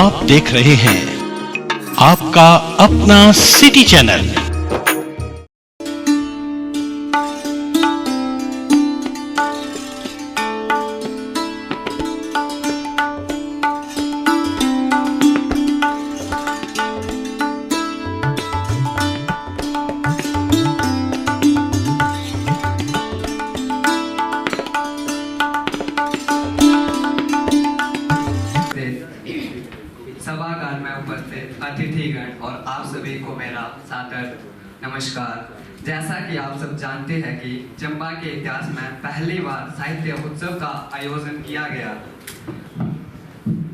आप देख रहे हैं आपका अपना सिटी चैनल। सभागार में उपस्थित अतिथिगण और आप सभी को मेरा सादर नमस्कार। जैसा कि आप सब जानते हैं कि चंबा के इतिहास में पहली बार साहित्य उत्सव का आयोजन किया गया,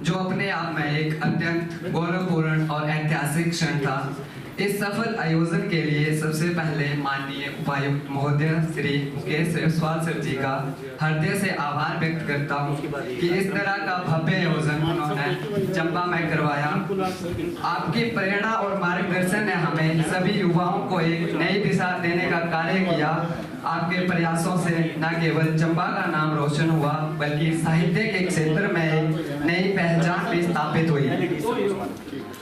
जो अपने आप में एक अत्यंत गौरवपूर्ण और ऐतिहासिक क्षण था। इस सफल आयोजन के लिए सबसे पहले माननीय उपायुक्त महोदय श्री मुकेश जायसवाल सर जी का हृदय से आभार व्यक्त करता हूं कि इस तरह का भव्य आयोजन उन्होंने चंबा में करवाया। आपकी प्रेरणा और मार्गदर्शन ने हमें सभी युवाओं को एक नई दिशा देने का कार्य किया। आपके प्रयासों से न केवल चंबा का नाम रोशन हुआ, बल्कि साहित्य के क्षेत्र में एक नई पहचान भी स्थापित हुई।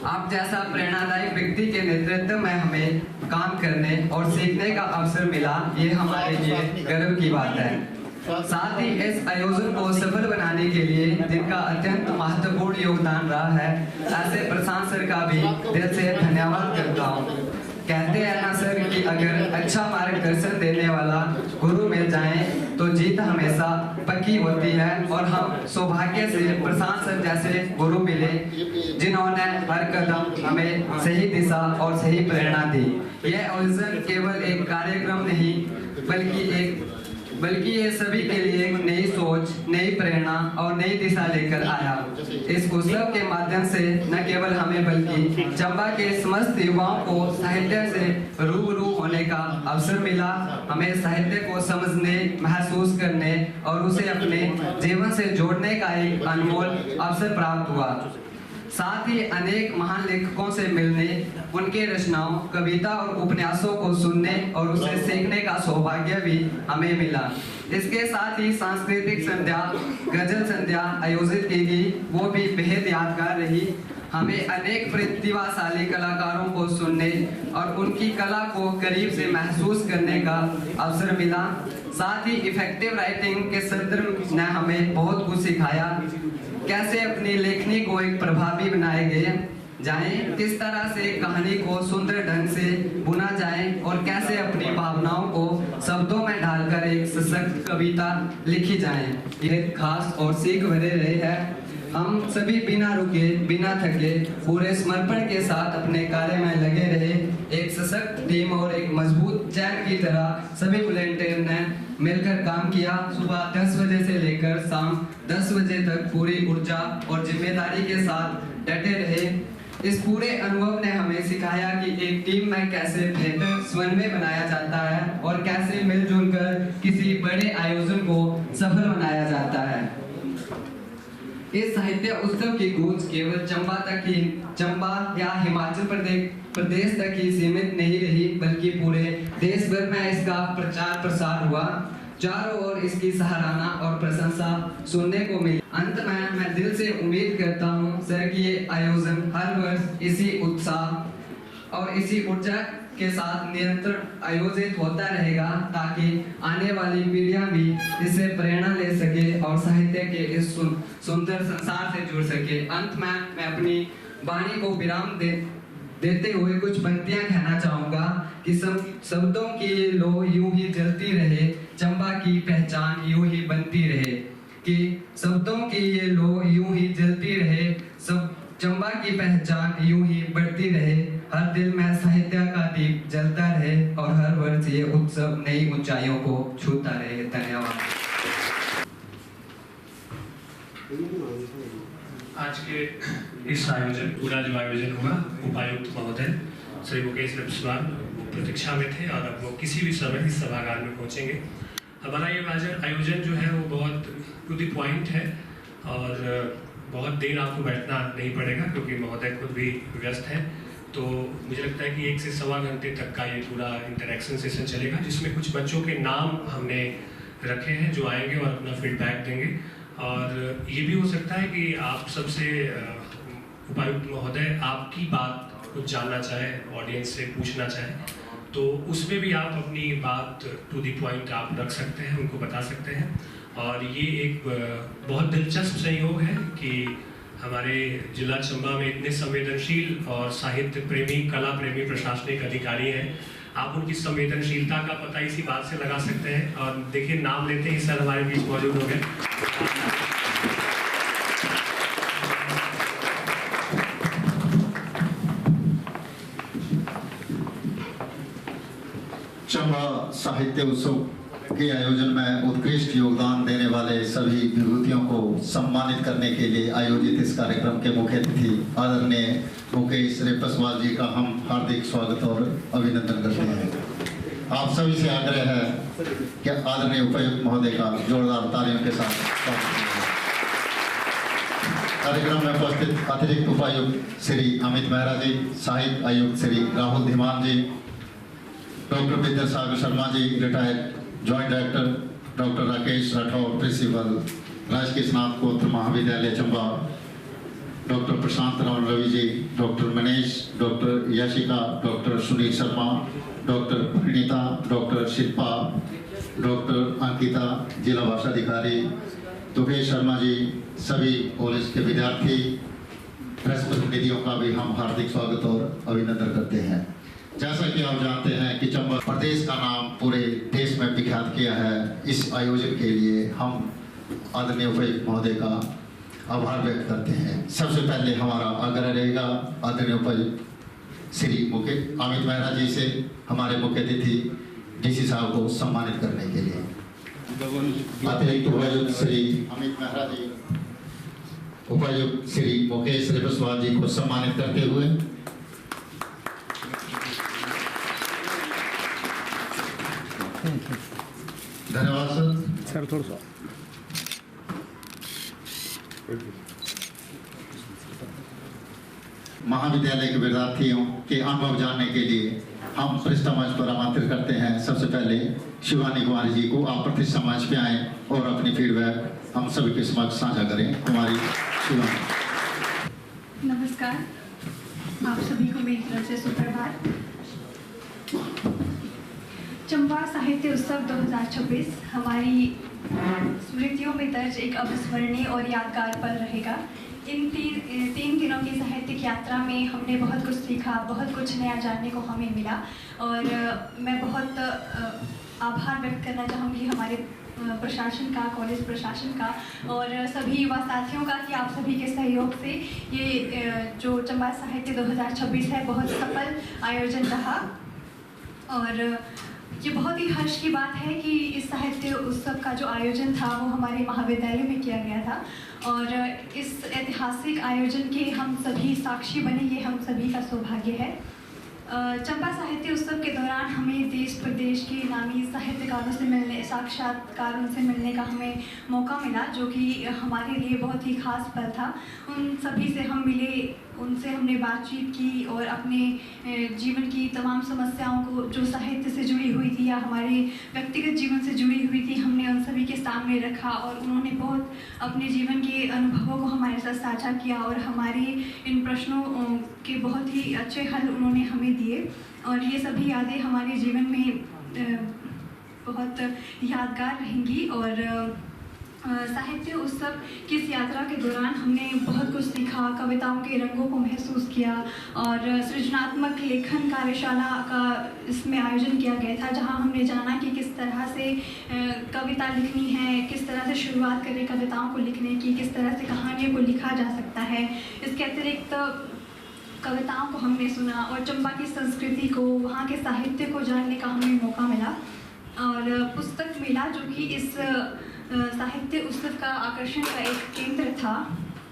आप जैसा प्रेरणादायी व्यक्ति के नेतृत्व में हमें काम करने और सीखने का अवसर मिला, ये हमारे लिए गर्व की बात है। साथ ही इस आयोजन को सफल बनाने के लिए जिनका अत्यंत महत्वपूर्ण योगदान रहा है, ऐसे प्रशांत सर का भी दिल से धन्यवाद करता हूँ। कहते हैं ना सर कि अगर अच्छा मार्गदर्शन देने वाला गुरु मिल जाए तो जीत हमेशा पक्की होती है, और हम सौभाग्य से प्रशांत सर जैसे गुरु मिले जिन्होंने हर कदम हमें सही दिशा और सही प्रेरणा दी। यह आयोजन केवल एक कार्यक्रम नहीं बल्कि ये सभी के लिए एक नई सोच, नई प्रेरणा और नई दिशा लेकर आया। इस उत्सव के माध्यम से न केवल हमें बल्कि चंबा के समस्त युवाओं को साहित्य से रूबरू होने का अवसर मिला। हमें साहित्य को समझने, महसूस करने और उसे अपने जीवन से जोड़ने का एक अनमोल अवसर प्राप्त हुआ। साथ ही अनेक महान लेखकों से मिलने, उनके रचनाओं, कविता और उपन्यासों को सुनने और उसे सीखने का सौभाग्य भी हमें मिला। इसके साथ ही सांस्कृतिक संध्या, गजल संध्या आयोजित की गई, वो भी बेहद यादगार रही। हमें अनेक प्रतिभाशाली कलाकारों को सुनने और उनकी कला को करीब से महसूस करने का अवसर मिला। साथ ही इफेक्टिव राइटिंग के संदर्भ ने हमें बहुत कुछ सिखाया। कैसे अपनी लेखनी को एक प्रभावी बनाए जाए, किस तरह से कहानी को सुंदर ढंग से बुना जाए और कैसे अपनी भावनाओं को शब्दों में डालकर एक सशक्त कविता लिखी जाए। ये खास और सीख भरे रहे हैं। हम सभी बिना रुके, बिना थके, पूरे समर्पण के साथ अपने कार्य में लगे रहे। एक सशक्त टीम और एक मजबूत चैन की तरह सभी वॉलंटियर ने मिलकर काम किया। सुबह 10 बजे से लेकर शाम 10 बजे तक पूरी ऊर्जा और जिम्मेदारी के साथ डटे रहे। इस पूरे अनुभव ने हमें सिखाया कि एक टीम में कैसे बेहतर समन्वय बनाया जाता है और कैसे मिलजुल कर किसी बड़े आयोजन को सफल बनाया जाता है। इस साहित्य उत्सव की गूंज केवल चंबा या हिमाचल प्रदेश तक ही सीमित नहीं रही, बल्कि पूरे देश भर में इसका प्रचार प्रसार हुआ। चारों ओर इसकी सराहना और प्रशंसा सुनने को मिली। अंत में मैं दिल से उम्मीद करता हूं सर कि ये आयोजन हर वर्ष इसी उत्साह और इसी ऊर्जा के साथ निरंतर आयोजित होता रहेगा, ताकि आने वाली पीढ़ियां भी इससे प्रेरणा ले सके और साहित्य के इस सुंदर संसार से जुड़ सके। अंत में मैं अपनी वाणी को विराम देते हुए कुछ पंक्तियां कहना चाहूंगा कि शब्दों की ये लो यूं ही जलती रहे, चंबा की पहचान यूं ही बनती रहे। कि शब्दों की ये लो यूं ही जलती रहे, सब चंबा की पहचान यूं ही बढ़ती रहे, हर दिल में साहित्य का दीप जलता रहे और हर वर्ष ये उत्सव नई ऊंचाइयों को छूता रहे। धन्यवाद। आज के इस आयोजन पूरा जो आयोजन हुआ, उपायुक्त महोदय श्री मुकेश जायसवाल प्रतीक्षा में थे और अब वो किसी भी समय इस सभागार में पहुंचेंगे। हमारा ये आयोजन जो है वो बहुत टू द पॉइंट है और बहुत देर आपको बैठना नहीं पड़ेगा, क्योंकि महोदय खुद भी व्यस्त हैं। तो मुझे लगता है कि 1 से सवा घंटे तक का ये पूरा इंटरेक्शन सेशन चलेगा, जिसमें कुछ बच्चों के नाम हमने रखे हैं जो आएंगे और अपना फीडबैक देंगे। और ये भी हो सकता है कि आप सबसे उपायुक्त महोदय आपकी बात कुछ जानना चाहें, ऑडियंस से पूछना चाहें, तो उसमें भी आप अपनी बात टू द पॉइंट आप रख सकते हैं, उनको बता सकते हैं। और ये एक बहुत दिलचस्प संयोग है कि हमारे जिला चंबा में इतने संवेदनशील और साहित्य प्रेमी, कला प्रेमी प्रशासनिक अधिकारी हैं। आप उनकी संवेदनशीलता का पता इसी बात से लगा सकते हैं। और देखिए, नाम लेते ही सर हमारे बीच मौजूद हो गए। चंबा साहित्य उत्सव के आयोजन में उत्कृष्ट योगदान देने वाले सभी विभूतियों को सम्मानित करने के लिए आयोजित इस कार्यक्रम के मुख्य अतिथि आदरणीय मुकेश रेपस्वाल जी का हम हार्दिक स्वागत और अभिनंदन करते हैं। आप सभी से आग्रह है कि आदरणीय उपायुक्त महोदय का जोरदार तालियों के साथ स्वागत करें। कार्यक्रम में उपस्थित अतिरिक्त उपायुक्त श्री अमित मेहरा जी, सहायक आयुक्त Shri Rahul Dhiman ji, doctor Vidyasagar Sharma ji, retired joint director doctor Rakesh Rathore, principal राजकीय स्नातकोत्तर महाविद्यालय Chamba, doctor Prashant Ravan Ravi ji, doctor Manish, doctor Yashika, doctor Sunil Sharma, doctor Praneeta, doctor Shilpa, doctor Ankita, जिला भाषा अधिकारी दुखेश शर्मा जी, सभी कॉलेज के विद्यार्थी, प्रेस प्रतिनिधियों का भी हम हार्दिक स्वागत और अभिनंदन करते हैं। जैसा कि आप जानते हैं कि चंबा प्रदेश का नाम पूरे देश में विख्यात किया है। इस आयोजन के लिए हम आदरणीय उपायुक्त महोदय का आभार व्यक्त करते हैं। सबसे पहले हमारा आग्रह रहेगा आदरणीय उपायुक्त श्री अमित मेहरा जी से हमारे मुख्य अतिथि डीसी साहब को सम्मानित करने के लिए। अतिरिक्त उपायुक्त श्री अमित मेहरा जी उपायुक्त श्री मुकेश रेपस्वाल जी को सम्मानित करते हुए धन्यवाद सर। थोड़ा सा महाविद्यालय के विद्यार्थियों के अनुभव जानने के लिए हम प्रतिष्ठा मंच पर आमंत्रित करते हैं। सबसे पहले शिवानी कुमारी जी को आप प्रतिष्ठा मंच पे आए और अपनी फीडबैक हम सभी के समक्ष साझा करें। कुमारी शिवानी। नमस्कार, आप सभी को मेरी तरफ से सुप्रभात। चंबा साहित्य उत्सव 2026 हमारी स्मृतियों में दर्ज एक अविस्मरणीय और यादगार पल रहेगा। इन तीन दिनों की साहित्यिक यात्रा में हमने बहुत कुछ सीखा, बहुत कुछ नया जानने को हमें मिला। और मैं बहुत आभार व्यक्त करना चाहूँगी हमारे प्रशासन का, कॉलेज प्रशासन का और सभी युवा साथियों का कि आप सभी के सहयोग से ये जो चंबा साहित्य 2026 है बहुत सफल आयोजन रहा। और ये बहुत ही हर्ष की बात है कि इस साहित्य उत्सव का जो आयोजन था वो हमारे महाविद्यालय में किया गया था और इस ऐतिहासिक आयोजन के हम सभी साक्षी बने, ये हम सभी का सौभाग्य है। चंबा साहित्य उत्सव के दौरान हमें देश प्रदेश के नामी साहित्यकारों से मिलने, साक्षात्कारों से मिलने का हमें मौका मिला, जो कि हमारे लिए बहुत ही खास पल था। उन सभी से हम मिले, उनसे हमने बातचीत की और अपने जीवन की तमाम समस्याओं को जो साहित्य से जुड़ी हुई थी या हमारे व्यक्तिगत जीवन से जुड़ी हुई थी, हमने उन सभी के सामने रखा और उन्होंने बहुत अपने जीवन के अनुभवों को हमारे साथ साझा किया और हमारे इन प्रश्नों के बहुत ही अच्छे हल उन्होंने हमें दिए। और ये सभी यादें हमारे जीवन में बहुत यादगार रहेंगी। और साहित्य उत्सव की इस यात्रा के दौरान हमने बहुत कुछ सीखा, कविताओं के रंगों को महसूस किया और सृजनात्मक लेखन कार्यशाला का इसमें आयोजन किया गया था, जहां हमने जाना कि किस तरह से कविता लिखनी है, किस तरह से शुरुआत करें कविताओं को लिखने की, किस तरह से कहानियों को लिखा जा सकता है। इसके अतिरिक्त कविताओं को हमने सुना और चंबा की संस्कृति को, वहाँ के साहित्य को जानने का हमें मौका मिला। और पुस्तक मेला जो कि इस साहित्य उत्सव का आकर्षण का एक केंद्र था,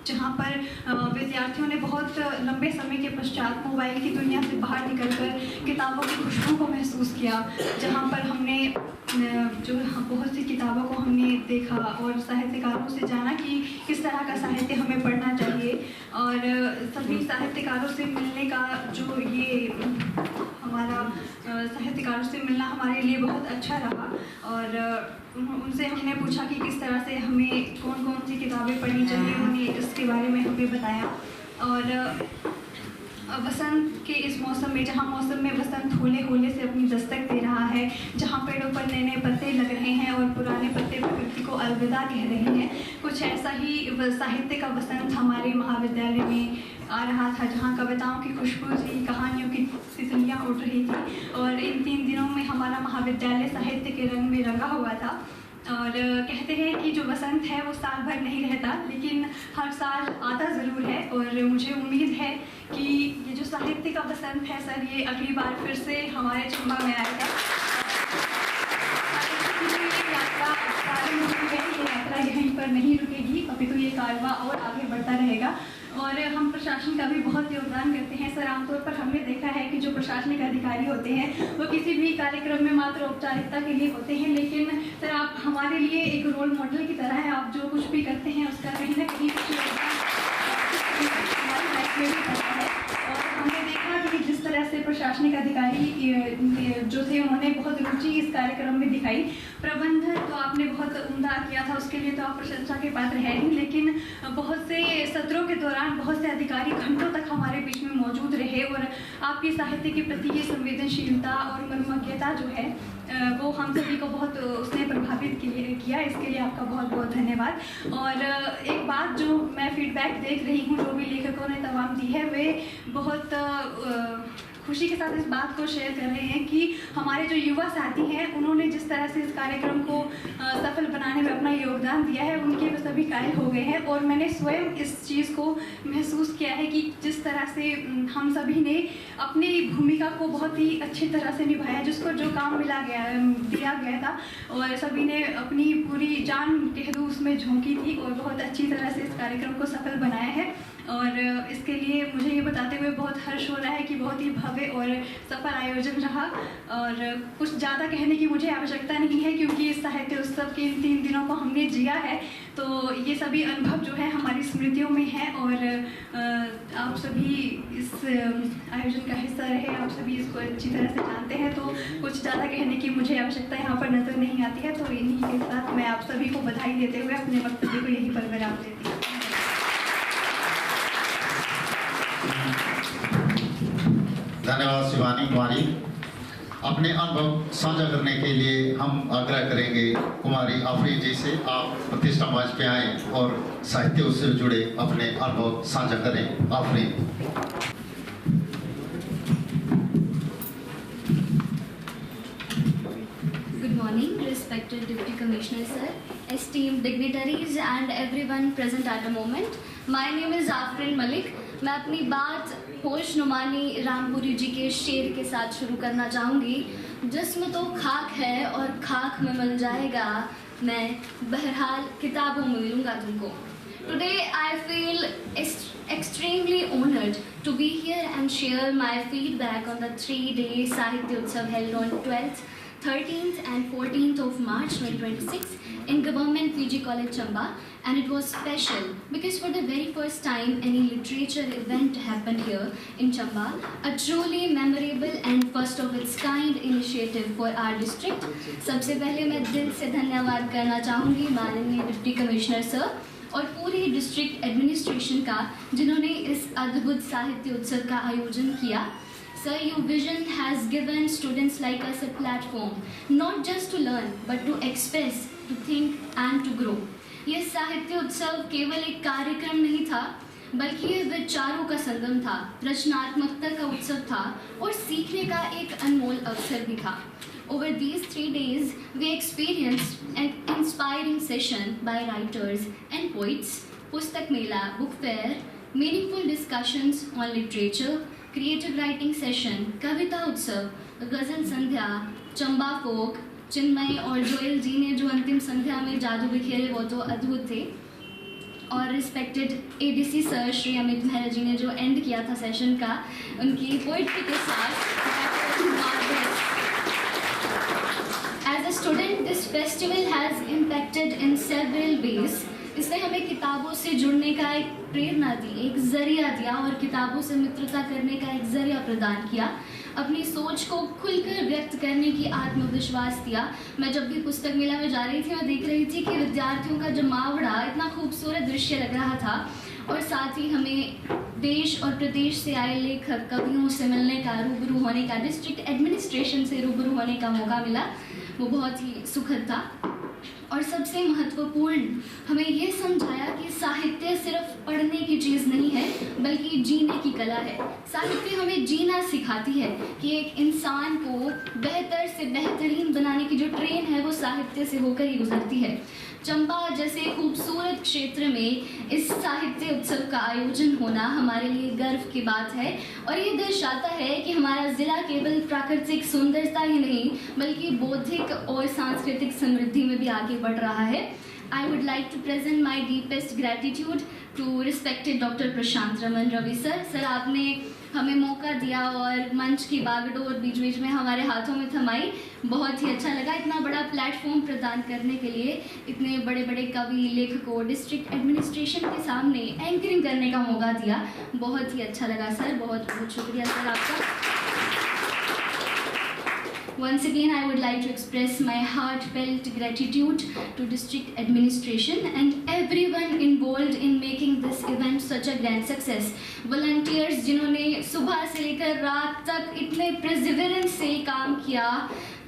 जहाँ पर विद्यार्थियों ने बहुत लंबे समय के पश्चात मोबाइल की दुनिया से बाहर निकलकर किताबों की खुशबू को महसूस किया, जहाँ पर हमने जो बहुत सी किताबों को हमने देखा और साहित्यकारों से जाना कि किस तरह का साहित्य हमें पढ़ना चाहिए। और सभी साहित्यकारों से मिलने का जो ये हमारा साहित्यकारों से मिलना हमारे लिए बहुत अच्छा रहा। और उनसे हमने पूछा कि किस तरह से हमें कौन कौन सी किताबें पढ़नी चाहिए, उन्होंने इसके बारे में हमें बताया। और वसंत के इस मौसम में, जहाँ मौसम में वसंत होले होले से अपनी दस्तक दे रहा है, जहाँ पेड़ों पर नए नए पत्ते लग रहे हैं और पुराने पत्ते प्रकृति को अलविदा कह रहे हैं, कुछ ऐसा ही साहित्य का वसंत हमारे महाविद्यालय में आ रहा था, जहाँ कविताओं की खुशबू थी, कहानियों की तितलियाँ उड़ रही थी। और इन 3 दिनों में हमारा महाविद्यालय साहित्य के रंग में रंगा हुआ था। और कहते हैं कि जो वसंत है वो साल भर नहीं रहता, लेकिन हर साल आता ज़रूर है। और मुझे उम्मीद है कि ये जो साहित्य का वसंत है सर, ये अगली बार फिर से हमारे चंबा में आएगा। ये यात्रा यहीं पर नहीं रुकेगी, अभी तो ये कारवां और आगे बढ़ता रहेगा। और हम प्रशासन का भी बहुत योगदान करते हैं सर। आमतौर पर हमने देखा है कि जो प्रशासनिक अधिकारी होते हैं वो किसी भी कार्यक्रम में मात्र औपचारिकता के लिए होते हैं, लेकिन सर आप हमारे लिए एक रोल मॉडल की तरह है। आप जो कुछ भी करते हैं उसका कहीं ना कहीं कुछ योगदान हमारी लाइफ में भी करता है। और हमने देखा कि जिस तरह से प्रशासनिक अधिकारी जो थे उन्होंने बहुत रुचि इस कार्यक्रम में दिखाई। प्रबंधन तो आपने बहुत उम्दा किया था, उसके लिए तो आप प्रशंसा के पात्र है ही, लेकिन बहुत से सत्रों के दौरान बहुत से अधिकारी घंटों तक हमारे बीच में मौजूद रहे और आपकी साहित्य के प्रति ये संवेदनशीलता और मर्मज्ञता जो है वो हम सभी को बहुत उसने प्रभावित किया। इसके लिए आपका बहुत बहुत धन्यवाद। और एक बात जो मैं फीडबैक देख रही हूँ, जो भी लेखकों ने तमाम दी है, वे बहुत खुशी के साथ इस बात को शेयर कर रहे हैं कि हमारे जो युवा साथी हैं उन्होंने जिस तरह से इस कार्यक्रम को सफल बनाने में अपना योगदान दिया है, उनके वे सभी कायल हो गए हैं। और मैंने स्वयं इस चीज़ को महसूस किया है कि जिस तरह से हम सभी ने अपनी भूमिका को बहुत ही अच्छी तरह से निभाया, जिसको जो काम दिया गया था, और सभी ने अपनी पूरी जान कह दूँ उसमें झोंकी थी और बहुत अच्छी तरह से इस कार्यक्रम को सफल बनाया है। और इसके लिए मुझे ये बताते हुए बहुत हर्ष हो रहा है कि बहुत ही भव्य और सफल आयोजन रहा। और कुछ ज़्यादा कहने की मुझे आवश्यकता नहीं है, क्योंकि इस साहित्य उत्सव के इन 3 दिनों को हमने जिया है, तो ये सभी अनुभव जो है हमारी स्मृतियों में है। और आप सभी इस आयोजन का हिस्सा रहे, आप सभी इसको अच्छी तरह से जानते हैं, तो कुछ ज़्यादा कहने की मुझे आवश्यकता यहाँ पर नज़र नहीं आती है। तो इन्हीं के साथ मैं आप सभी को बधाई देते हुए अपने वक्तव्य को यहीं पर विराम देती हूँ। धन्यवाद शिवानी कुमारी। अपने अनुभव साझा करने के लिए हम आग्रह करेंगे कुमारी आफरीन जी से, आप प्रतिष्ठा मंच पे आएँ और साहित्य उससे जुड़े अपने अनुभव साझा करें। Afreen. Good morning, respected Deputy Commissioner sir, esteemed dignitaries and everyone present at the moment. My name is Afrin Malik. मैं अपनी बात होश नुमानी रामपुरी जी के शेर के साथ शुरू करना चाहूँगी। जिस्म तो खाक है और खाक में मिल जाएगा, मैं बहरहाल किताबों में मिलूँगा तुमको। Today I feel extremely honored to be here and share my feedback on the 3-day Sahitya Utsav held on 12th, 13th and 14th of March 2026 in Government PG College Chamba. And it was special because for the very first time any literature event happened here in Chamba, a truly memorable and first of its kind initiative for our district. सबसे पहले मैं दिल से धन्यवाद करना चाहूँगी माननीय deputy commissioner sir और पूरी डिस्ट्रिक्ट एडमिनिस्ट्रेशन का, जिन्होंने इस अद्भुत साहित्य उत्सव का आयोजन किया। Sir, your vision has given students like us a platform, not just to learn, but to express, to think and to grow. ये साहित्य उत्सव केवल एक कार्यक्रम नहीं था, बल्कि ये विचारों का संगम था, रचनात्मकता का उत्सव था और सीखने का एक अनमोल अवसर भी था। Over these 3 days, we experienced an inspiring session by writers and poets, पुस्तक मेला, book fair, meaningful discussions on literature, creative writing session, कविता उत्सव, गज़ल संध्या, चंबा फोक, चिन्मय और जोएल जी ने जो अंतिम संध्या में जादू बिखेरे वो तो अद्भुत थे। और respected ADC sir Shri Amit Mehra ji ने जो एंड किया था सेशन का उनकी पोइट्री के साथ। As a student this festival has impacted in several ways. इसने हमें किताबों से जुड़ने का एक प्रेरणा दी, एक ज़रिया दिया और किताबों से मित्रता करने का एक ज़रिया प्रदान किया, अपनी सोच को खुलकर व्यक्त करने की आत्मविश्वास दिया। मैं जब भी पुस्तक मेला में जा रही थी, मैं देख रही थी कि विद्यार्थियों का जमावड़ा इतना खूबसूरत दृश्य लग रहा था और साथ ही हमें देश और प्रदेश से आए लेखक कवियों से मिलने का, रूबरू होने का, डिस्ट्रिक्ट एडमिनिस्ट्रेशन से रूबरू होने का मौका मिला, वो बहुत ही सुखद था। और सबसे महत्वपूर्ण हमें ये समझाया कि साहित्य सिर्फ पढ़ने की चीज़ नहीं है बल्कि जीने की कला है। साहित्य हमें जीना सिखाती है कि एक इंसान को बेहतर से बेहतरीन बनाने की जो ट्रेन है वो साहित्य से होकर ही गुजरती है। चंबा जैसे खूबसूरत क्षेत्र में इस साहित्य उत्सव का आयोजन होना हमारे लिए गर्व की बात है और ये दर्शाता है कि हमारा ज़िला केवल प्राकृतिक सुंदरता ही नहीं बल्कि बौद्धिक और सांस्कृतिक समृद्धि में भी आगे बढ़ रहा है। I would like to present my deepest gratitude to respected Dr. Prashant Raman Ravi sir. Sir, आपने हमें मौका दिया और मंच की बागडोर बीच बीच में हमारे हाथों में थमाई, बहुत ही अच्छा लगा। इतना बड़ा प्लेटफॉर्म प्रदान करने के लिए, इतने बड़े बड़े कवि लेखकों, डिस्ट्रिक्ट एडमिनिस्ट्रेशन के सामने एंकरिंग करने का मौका दिया, बहुत ही अच्छा लगा सर। बहुत बहुत शुक्रिया सर आपका। Once again, I would like to express my heartfelt gratitude to district administration and everyone involved in making this event such a grand success. Volunteers जिन्होंने सुबह से लेकर रात तक इतने perseverance से काम किया,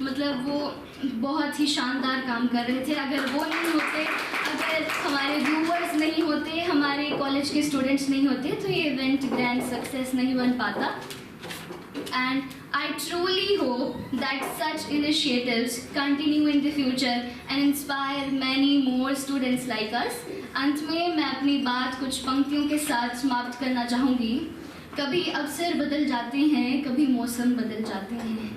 मतलब वो बहुत ही शानदार काम कर रहे थे। अगर वो नहीं होते, अगर हमारे व्यूअर्स नहीं होते, हमारे कॉलेज के स्टूडेंट्स नहीं होते तो ये इवेंट ग्रैंड सक्सेस नहीं बन पाता। And I truly hope that such initiatives continue in the future and inspire many more students like us. अंत में मैं अपनी बात कुछ पंक्तियों के साथ समाप्त करना चाहूँगी। कभी अवसर बदल जाते हैं, कभी मौसम बदल जाते हैं,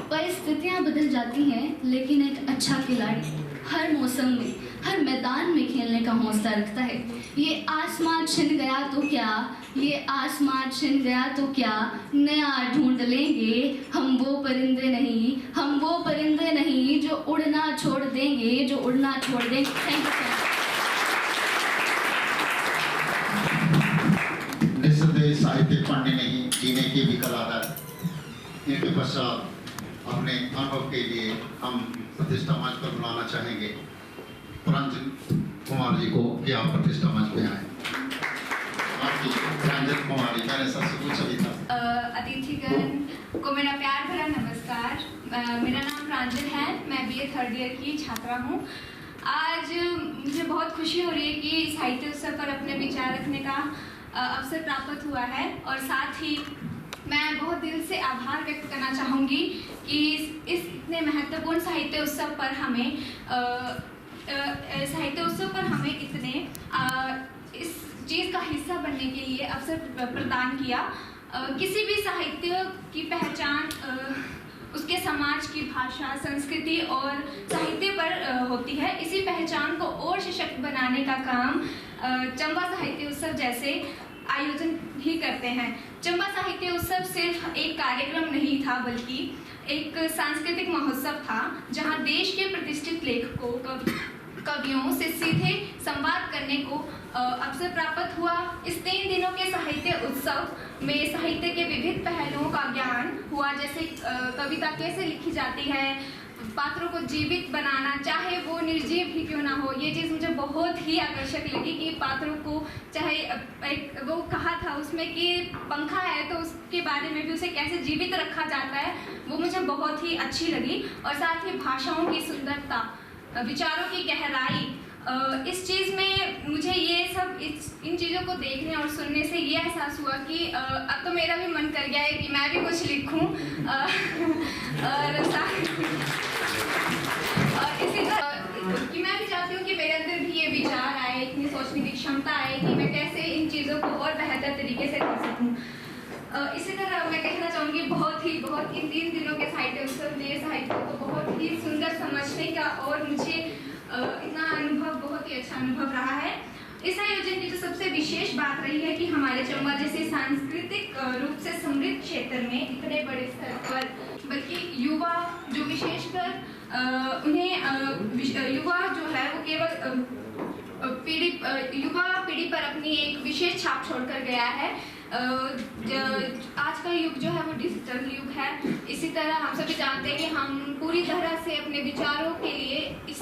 परिस्थितियाँ बदल जाती हैं, लेकिन एक अच्छा खिलाड़ी हर मौसम में, हर मैदान में खेलने का हौसला रखता है। ये आसमान छिन गया तो क्या, ये आसमान छिन गया तो क्या, नया ढूंढ लेंगे, हम वो परिंदे नहीं, हम वो परिंदे नहीं जो उड़ना छोड़ देंगे, जो उड़ना छोड़ देंगे। Thank you sir. निस्संदेह साहित्य पढ़ने नहीं, जीने की भी कला है। इनके पश्चात अपने अनुभव के लिए हम प्रतिष्ठा मंच पर बुलाना चाहेंगे पुरंजन कुमार जी को कि आप प्रतिष्ठा मंच पे आए। आपकी पुरंजन कुमारी, मैंने सबसे पूछा भी था। अतिथिगण को मेरा प्यार भरा नमस्कार। मेरा नाम प्रांजल है, मैं BA 3rd ईयर की छात्रा हूँ। आज मुझे बहुत खुशी हो रही है कि साहित्य उत्सव पर अपने विचार रखने का अवसर प्राप्त हुआ है और साथ ही मैं बहुत दिल से आभार व्यक्त करना चाहूँगी कि इस इतने महत्वपूर्ण साहित्य उत्सव पर हमें इतने इस चीज़ का हिस्सा बनने के लिए अवसर प्रदान किया। किसी भी साहित्य की पहचान उसके समाज की भाषा, संस्कृति और साहित्य पर होती है। इसी पहचान को और सशक्त बनाने का काम चंबा साहित्य उत्सव जैसे आयोजन ही करते हैं। चंबा साहित्य उत्सव सिर्फ एक कार्यक्रम नहीं था बल्कि एक सांस्कृतिक महोत्सव था जहां देश के प्रतिष्ठित लेखकों, कवियों से सीधे संवाद करने को अवसर प्राप्त हुआ। इस 3 दिनों के साहित्य उत्सव में साहित्य के विविध पहलुओं का ज्ञान हुआ, जैसे कविता कैसे लिखी जाती है, पात्रों को जीवित बनाना, चाहे वो निर्जीव ही क्यों ना हो। ये चीज़ मुझे बहुत ही आकर्षक लगी कि पात्रों को, चाहे एक वो कहा था उसमें कि पंखा है तो उसके बारे में भी उसे कैसे जीवित रखा जाता है, वो मुझे बहुत ही अच्छी लगी। और साथ ही भाषाओं की सुंदरता, विचारों की गहराई, इस चीज़ में मुझे ये सब इन चीज़ों को देखने और सुनने से ये एहसास हुआ कि अब तो मेरा भी मन कर गया है कि मैं भी कुछ लिखूं। और इसी तरह कि मैं भी चाहती हूँ कि मेरे अंदर भी ये विचार आए, इतनी सोचने की क्षमता आए कि मैं कैसे इन चीज़ों को और बेहतर तरीके से कर सकूँ। इसी तरह मैं कहना चाहूँगी बहुत इन 3 दिनों के साहित्य उत्सव ने साहित्य को बहुत ही सुंदर समझने का और मुझे इतना अनुभव, बहुत ही अच्छा अनुभव रहा है। इस आयोजन की जो सबसे विशेष बात रही है कि हमारे चंबा जैसे सांस्कृतिक रूप से समृद्ध क्षेत्र में इतने बड़े स्तर पर, बल्कि युवा जो विशेषकर उन्हें युवा जो है वो केवल युवा पीढ़ी पर अपनी एक विशेष छाप छोड़कर गया है। आज का युग जो है वो डिजिटल युग है। इसी तरह हम सभी जानते हैं कि हम पूरी तरह से अपने विचारों के लिए इस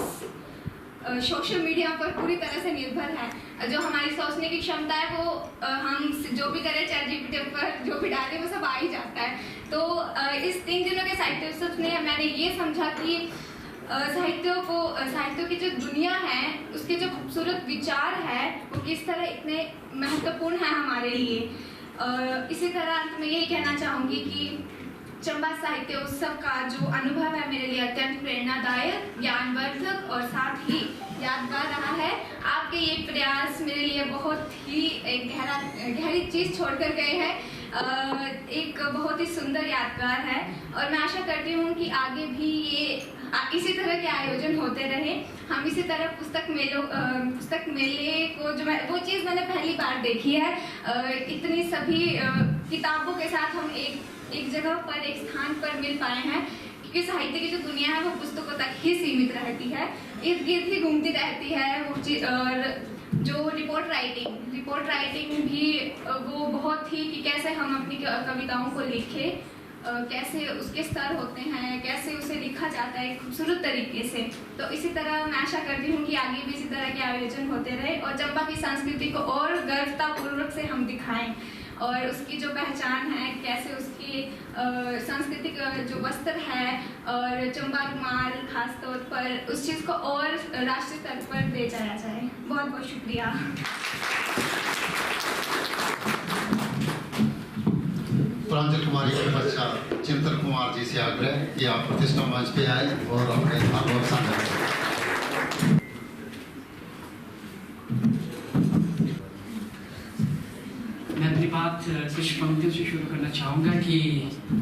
सोशल मीडिया पर पूरी तरह से निर्भर है। जो हमारी सोचने की क्षमता है वो हम जो भी करें चैट जीपीटी पर जो भी डालें वो सब आ ही जाता है। तो इस 3 दिनों के साहित्य उत्सव ने मैंने ये समझा कि साहित्य की जो दुनिया है उसके जो खूबसूरत विचार है वो किस तरह इतने महत्वपूर्ण है हमारे लिए। इसी तरह अंत में यही कहना चाहूँगी कि चंबा साहित्य उत्सव का जो अनुभव है मेरे लिए अत्यंत प्रेरणादायक, ज्ञानवर्धक और साथ ही यादगार रहा है। आपके ये प्रयास मेरे लिए बहुत ही एक गहरी चीज़ छोड़कर गए हैं, एक बहुत ही सुंदर यादगार है और मैं आशा करती हूँ कि आगे भी ये इसी तरह के आयोजन होते रहे। हम इसी तरह पुस्तक मेले को वो चीज़ मैंने पहली बार देखी है, इतनी सभी किताबों के साथ हम एक जगह पर एक स्थान पर मिल पाए हैं, क्योंकि साहित्य की जो दुनिया है वो पुस्तकों तक ही सीमित रहती है, इर्द गिर्द ही घूमती रहती है वो चीज़। और जो रिपोर्ट राइटिंग भी वो बहुत ही कि कैसे हम अपनी कविताओं को लिखें, कैसे उसके स्तर होते हैं, कैसे उसे लिखा जाता है खूबसूरत तरीके से। तो इसी तरह मैं आशा करती हूँ कि आगे भी इसी तरह के आयोजन होते रहे और चंबा की संस्कृति को और गर्वतापूर्वक से हम दिखाएं और उसकी जो पहचान है, कैसे उसकी सांस्कृतिक जो वस्त्र है और चंबा रुमाल खास तौर पर उस चीज़ को और राष्ट्रीय स्तर पर ले जाया जाए। बहुत बहुत शुक्रिया। प्रांजल कुमारी के बच्चा चिंतन कुमार जी से आग्रह कि आप प्रतिष्ठा मंच पे आए और अपने अनुभव साझा करें। मैं अपनी बात कुछ पंक्तियों से शुरू करना चाहूँगा कि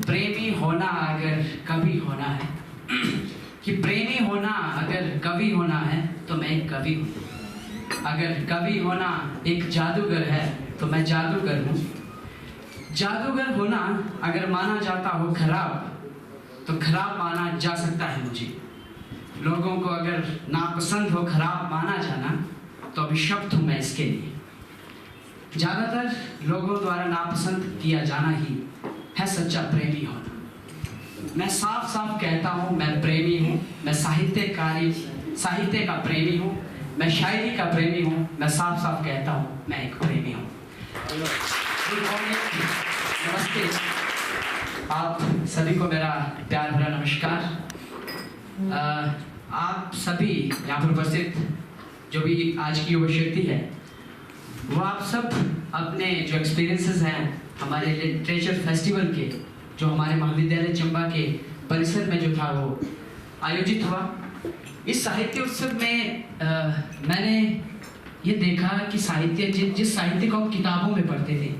प्रेमी होना अगर कवि होना है कि प्रेमी होना अगर कवि होना है तो मैं एक कवि हूँ। अगर कवि होना एक जादूगर है तो मैं जादूगर हूँ। जादूगर होना अगर माना जाता हो खराब तो खराब माना जा सकता है मुझे। लोगों को अगर नापसंद हो खराब माना जाना तो अभिशप्त हूँ मैं इसके लिए। ज़्यादातर लोगों द्वारा नापसंद किया जाना ही है सच्चा प्रेमी होना। मैं साफ साफ कहता हूँ मैं प्रेमी हूँ, मैं साहित्य का प्रेमी हूँ, मैं शायरी का प्रेमी हूँ, मैं साफ साफ कहता हूँ मैं एक प्रेमी हूँ। नमस्ते, आप सभी को मेरा प्यार भरा नमस्कार। आप सभी यहाँ पर उपस्थित जो भी आज की युवा शक्ति है वो आप सब अपने जो एक्सपीरियंसेस हैं हमारे लिटरेचर फेस्टिवल के जो हमारे महाविद्यालय चंबा के परिसर में जो था वो आयोजित हुआ। इस साहित्य उत्सव में मैंने ये देखा कि जिस साहित्य को हम किताबों में पढ़ते थे,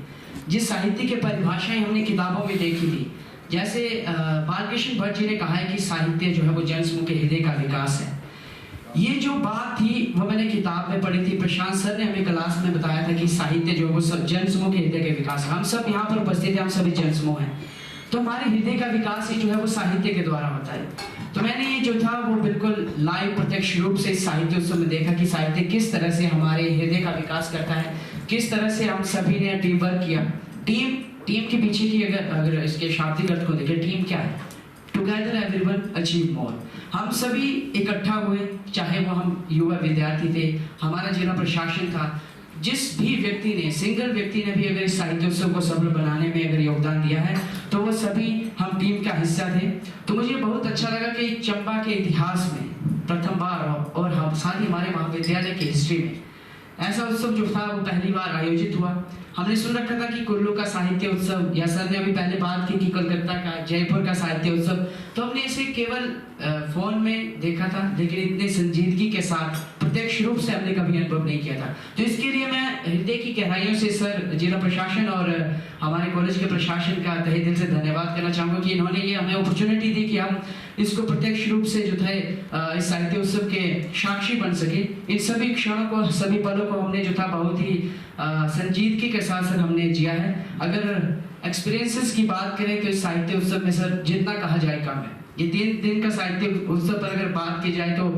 जिस साहित्य की परिभाषाएं हमने किताबों में देखी थी, जैसे बालकृष्ण भट्ट जी ने कहा है कि साहित्य जो है वो जनसमूह के हृदय का विकास है। ये जो बात थी वो मैंने किताब में पढ़ी थी। प्रशांत सर ने हमें क्लास में बताया था कि साहित्य जो है वो जनसमूह के हृदय के विकास है। हम सब यहाँ पर उपस्थित हैं, हम सभी जनसमूह हैं, तो हमारे हृदय का विकास ही जो है वो साहित्य के द्वारा होता है। तो मैंने ये जो था वो बिल्कुल लाइव प्रत्यक्ष रूप से इस साहित्य उत्सव में देखा कि साहित्य किस तरह से हमारे हृदय का विकास करता है, किस तरह से हम सभी ने टीम वर्क किया। टीम के पीछे की अगर इसके शाब्दिक अर्थ को देखें, टीम क्या है? Together everyone achieve more. हम सभी इकट्ठा हुए, चाहे वो हम युवा विद्यार्थी थे, हमारा जिला प्रशासन था, जिस भी व्यक्ति ने, सिंगल व्यक्ति ने भी अगर इस साहित्य उत्सव को सफल बनाने में अगर योगदान दिया है तो वो सभी हम टीम का हिस्सा थे। तो मुझे बहुत अच्छा लगा कि चंबा के इतिहास में प्रथम बार और हम साथ ही हमारे महाविद्यालय की हिस्ट्री में ऐसा उत्सव जो था वो पहली बार आयोजित हुआ। हमने सुन रखा था कि कुल्लू का साहित्य उत्सव, या सर ने अभी पहले बात की कि कोलकाता का, जयपुर का साहित्य उत्सव, तो हमने इसे केवल फोन में देखा था, लेकिन इतने संजीदगी के साथ प्रत्यक्ष रूप से हमने कभी अनुभव नहीं किया था। तो इसके लिए मैं हृदय की गहराइयों से सर, जिला प्रशासन और हमारे कॉलेज के प्रशासन का तहे दिल से धन्यवाद करना चाहूँगा कि इन्होंने ये हमें अपॉर्चुनिटी दी कि हम इसको प्रत्यक्ष रूप से जो थे इस साहित्य उत्सव के साक्षी बन सके। इन सभी क्षणों को, सभी पलों को हमने जो था बहुत ही संजीदगी के साथ सर हमने जिया है। अगर एक्सपीरियंसेस की बात करें तो इस साहित्य उत्सव में सर जितना कहा जाए कम है। ये 3 दिन का साहित्य उत्सव पर अगर बात की जाए तो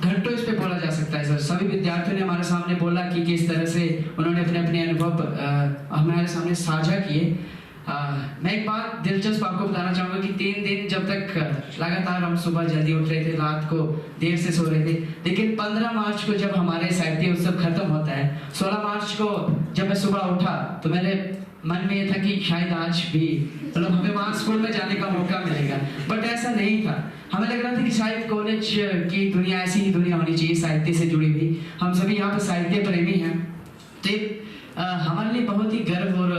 घंटों इस पे बोला जा सकता है सर। सभी विद्यार्थियों ने हमारे सामने बोला कि किस तरह से उन्होंने अपने अपने अनुभव हमारे सामने साझा किए। मैं एक बात दिलचस्प आपको बताना चाहूँगा कि 3 दिन जब तक लगातार हम सुबह जल्दी उठ रहे थे, रात को देर से सो रहे थे, लेकिन 15 मार्च को जब हमारे साहित्य उत्सव खत्म होता है, 16 मार्च को जब मैं सुबह उठा तो मेरे मन में ये था कि शायद आज भी मतलब हमें वहाँ स्कूल में जाने का मौका मिलेगा, बट ऐसा नहीं था। हमें लग रहा था कि शायद कॉलेज की दुनिया ऐसी ही दुनिया होनी चाहिए साहित्य से जुड़ी हुई। हम सभी यहाँ पर साहित्य प्रेमी हैं, तो हमारे लिए बहुत ही गर्व और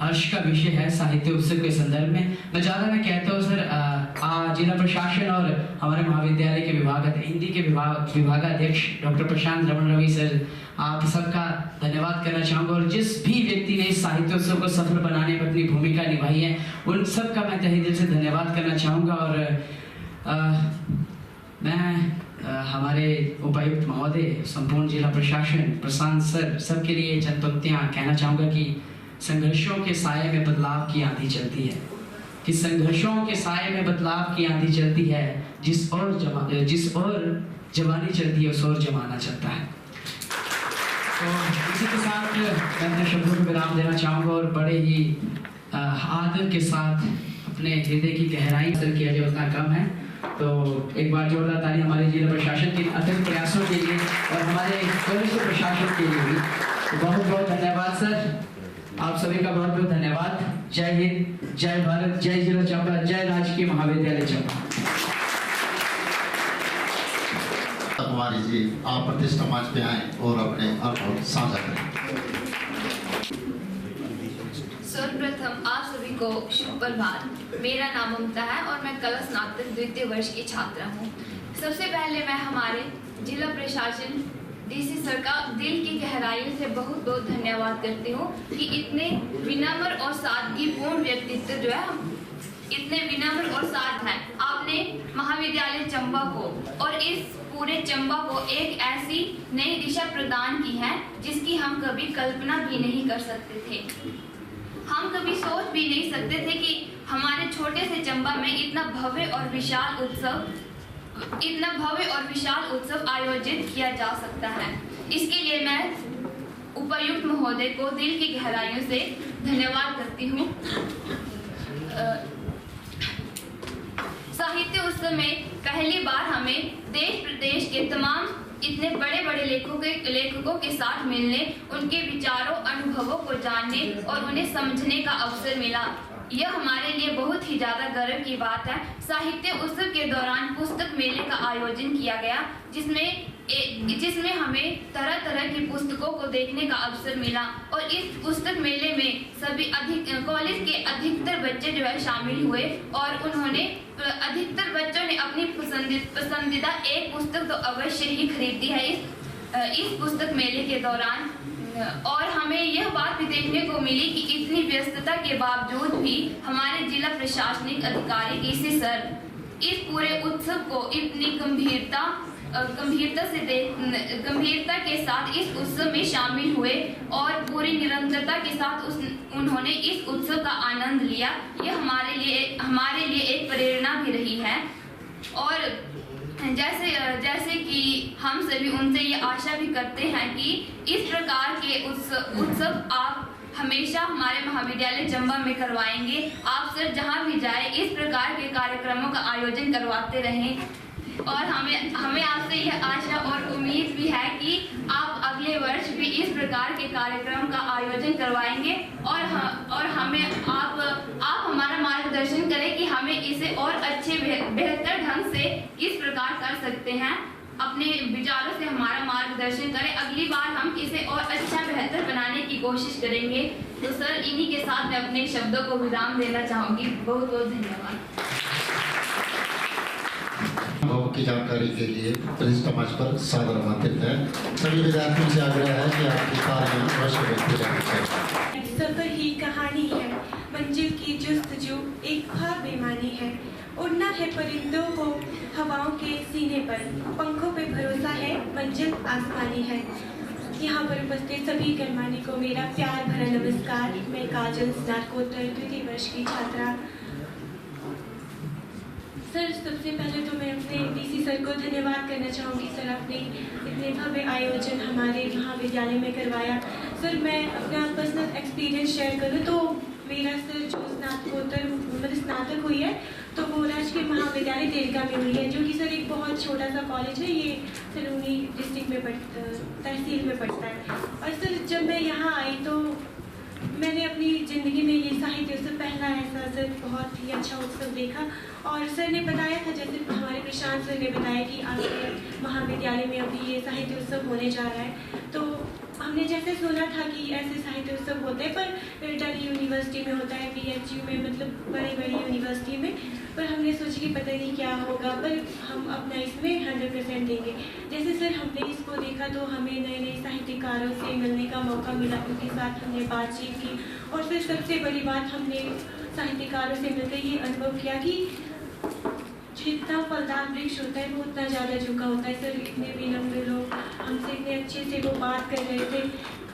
हर्ष का विषय है साहित्य उत्सव के संदर्भ में। मैं ज़्यादा मैं कहता हूँ सर, जिला प्रशासन और हमारे महाविद्यालय के हिंदी के विभागाध्यक्ष डॉक्टर प्रशांत रमन रवि सर, आप सबका धन्यवाद करना चाहूँगा। और जिस भी व्यक्ति ने इस साहित्य उत्सव को सफल बनाने में अपनी भूमिका निभाई है, उन सब का मैं तहे दिल से धन्यवाद करना चाहूँगा। और मैं हमारे उपायुक्त महोदय, संपूर्ण जिला प्रशासन, प्रशांत सर, सबके लिए चंद पंक्तियाँ कहना चाहूँगा कि संघर्षों के साये में बदलाव की आंधी चलती है, कि संघर्षों के साये में बदलाव की आंधी चलती है, जिस और जवानी चलती है उस और जमाना चलता है। तो इसी के साथ मैं अपने शब्दों को विराम देना चाहूँगा और बड़े ही आदर के साथ अपने हृदय की गहराई से किया जाए उतना कम है। तो एक बार जोरदार ताली हमारे जिला प्रशासन के अथक प्रयासों के लिए और हमारे कॉलेज के प्रशासन के लिए भी बहुत बहुत धन्यवाद सर। आप सभी का बहुत बहुत धन्यवाद। जय हिंद, जय भारत, जय जिला चंबा, जय राजकीय महाविद्यालय चंबा। कुमारी जी, आप प्रतिष्ठा मंच पे आए और अपने अनुभव साझा करें। सर्वप्रथम आप सभी को शुभ प्रभात। मेरा नाम ममता है और मैं कला स्नातक द्वितीय वर्ष की छात्रा हूँ। सबसे पहले मैं हमारे जिला प्रशासन डीसी सर का दिल की गहराइयों से बहुत बहुत धन्यवाद करती हूँ कि इतने विनम्र और सादगीपूर्ण व्यक्तित्व जो है, इतने विनम्र और साध है। आपने महाविद्यालय चंबा को और इस पूरे चंबा को एक ऐसी नई दिशा प्रदान की है जिसकी हम कभी कल्पना भी नहीं कर सकते थे। हम कभी सोच भी नहीं सकते थे कि हमारे छोटे से चंबा में इतना भव्य और विशाल उत्सव आयोजित किया जा सकता है। इसके लिए मैं उपायुक्त महोदय को दिल की गहराइयों से धन्यवाद करती हूँ। साहित्य उत्सव में पहली बार हमें देश प्रदेश के तमाम इतने बड़े बड़े लेखकों के साथ मिलने, उनके विचारों, अनुभवों को जानने और उन्हें समझने का अवसर मिला। यह हमारे लिए बहुत ही ज़्यादा गर्व की बात है। साहित्य उत्सव के दौरान पुस्तक मेले का आयोजन किया गया, जिसमें हमें तरह तरह की पुस्तकों को देखने का अवसर मिला। और इस पुस्तक मेले में सभी कॉलेज के अधिकतर बच्चे जो है शामिल हुए और उन्होंने अधिकतर बच्चों ने अपनी पसंदीदा एक पुस्तक तो अवश्य ही खरीदी है इस पुस्तक मेले के दौरान। और हमें यह बात भी देखने को मिली कि इतनी व्यस्तता के बावजूद भी हमारे जिला प्रशासनिक अधिकारी डीसी सर इस पूरे उत्सव को इतनी गंभीरता के साथ इस उत्सव में शामिल हुए और पूरी निरंतरता के साथ उन्होंने इस उत्सव का आनंद लिया। यह हमारे लिए एक प्रेरणा भी रही है। और जैसे कि हम सभी उनसे ये आशा भी करते हैं कि इस प्रकार के उत्सव आप हमेशा हमारे महाविद्यालय चंबा में करवाएंगे। आप सर जहाँ भी जाए इस प्रकार के कार्यक्रमों का आयोजन करवाते रहें। और हमें आपसे यह आशा और उम्मीद भी है कि आप अगले वर्ष भी इस प्रकार के कार्यक्रम का आयोजन करवाएंगे और हमें आप हमारा मार्गदर्शन करें कि हमें इसे और अच्छे बेहतर ढंग से किस प्रकार कर सकते हैं। अपने विचारों से हमारा मार्गदर्शन करें। अगली बार हम इसे और अच्छा बेहतर बनाने की कोशिश करेंगे। तो सर, इन्हीं के साथ मैं अपने शब्दों को विराम देना चाहूँगी। बहुत बहुत धन्यवाद। की जानकारी के लिए प्रतिष्ठा मंच पर सादर आमंत्रित है। सभी विद्यार्थियों से आग्रह है कि आपकी कार्य में अवश्य व्यक्ति रहना चाहिए। सफर ही कहानी है, मंजिल की जुस्तजू एक ख्वाब बेमानी है। उड़ना है परिंदों को हवाओं के सीने पर, पंखों पे भरोसा है, मंजिल आसमानी है। यहाँ पर उपस्थित सभी गणमान्य को मेरा प्यार भरा नमस्कार। मैं काजल, स्नातकोत्तर द्वितीय वर्ष की छात्रा। सर, सबसे पहले तो मैं अपने डीसी सर को धन्यवाद करना चाहूँगी। सर, आपने इतने भव्य आयोजन हमारे महाविद्यालय में करवाया। सर, मैं अपना पर्सनल एक्सपीरियंस शेयर करूँ तो मेरा सर जो स्नातकोत्तर मतलब स्नातक हुई है तो वो राजकीय महाविद्यालय तेलका में हुई है, जो कि सर एक बहुत छोटा सा कॉलेज है, ये सलूनी डिस्ट्रिक्ट में तहसील में पड़ता है। और सर जब मैं यहाँ आई तो मैंने अपनी ज़िंदगी में ये साहित्य उत्सव पहला ऐसा सर बहुत ही अच्छा उत्सव देखा। और सर ने बताया था, जैसे हमारे प्रशांत सर ने बताया कि आपके महाविद्यालय में अभी ये साहित्य उत्सव होने जा रहा है, तो हमने जैसे सुना था कि ऐसे साहित्य उत्सव होते हैं, पर दिल्ली यूनिवर्सिटी में होता है, BHU में, मतलब बड़ी बड़ी यूनिवर्सिटी में, पर हमने सोचा कि पता नहीं क्या होगा, पर हम अपना इसमें 100% देंगे। जैसे सर हमने इसको देखा तो हमें नए नए साहित्यकारों से मिलने का मौका मिला, उनके साथ हमने बातचीत की। और फिर सबसे बड़ी बात, हमने साहित्यकारों से मिलकर ये अनुभव किया कि जितना फलदार वृक्ष होता है वो उतना ज़्यादा झुका होता है। सर इतने विनम्र लोग हमसे इतने अच्छे से वो बात कर रहे थे,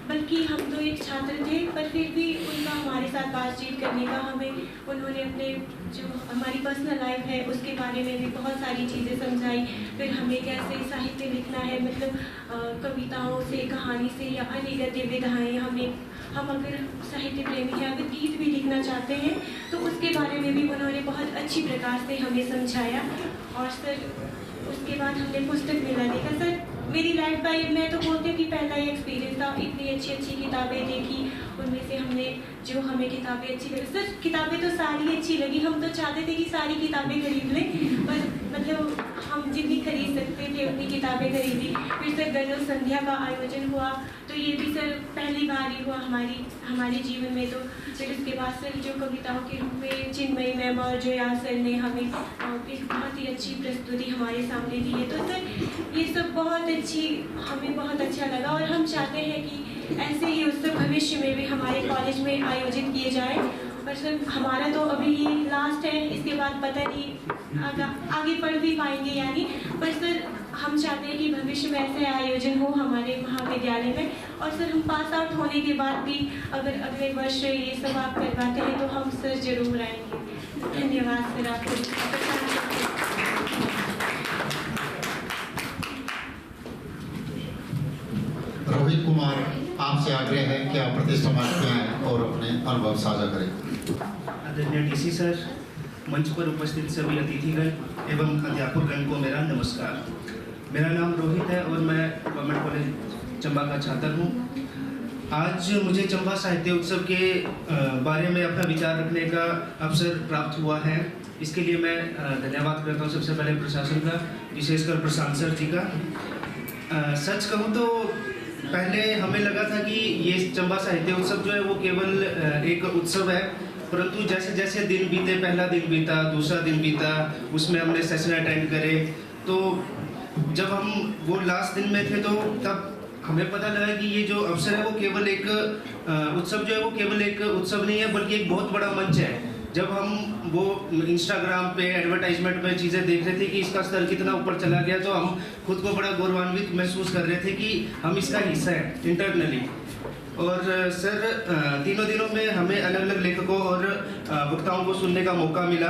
बल्कि हम तो एक छात्र थे, पर फिर भी उनका हमारे साथ बातचीत करने का हमें उन्होंने अपने जो हमारी पर्सनल लाइफ है उसके बारे में भी बहुत सारी चीज़ें समझाई। फिर हमें कैसे साहित्य लिखना है, मतलब कविताओं से, कहानी से या अन्य गद्य विधाएँ हम अगर साहित्य प्रेमी हैं, अगर गीत भी लिखना चाहते हैं तो उसके बारे में भी उन्होंने बहुत अच्छी प्रकार से हमें समझाया। और सर उसके बाद हमने पुस्तक मेला देखा। सर मेरी लाइफ का मैं तो बोलती हूँ कि पहला ही एक्सपीरियंस था, इतनी अच्छी अच्छी किताबें देखी, उनमें से हमने जो हमें किताबें अच्छी लगी, सर किताबें तो सारी अच्छी लगी, हम तो चाहते थे कि सारी किताबें खरीद लें, पर मतलब हम जितनी खरीद सकते थे उतनी किताबें खरीदी। फिर सर गजल संध्या का आयोजन हुआ, तो ये भी सर पहली बार ही हुआ हमारे जीवन में। तो फिर उसके बाद सर जो कविताओं के रूप में चिन्मयी मैम और जोया सर ने हमें एक बहुत ही अच्छी प्रस्तुति हमारे सामने दी है। तो सर ये सब बहुत अच्छी, हमें बहुत अच्छा लगा, और हम चाहते हैं कि ऐसे ही उत्सव भविष्य में भी हमारे कॉलेज में आयोजित किए जाए। और सर हमारा तो अभी ये लास्ट है, इसके बाद पता नहीं आगे पढ़ भी पाएंगे यानी, पर सर हम चाहते हैं कि भविष्य में ऐसे आयोजन हो हमारे महाविद्यालय में। और सर हम पास आउट होने के बाद भी अगर अगले वर्ष ये सब आप करवाते हैं तो हम सर जरूर आएंगे। धन्यवाद सर आपको। रोहित कुमार, आपसे आग्रह है कि आप प्रतिष्ठा मंच पे आएं और अपने अनुभव साझा करें। आदरणीय डीसी सर, मंच पर उपस्थित सभी अतिथिगण एवं अध्यापकगण को मेरा नमस्कार। मेरा नाम रोहित है और मैं गवर्नमेंट कॉलेज चंबा का छात्र हूँ। आज मुझे चंबा साहित्य उत्सव के बारे में अपना विचार रखने का अवसर प्राप्त हुआ है। इसके लिए मैं धन्यवाद करता हूँ सबसे पहले प्रशासन का, विशेषकर प्रशांत सर जी का। सच कहूँ तो पहले हमें लगा था कि ये चंबा साहित्य उत्सव जो है वो केवल एक उत्सव है, परंतु जैसे जैसे दिन बीते, पहला दिन बीता, दूसरा दिन बीता, उसमें हमने सेशन अटेंड करे, तो जब हम वो लास्ट दिन में थे तो तब हमें पता लगा कि ये जो अवसर है वो केवल एक उत्सव जो है वो केवल एक उत्सव नहीं है, बल्कि एक बहुत बड़ा मंच है। जब हम वो इंस्टाग्राम पे एडवर्टाइजमेंट में चीज़ें देख रहे थे कि इसका स्तर कितना ऊपर चला गया, तो हम खुद को बड़ा गौरवान्वित महसूस कर रहे थे कि हम इसका हिस्सा हैं इंटरनली। और सर तीनों दिनों में हमें अलग अलग लेखकों और वक्ताओं को सुनने का मौका मिला।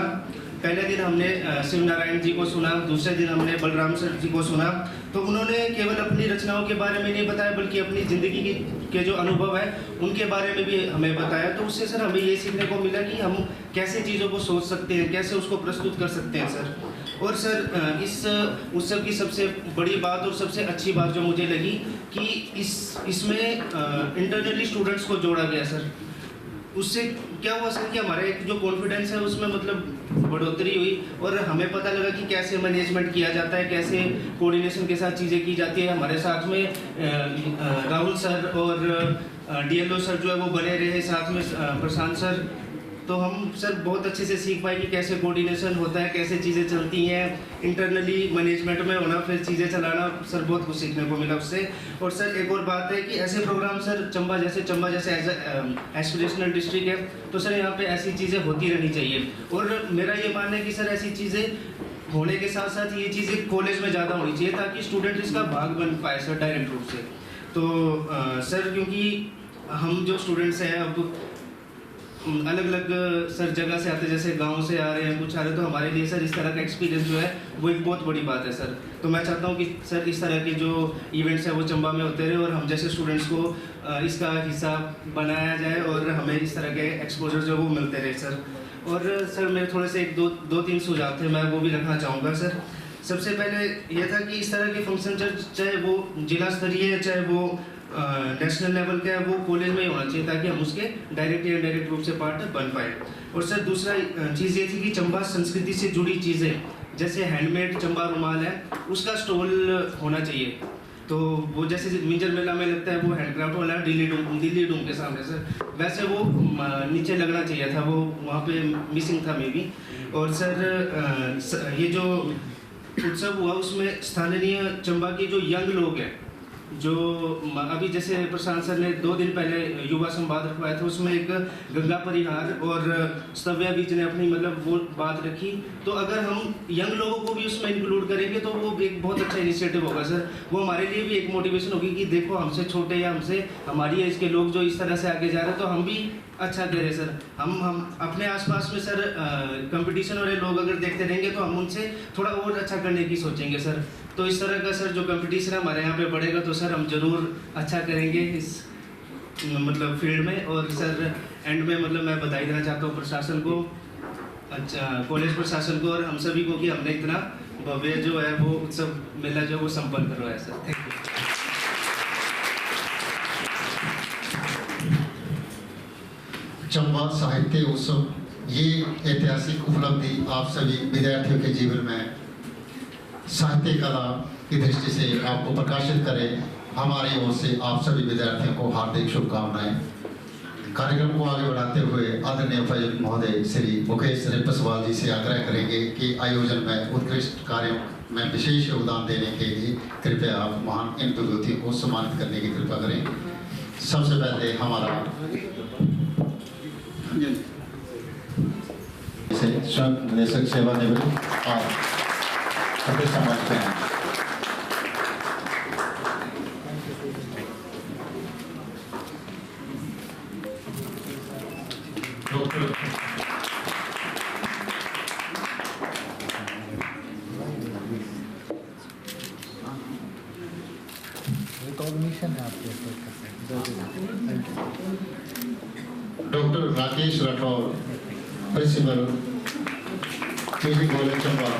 पहले दिन हमने शिव नारायण जी को सुना, दूसरे दिन हमने बलराम सर जी को सुना। तो उन्होंने केवल अपनी रचनाओं के बारे में नहीं बताया, बल्कि अपनी ज़िंदगी के जो अनुभव है उनके बारे में भी हमें बताया। तो उससे सर हमें ये सीखने को मिला कि हम कैसे चीज़ों को सोच सकते हैं, कैसे उसको प्रस्तुत कर सकते हैं सर। और सर इस उत्सव की सबसे बड़ी बात और सबसे अच्छी बात जो मुझे लगी कि इसमें इंटरनली स्टूडेंट्स को जोड़ा गया सर। उससे क्या हुआ सर कि हमारा एक जो कॉन्फिडेंस है उसमें मतलब बढ़ोतरी हुई, और हमें पता लगा कि कैसे मैनेजमेंट किया जाता है, कैसे कोऑर्डिनेशन के साथ चीज़ें की जाती है। हमारे साथ में राहुल सर और DLO सर जो है वो बने रहे, साथ में प्रशांत सर। तो हम सर बहुत अच्छे से सीख पाए कि कैसे कोऑर्डिनेशन होता है, कैसे चीज़ें चलती हैं, इंटरनली मैनेजमेंट में होना, फिर चीज़ें चलाना। सर बहुत कुछ सीखने को मिला उससे। और सर एक और बात है कि ऐसे प्रोग्राम सर चंबा जैसे एज एस्पिरेशनल डिस्ट्रिक्ट है, तो सर यहाँ पे ऐसी चीज़ें होती रहनी चाहिए। और मेरा ये मानना है कि सर ऐसी चीज़ें होने के साथ साथ ये चीज़ें कॉलेज में ज़्यादा होनी चाहिए, ताकि स्टूडेंट इसका भाग बन पाए सर डायरेक्ट रूप से। तो सर क्योंकि हम जो स्टूडेंट्स हैं अब अलग अलग सर जगह से आते, जैसे गांव से आ रहे हैं, कुछ आ रहे हैं, तो हमारे लिए सर इस तरह का एक्सपीरियंस जो है वो एक बहुत बड़ी बात है सर। तो मैं चाहता हूँ कि सर इस तरह के जो इवेंट्स हैं वो चंबा में होते रहे और हम जैसे स्टूडेंट्स को इसका हिस्सा बनाया जाए और हमें इस तरह के एक्सपोजर जो वो मिलते रहे सर। और सर मेरे थोड़े से एक दो तीन सुझाव थे, मैं वो भी रखना चाहूँगा सर। सबसे पहले ये था कि इस तरह के फंक्शन चाहे वो जिला स्तरीय है चाहे वो नेशनल लेवल का है, वो कॉलेज में ही होना चाहिए ताकि हम उसके डायरेक्ट या इनडायरेक्ट रूप से पार्ट बन पाए। और सर दूसरा चीज़ ये थी कि चंबा संस्कृति से जुड़ी चीज़ें जैसे हैंडमेड चंबा रुमाल है उसका स्टॉल होना चाहिए। तो वो जैसे मिंजर मेला में लगता है वो हैंडक्राफ्ट वाला दिल्ली डूम के सामने सर, वैसे वो नीचे लगना चाहिए था, वो वहाँ पे मिसिंग था मे बी। और सर ये जो उत्सव हुआ उसमें स्थानीय चंबा के जो यंग लोग हैं, जो अभी जैसे प्रशांत सर ने 2 दिन पहले युवा संवाद रखवाया था, उसमें एक गंगा परिहार और स्तव्या बीच ने अपनी मतलब वो बात रखी। तो अगर हम यंग लोगों को भी उसमें इंक्लूड करेंगे तो वो एक बहुत अच्छा इनिशिएटिव होगा सर। वो हमारे लिए भी एक मोटिवेशन होगी कि देखो हमसे छोटे या हमसे हमारी एज के लोग जो इस तरह से आगे जा रहे हैं तो हम भी अच्छा कह रहे सर। हम अपने आसपास में सर कंपटीशन वाले लोग अगर देखते रहेंगे तो हम उनसे थोड़ा और अच्छा करने की सोचेंगे सर। तो इस तरह का सर जो कंपटीशन है हमारे यहाँ पे बढ़ेगा तो सर हम जरूर अच्छा करेंगे इस मतलब फील्ड में। और सर एंड में मतलब मैं बधाई देना चाहता हूँ प्रशासन को, अच्छा कॉलेज प्रशासन को और हम सभी को कि हमने इतना भव्य जो है वो उत्सव मेला जो है वो संपन्न करवाया सर। Thank you. चंबा साहित्य उत्सव ये ऐतिहासिक उपलब्धि आप सभी विद्यार्थियों के जीवन में साहित्य कला की दृष्टि से आपको प्रकाशित करें। हमारी ओर से आप सभी विद्यार्थियों को हार्दिक शुभकामनाएं। कार्यक्रम को आगे बढ़ाते हुए आदरणीय उपायुक्त महोदय श्री मुकेश रिपसवाल जी से आग्रह करेंगे कि आयोजन में उत्कृष्ट कार्यों में विशेष योगदान देने के लिए कृपया आप महान इन विभूतियों को सम्मानित करने की कृपा करें। सबसे पहले हमारा स्वयं निदेशक सेवानिवृत्त और सभी समाज के हैं doctor Rakesh Rathore, principal PG college Chamba.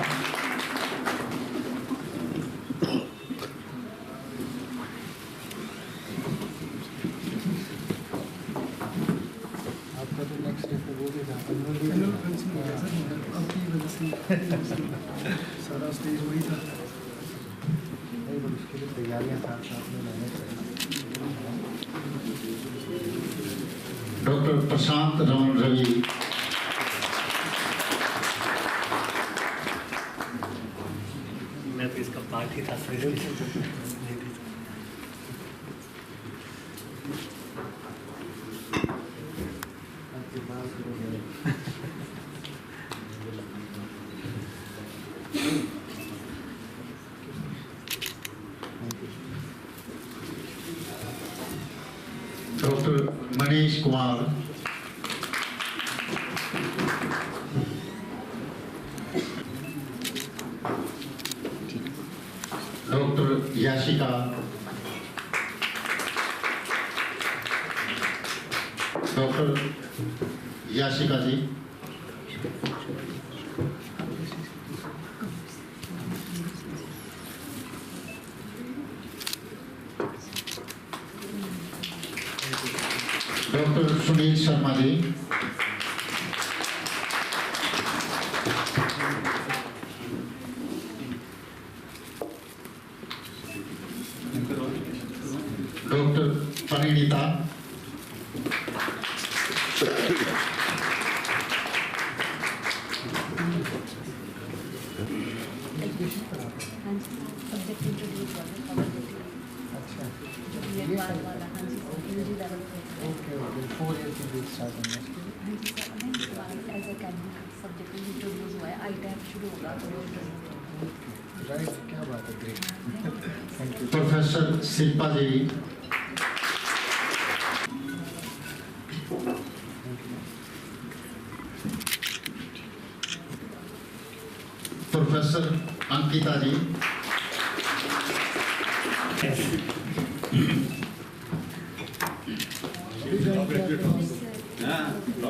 आपका तो नेक्स्ट डे पे वो भी था सारा स्टेज वही था, उसके लिए तैयारियां साथ साथ में मैंने डॉक्टर प्रशांत रमन रवि, मैं तो इसका पार्ट ही था doctor Manish Kumar, doctor Yashika, doctor Yashika ji, doctor Sunil Sharma ji, doctor Parineeta, okay 4 year के बीच स्टार्ट होंगे। राइट, क्या बात है, great, thank you. Professor Shilpa ji, professor Ankita ji,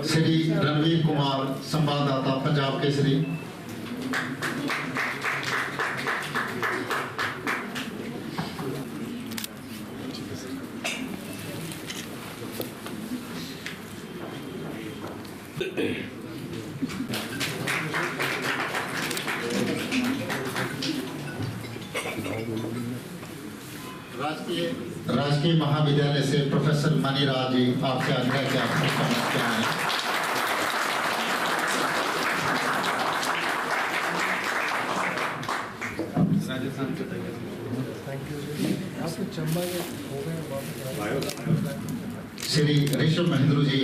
Shri Ranveer Kumar संवाददाता पंजाब केसरी, राजकीय महाविद्यालय से प्रोफेसर मनीराज जी, आपसे आग्रह किया श्री ऋषभ महेंद्र जी,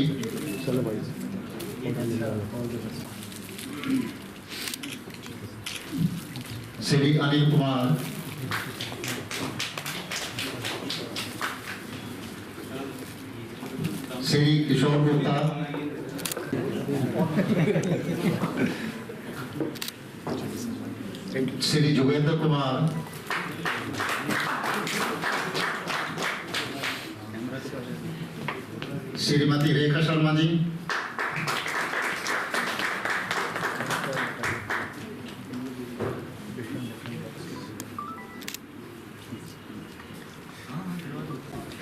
श्री अनिल कुमार, श्री किशोर गुप्ता, श्री जोगेंद्र कुमार, श्रीमती रेखा शर्मा जी,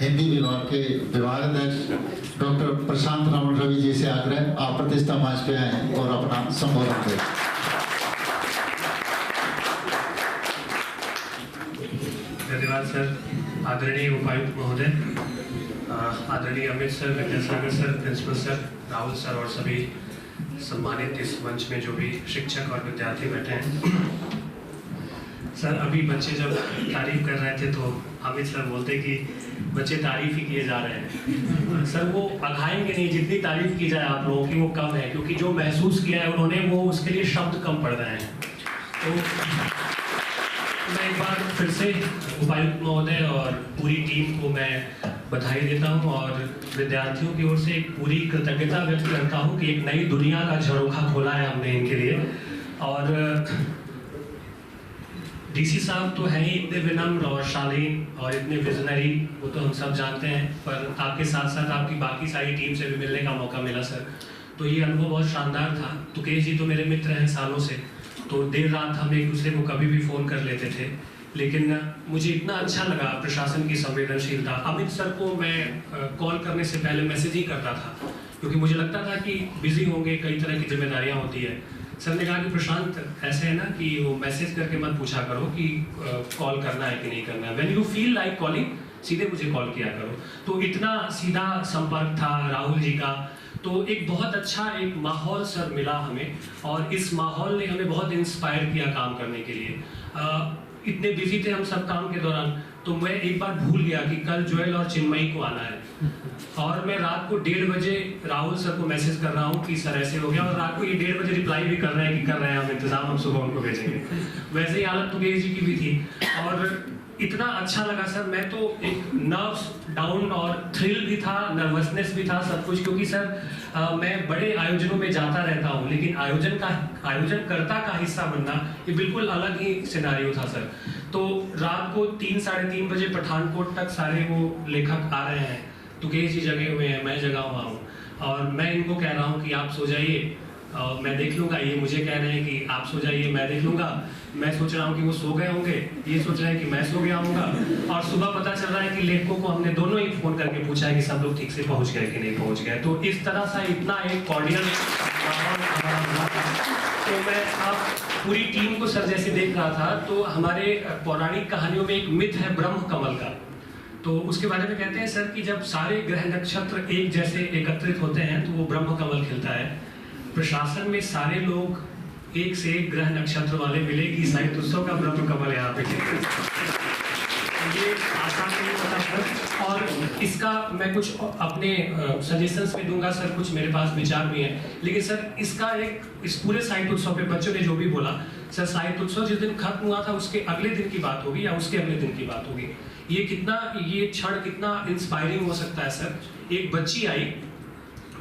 हिंदी विभाग के विभागाध्यक्ष डॉक्टर प्रशांत रमन रवि जी से आग्रह, आप प्रतिष्ठा मंच पे आए और अपना संबोधन करें। धन्यवाद सर। आदरणीय उपायुक्त महोदय, आदरणीय Amit sir, Vidyasagar sir, principal sir, Rahul sir और सभी सम्मानित इस मंच में जो भी शिक्षक और विद्यार्थी बैठे हैं। सर, अभी बच्चे जब तारीफ कर रहे थे तो अमित सर बोलते कि बच्चे तारीफ ही किए जा रहे हैं। सर, वो अघाएंगे नहीं, जितनी तारीफ की जाए आप लोगों की वो कम है, क्योंकि जो महसूस किया है उन्होंने वो उसके लिए शब्द कम पड़ रहे हैं। तो मैं एक बार फिर से उपायुक्त महोदय और पूरी टीम को मैं बधाई देता हूं और विद्यार्थियों की ओर से एक पूरी कृतज्ञता व्यक्त करता हूं कि एक नई दुनिया का झरोखा खोला है हमने इनके लिए। और डीसी साहब तो हैं ही इतने विनम्र और शालीन और इतने विजनरी, वो तो हम सब जानते हैं, पर आपके साथ साथ आपकी बाकी सारी टीम से भी मिलने का मौका मिला सर, तो ये अनुभव बहुत शानदार था। तुकेश जी तो मेरे मित्र हैं सालों से, तो देर रात हम एक दूसरे को कभी भी फ़ोन कर लेते थे, लेकिन मुझे इतना अच्छा लगा प्रशासन की संवेदनशीलता। अमित सर को मैं कॉल करने से पहले मैसेज ही करता था, क्योंकि मुझे लगता था कि बिजी होंगे, कई तरह की जिम्मेदारियाँ होती है। सर ने कहा कि प्रशांत, ऐसे है ना कि वो मैसेज करके मत पूछा करो कि कॉल करना है कि नहीं करना है, when you feel like calling सीधे मुझे कॉल किया करो। तो इतना सीधा संपर्क था राहुल जी का, तो एक बहुत अच्छा एक माहौल सर मिला हमें, और इस माहौल ने हमें बहुत इंस्पायर किया काम करने के लिए। इतने बिजी थे हम सब काम के दौरान, तो मैं एक बार भूल गया कि कल ज्वेल और चिन्मयी को आना है, और मैं रात को 1:30 बजे राहुल सर को मैसेज कर रहा हूँ कि सर ऐसे हो गया, और रात को ये 1:30 बजे रिप्लाई भी कर रहे हैं कि कर रहे हैं हम इंतजाम, हम सुबह उनको भेजेंगे। वैसे ही हालत तुकेश जी की भी थी, और इतना अच्छा लगा सर। मैं तो एक नर्व्स डाउन और थ्रिल भी था, नर्वसनेस भी था, सब कुछ, क्योंकि सर मैं बड़े आयोजनों में जाता रहता हूँ, लेकिन आयोजनकर्ता का हिस्सा बनना ये बिल्कुल अलग ही सिनारियो था सर। तो रात को 3 साढ़े 3 बजे पठानकोट तक सारे वो लेखक आ रहे हैं, तुकेश जी जगे हुए हैं, मैं जगा हुआ हूँ, और मैं इनको कह रहा हूँ कि आप सो जाइए, मैं देख लूँगा। ये मुझे कह रहे हैं कि आप सो जाइए, मैं देख लूँगा। मैं सोच रहा हूँ कि वो सो गए होंगे, ये सोच रहे हैं कि मैं सो गया हूँगा, और सुबह पता चल रहा है कि लेखकों को हमने दोनों ही फ़ोन करके पूछा है कि सब लोग ठीक से पहुँच गए कि नहीं पहुँच गए। तो इस तरह से इतना एक कॉर्डियल माहौल हमारा हुआ था। तो मैं आप पूरी टीम को सर जैसे देख रहा था, तो हमारे पौराणिक कहानियों में एक मिथ है ब्रह्म कमल का, तो उसके बारे में कहते हैं सर कि जब सारे ग्रह नक्षत्र एक जैसे एकत्रित होते हैं तो वो ब्रह्म कमल खिलता है। प्रशासन में सारे लोग एक से एक ग्रह नक्षत्र वाले मिलेगी, साहित्य उत्सव का ब्रह्म कमल यहाँ पे ये आसान नहीं होता सर। और इसका मैं कुछ अपने सजेशंस भी दूंगा सर, कुछ मेरे पास विचार भी हैं, लेकिन सर इसका एक इस पूरे साहित्य उत्सव पे बच्चों ने जो भी बोला सर, साहित्य उत्सव जिस दिन खत्म हुआ था उसके अगले दिन की बात होगी या उसके अगले दिन की बात होगी, ये क्षण कितना इंस्पायरिंग हो सकता है सर। एक बच्ची आई,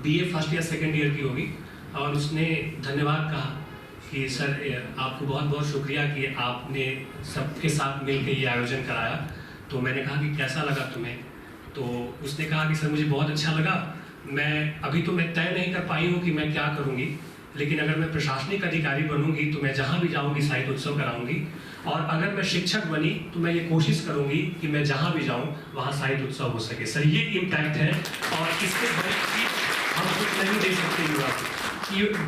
BA फर्स्ट या सेकेंड ईयर की होगी, और उसने धन्यवाद कहा कि सर आपको बहुत बहुत शुक्रिया कि आपने सबके साथ मिलकर ये आयोजन कराया। तो मैंने कहा कि कैसा लगा तुम्हें? तो उसने कहा कि सर मुझे बहुत अच्छा लगा। अभी तो मैं तय नहीं कर पाई हूँ कि मैं क्या करूँगी, लेकिन अगर मैं प्रशासनिक अधिकारी बनूंगी तो मैं जहाँ भी जाऊँगी साहित्य उत्सव कराऊंगी, और अगर मैं शिक्षक बनी तो मैं ये कोशिश करूंगी कि मैं जहाँ भी जाऊँ वहाँ साहित्य उत्सव हो सके। सर ये इम्पैक्ट है, और इससे बड़ी चीज हम कुछ नहीं दे सकते युवा को।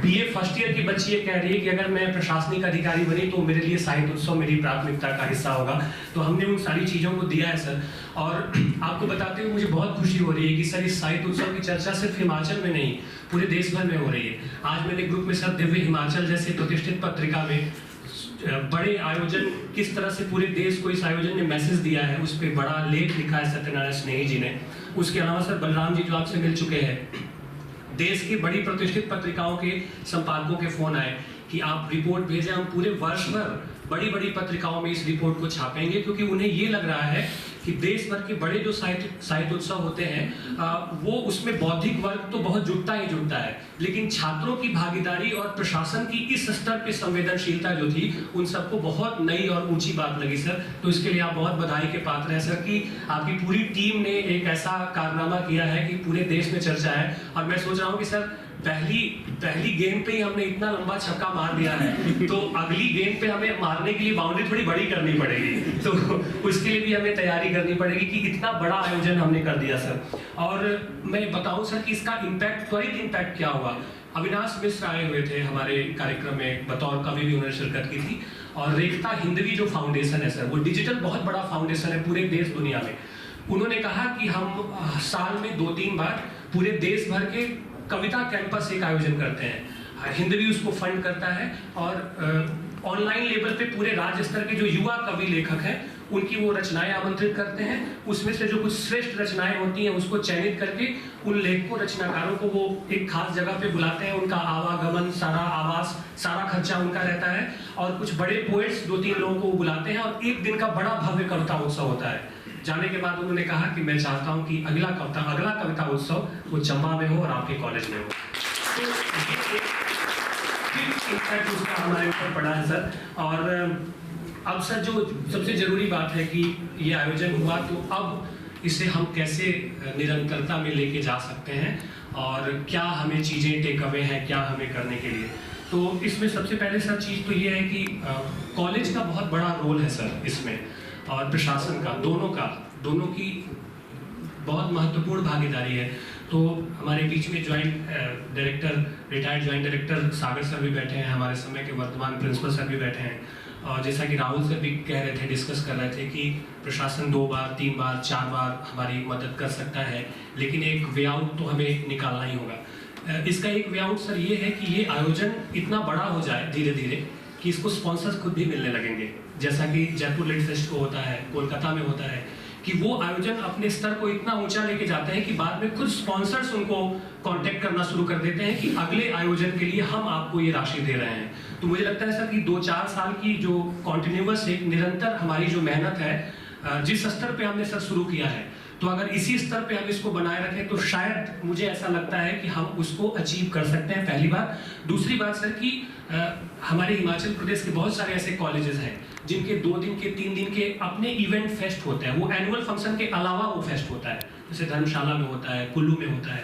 BA फर्स्ट ईयर की बच्ची ये कह रही है कि अगर मैं प्रशासनिक अधिकारी बनी तो मेरे लिए साहित्य उत्सव मेरी प्राथमिकता का हिस्सा होगा। तो हमने उन सारी चीज़ों को दिया है सर। और आपको बताते हुए मुझे बहुत खुशी हो रही है कि सर इस साहित्य उत्सव की चर्चा सिर्फ हिमाचल में नहीं पूरे देश भर में हो रही है। आज मैंने ग्रुप में सर दिव्य हिमाचल जैसे प्रतिष्ठित पत्रिका में बड़े आयोजन किस तरह से पूरे देश को इस आयोजन ने मैसेज दिया है, उस पर बड़ा लेख लिखा है सत्यनारायण स्नेही जी ने। उसके अलावा सर बलराम जी जो आपसे मिल चुके हैं, देश की बड़ी प्रतिष्ठित पत्रिकाओं के संपादकों के फोन आए कि आप रिपोर्ट भेजें, हम पूरे वर्ष भर बड़ी बड़ी पत्रिकाओं में इस रिपोर्ट को छापेंगे, क्योंकि उन्हें ये लग रहा है कि देश भर के बड़े जो साहित्य उत्सव होते हैं वो उसमें बौद्धिक वर्ग तो बहुत जुटता ही जुटता है, लेकिन छात्रों की भागीदारी और प्रशासन की इस स्तर पे संवेदनशीलता जो थी उन सबको बहुत नई और ऊंची बात लगी सर। तो इसके लिए आप बहुत बधाई के पात्र हैं सर कि आपकी पूरी टीम ने एक ऐसा कारनामा किया है कि पूरे देश में चर्चा है। और मैं सोच रहा हूँ कि सर पहली गेंद पे ही हमने इतना लंबा छक्का मार दिया है, तो अगली गेंद पे हमें मारने के लिए बाउंड्री थोड़ी बड़ी करनी पड़ेगी, तो उसके लिए भी हमें तैयारी करनी पड़ेगी कि इतना बड़ा आयोजन हमने कर दिया सर। और मैं बताऊं सर कि इसका इम्पैक्ट, त्वरित इम्पैक्ट क्या हुआ। अविनाश मिश्र आए हुए थे हमारे कार्यक्रम में, बतौर कवि भी उन्होंने शिरकत की थी। और रेखता हिंदवी जो फाउंडेशन है सर, वो डिजिटल बहुत बड़ा फाउंडेशन है पूरे देश दुनिया में। उन्होंने कहा कि हम साल में 2-3 बार पूरे देश भर के कविता कैंपस एक आयोजन करते हैं। हिंदवी उसको फंड करता है, और ऑनलाइन लेवल पे पूरे राज्य स्तर के जो युवा कवि लेखक हैं उनकी वो रचनाएं आमंत्रित करते हैं। उसमें से जो कुछ श्रेष्ठ रचनाएं होती हैं उसको चयनित करके उन लेखकों रचनाकारों को वो एक खास जगह पे बुलाते हैं। उनका आवागमन, सारा आवास, सारा खर्चा उनका रहता है। और कुछ बड़े पोएट्स 2-3 लोगों को बुलाते हैं, और एक दिन का बड़ा भव्य कविता उत्सव होता है। जाने के बाद उन्होंने कहा कि मैं चाहता हूं कि अगला कविता उत्सव वो चंबा में हो और आपके कॉलेज में हो। तो ये इम्पैक्ट उसका हमारे ऊपर पड़ा है सर। और अब सर जो सबसे जरूरी बात है कि ये आयोजन हुआ, तो अब इसे हम कैसे निरंतरता में लेके जा सकते हैं, और क्या हमें चीज़ें टेक अवे हैं, क्या हमें करने के लिए। तो इसमें सबसे पहले सर चीज़ तो ये है कि कॉलेज का बहुत बड़ा रोल है सर इसमें, और प्रशासन का, दोनों की बहुत महत्वपूर्ण भागीदारी है। तो हमारे बीच में रिटायर्ड ज्वाइंट डायरेक्टर सागर सर भी बैठे हैं, हमारे समय के वर्तमान प्रिंसिपल सर भी बैठे हैं। और जैसा कि राहुल सर भी कह रहे थे, डिस्कस कर रहे थे कि प्रशासन 2 बार, 3 बार, 4 बार हमारी मदद कर सकता है, लेकिन एक वे आउट तो हमें निकालना ही होगा। इसका एक वे आउट सर ये है कि ये आयोजन इतना बड़ा हो जाए धीरे धीरे कि इसको स्पॉन्सर्स खुद भी मिलने लगेंगे, जैसा कि जयपुर लिट फेस्ट को होता है, कोलकाता में होता है, कि वो आयोजन अपने स्तर को इतना ऊंचा लेके जाते हैं कि बाद में खुद स्पॉन्सर्स उनको कांटेक्ट करना शुरू कर देते हैं कि अगले आयोजन के लिए हम आपको ये राशि दे रहे हैं। तो मुझे लगता है सर कि 2-4 साल की जो कॉन्टिन्यूअस एक निरंतर हमारी जो मेहनत है, जिस स्तर पे हमने सर शुरू किया है, तो अगर इसी स्तर पे हम इसको बनाए रखें तो शायद मुझे ऐसा लगता है कि हम उसको अचीव कर सकते हैं, पहली बात। दूसरी बात सर कि हमारे हिमाचल प्रदेश के बहुत सारे ऐसे कॉलेजेस हैं जिनके 2 दिन के 3 दिन के अपने इवेंट फेस्ट होते हैं। वो एनुअल फंक्शन के अलावा वो फेस्ट होता है, जैसे धर्मशाला में होता है, कुल्लू में होता है,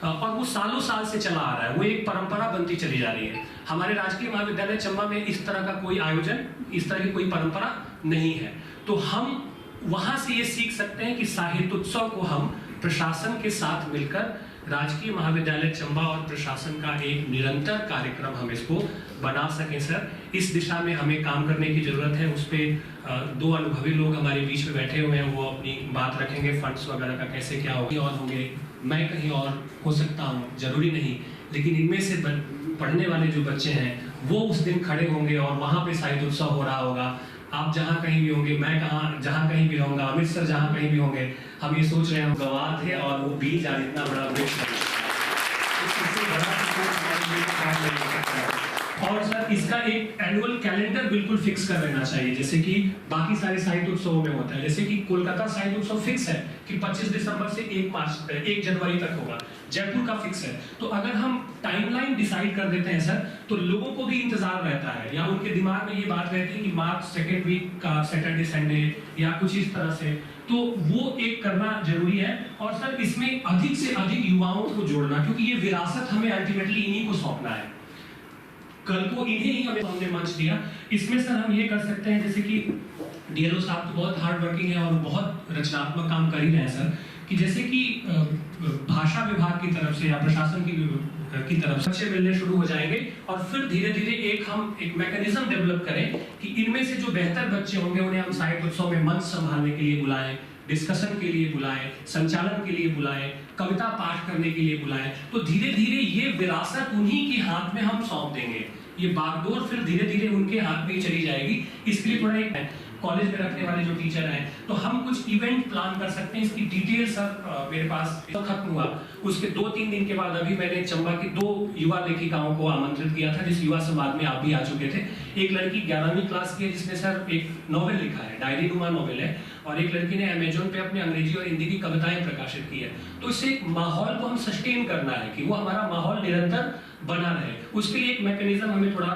और वो सालों साल से चला आ रहा है, वो एक परंपरा बनती चली जा रही है। हमारे राजकीय महाविद्यालय चंबा में इस तरह का कोई आयोजन, इस तरह की कोई परंपरा नहीं है। तो हम वहां से ये सीख सकते हैं कि साहित्य उत्सव को हम प्रशासन के साथ मिलकर, राजकीय महाविद्यालय चंबा और प्रशासन का एक निरंतर कार्यक्रम हम इसको बना सकें सर। इस दिशा में हमें काम करने की जरूरत है। उस पर 2 अनुभवी लोग हमारे बीच में बैठे हुए हैं, वो अपनी बात रखेंगे, फंड्स वगैरह का कैसे क्या होगा। और होंगे, मैं कहीं और हो सकता हूँ, जरूरी नहीं, लेकिन इनमें से पढ़ने वाले जो बच्चे हैं वो उस दिन खड़े होंगे और वहाँ पे साहित्य उत्सव हो रहा होगा। आप जहाँ कहीं भी होंगे, मैं जहाँ कहीं भी रहूँगा, अमित सर जहाँ कहीं भी होंगे, हम ये सोच रहे हैं गवाह थे और वो बीज आज इतना बड़ा वृक्ष है। और सर इसका एक एनुअल कैलेंडर बिल्कुल फिक्स कर लेना चाहिए, जैसे कि बाकी सारे साहित्य उत्सवों में होता है। जैसे कि कोलकाता साहित्य उत्सव फिक्स है कि 25 दिसंबर से 1 जनवरी तक होगा, जयपुर का फिक्स है। तो अगर हम टाइमलाइन डिसाइड कर देते हैं सर, तो लोगों को भी इंतजार रहता है, या उनके दिमाग में ये बात रहती है कि मार्च सेकेंड वीक का सैटरडे संडे या कुछ इस तरह से, तो वो एक करना जरूरी है। और सर इसमें अधिक से अधिक युवाओं को जोड़ना, क्योंकि ये विरासत हमें अल्टीमेटली इन्हीं को सौंपना है, कल को इन्हें ही हमें हमने मंच दिया। इसमें सर हम ये कर सकते हैं, जैसे कि डीएलओ साहब तो बहुत हार्ड वर्किंग है और बहुत रचनात्मक काम कर ही रहे हैं सर, कि जैसे कि भाषा विभाग की तरफ से या प्रशासन की तरफ से बच्चे मिलने शुरू हो जाएंगे, और फिर धीरे धीरे हम एक मैकेनिज्म डेवलप करें कि इनमें से जो बेहतर बच्चे होंगे उन्हें हम साहित्य उत्सव में मंच संभालने के लिए बुलाएं, डिस्कशन के लिए बुलाएं, संचालन के लिए बुलाएं, कविता पाठ करने के लिए बुलाएं। तो धीरे धीरे ये विरासत उन्हीं के हाथ में हम सौंप देंगे, ये बागडोर फिर धीरे धीरे उनके हाथ में ही चली जाएगी। इसके लिए थोड़ा एक कॉलेज में रखने वाले जो टीचर हैं, तो हम कुछ इवेंट प्लान कर सकते हैं। इसकी डिटेल सर मेरे पास खत्म हुआ, उसके 2-3 दिन के बाद अभी मैंने चंबा की 2 युवा लेखिकाओं को आमंत्रित किया था, जिस युवा संवाद में आप भी आ चुके थे। एक लड़की 11वीं क्लास की है, जिसने सर एक नॉवेल लिखा है, डायरी नुमा नॉवेल है, और एक लड़की ने अमेजोन पे अपने अंग्रेजी और हिंदी की कविताएं प्रकाशित की है। तो इससे एक माहौल को हम सस्टेन करना है कि वो हमारा माहौल निरंतर बना रहे, उसके लिए एक मैकेनिज्म हमें थोड़ा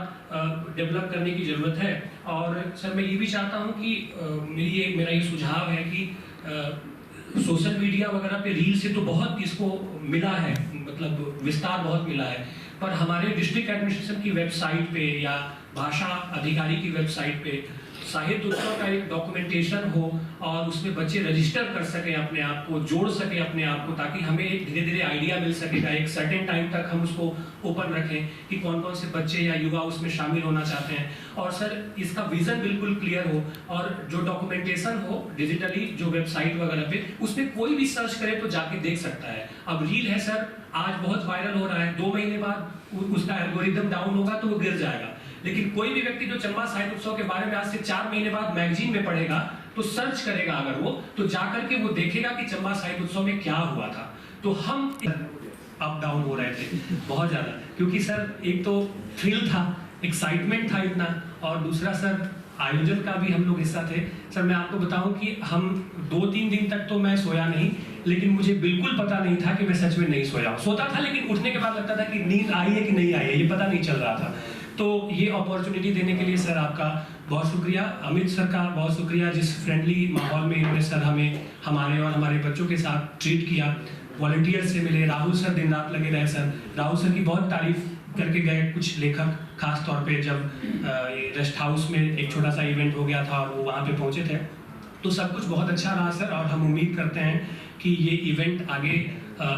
डेवलप करने की जरूरत है। और सर मैं ये भी चाहता हूँ कि मेरा ये सुझाव है कि सोशल मीडिया वगैरह पे रील से तो बहुत इसको मिला है, मतलब विस्तार बहुत मिला है, पर हमारे डिस्ट्रिक्ट एडमिनिस्ट्रेशन की वेबसाइट पे या भाषा अधिकारी की वेबसाइट पे साहित्य उत्सव का एक डॉक्यूमेंटेशन हो और उसमें बच्चे रजिस्टर कर सके अपने आप को, जोड़ सके अपने आप को, ताकि हमें एक धीरे धीरे आइडिया मिल सकेगा। एक सर्टेन टाइम तक हम उसको ओपन रखें कि कौन कौन से बच्चे या युवा उसमें शामिल होना चाहते हैं, और सर इसका विजन बिल्कुल क्लियर हो, और जो डॉक्यूमेंटेशन हो डिजिटली जो वेबसाइट वगैरह पे, उसमें कोई भी सर्च करे तो जाके देख सकता है। अब रील है सर, आज बहुत वायरल हो रहा है, 2 महीने बाद उसका एल्गोरिदम डाउन होगा तो वो गिर जाएगा, लेकिन कोई भी व्यक्ति जो चंबा साहित्य उत्सव के बारे में आज से 4 महीने बाद मैगजीन में पढ़ेगा तो सर्च करेगा अगर वो, तो जाकर के वो देखेगा कि चंबा साहित्य उत्सव में क्या हुआ था। तो हम अप डाउन हो रहे थे बहुत ज्यादा, क्योंकि सर एक तो थ्रिल था, एक्साइटमेंट था इतना, और दूसरा सर आयोजन का भी हम लोग हिस्सा थे। सर मैं आपको बताऊं कि हम 2-3 दिन तक तो मैं सोया नहीं, लेकिन मुझे बिल्कुल पता नहीं था कि मैं सच में नहीं सोया, सोता था लेकिन उठने के बाद लगता था कि नींद आई है कि नहीं आई है, ये पता नहीं चल रहा था। तो ये अपॉर्चुनिटी देने के लिए सर आपका बहुत शुक्रिया, अमित सर का बहुत शुक्रिया, जिस फ्रेंडली माहौल में इन्होंने सर हमें हमारे और हमारे बच्चों के साथ ट्रीट किया। वॉलंटियर से मिले, राहुल सर दिन रात लगे रहे सर, राहुल सर की बहुत तारीफ करके गए कुछ लेखक, खास तौर पे जब रेस्ट हाउस में एक छोटा सा इवेंट हो गया था और वो वहाँ पे पहुँचे थे, तो सब कुछ बहुत अच्छा रहा सर, और हम उम्मीद करते हैं कि ये इवेंट आगे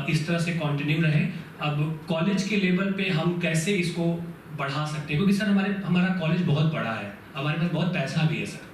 इस तरह से कंटिन्यू रहे। अब कॉलेज के लेवल पे हम कैसे इसको बढ़ा सकते हैं, क्योंकि सर हमारा कॉलेज बहुत बड़ा है, हमारे पास बहुत पैसा भी है सर,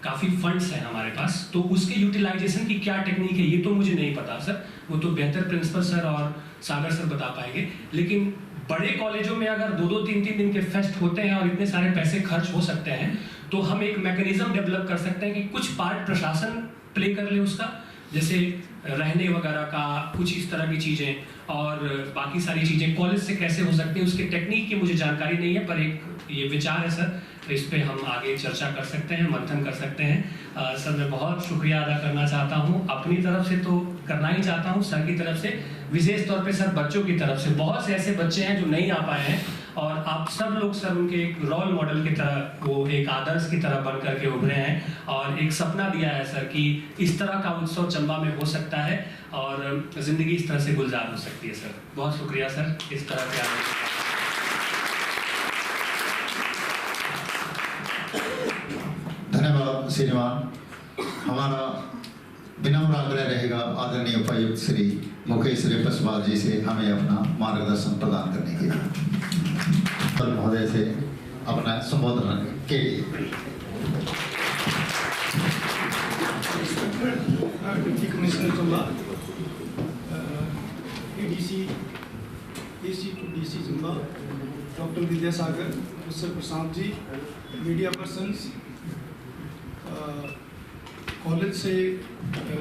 काफ़ी फंड्स हैं हमारे पास, तो उसके यूटिलाइजेशन की क्या टेक्निक है ये तो मुझे नहीं पता सर, वो तो बेहतर प्रिंसिपल सर और सागर सर बता पाएंगे। लेकिन बड़े कॉलेजों में अगर 2-2, 3-3 दिन के फेस्ट होते हैं और इतने सारे पैसे खर्च हो सकते हैं, तो हम एक मैकेनिज्म डेवलप कर सकते हैं कि कुछ पार्ट प्रशासन प्ले कर ले उसका, जैसे रहने वगैरह का, कुछ इस तरह की चीज़ें, और बाकी सारी चीज़ें कॉलेज से कैसे हो सकती हैं उसके टेक्निक की मुझे जानकारी नहीं है, पर एक ये विचार है सर, तो इस पे हम आगे चर्चा कर सकते हैं, मंथन कर सकते हैं। सर मैं बहुत शुक्रिया अदा करना चाहता हूँ, अपनी तरफ से तो करना ही चाहता हूँ, सर की तरफ से, विशेष तौर पे सर बच्चों की तरफ से, बहुत से ऐसे बच्चे हैं जो नहीं आ पाए हैं, और आप सब लोग सर उनके एक रोल मॉडल की तरह, वो एक आदर्श की तरह बन करके उभरे हैं, और एक सपना दिया है सर कि इस तरह का उत्सव चंबा में हो सकता है और जिंदगी इस तरह से गुलजार हो सकती है सर। बहुत शुक्रिया सर इस तरह के आने। धन्यवाद श्रीमान। हमारा विनम्र आग्रह रहेगा आदरणीय उपायुक्त श्री मुकेश रेपसवाल जी से हमें अपना मार्गदर्शन प्रदान करने के लिए, महोदय से अपना संबोधन के लिए। Deputy commissioner Chamba, ADC Chamba, doctor Vidyasagar, professor Prashant ji, media persons, college से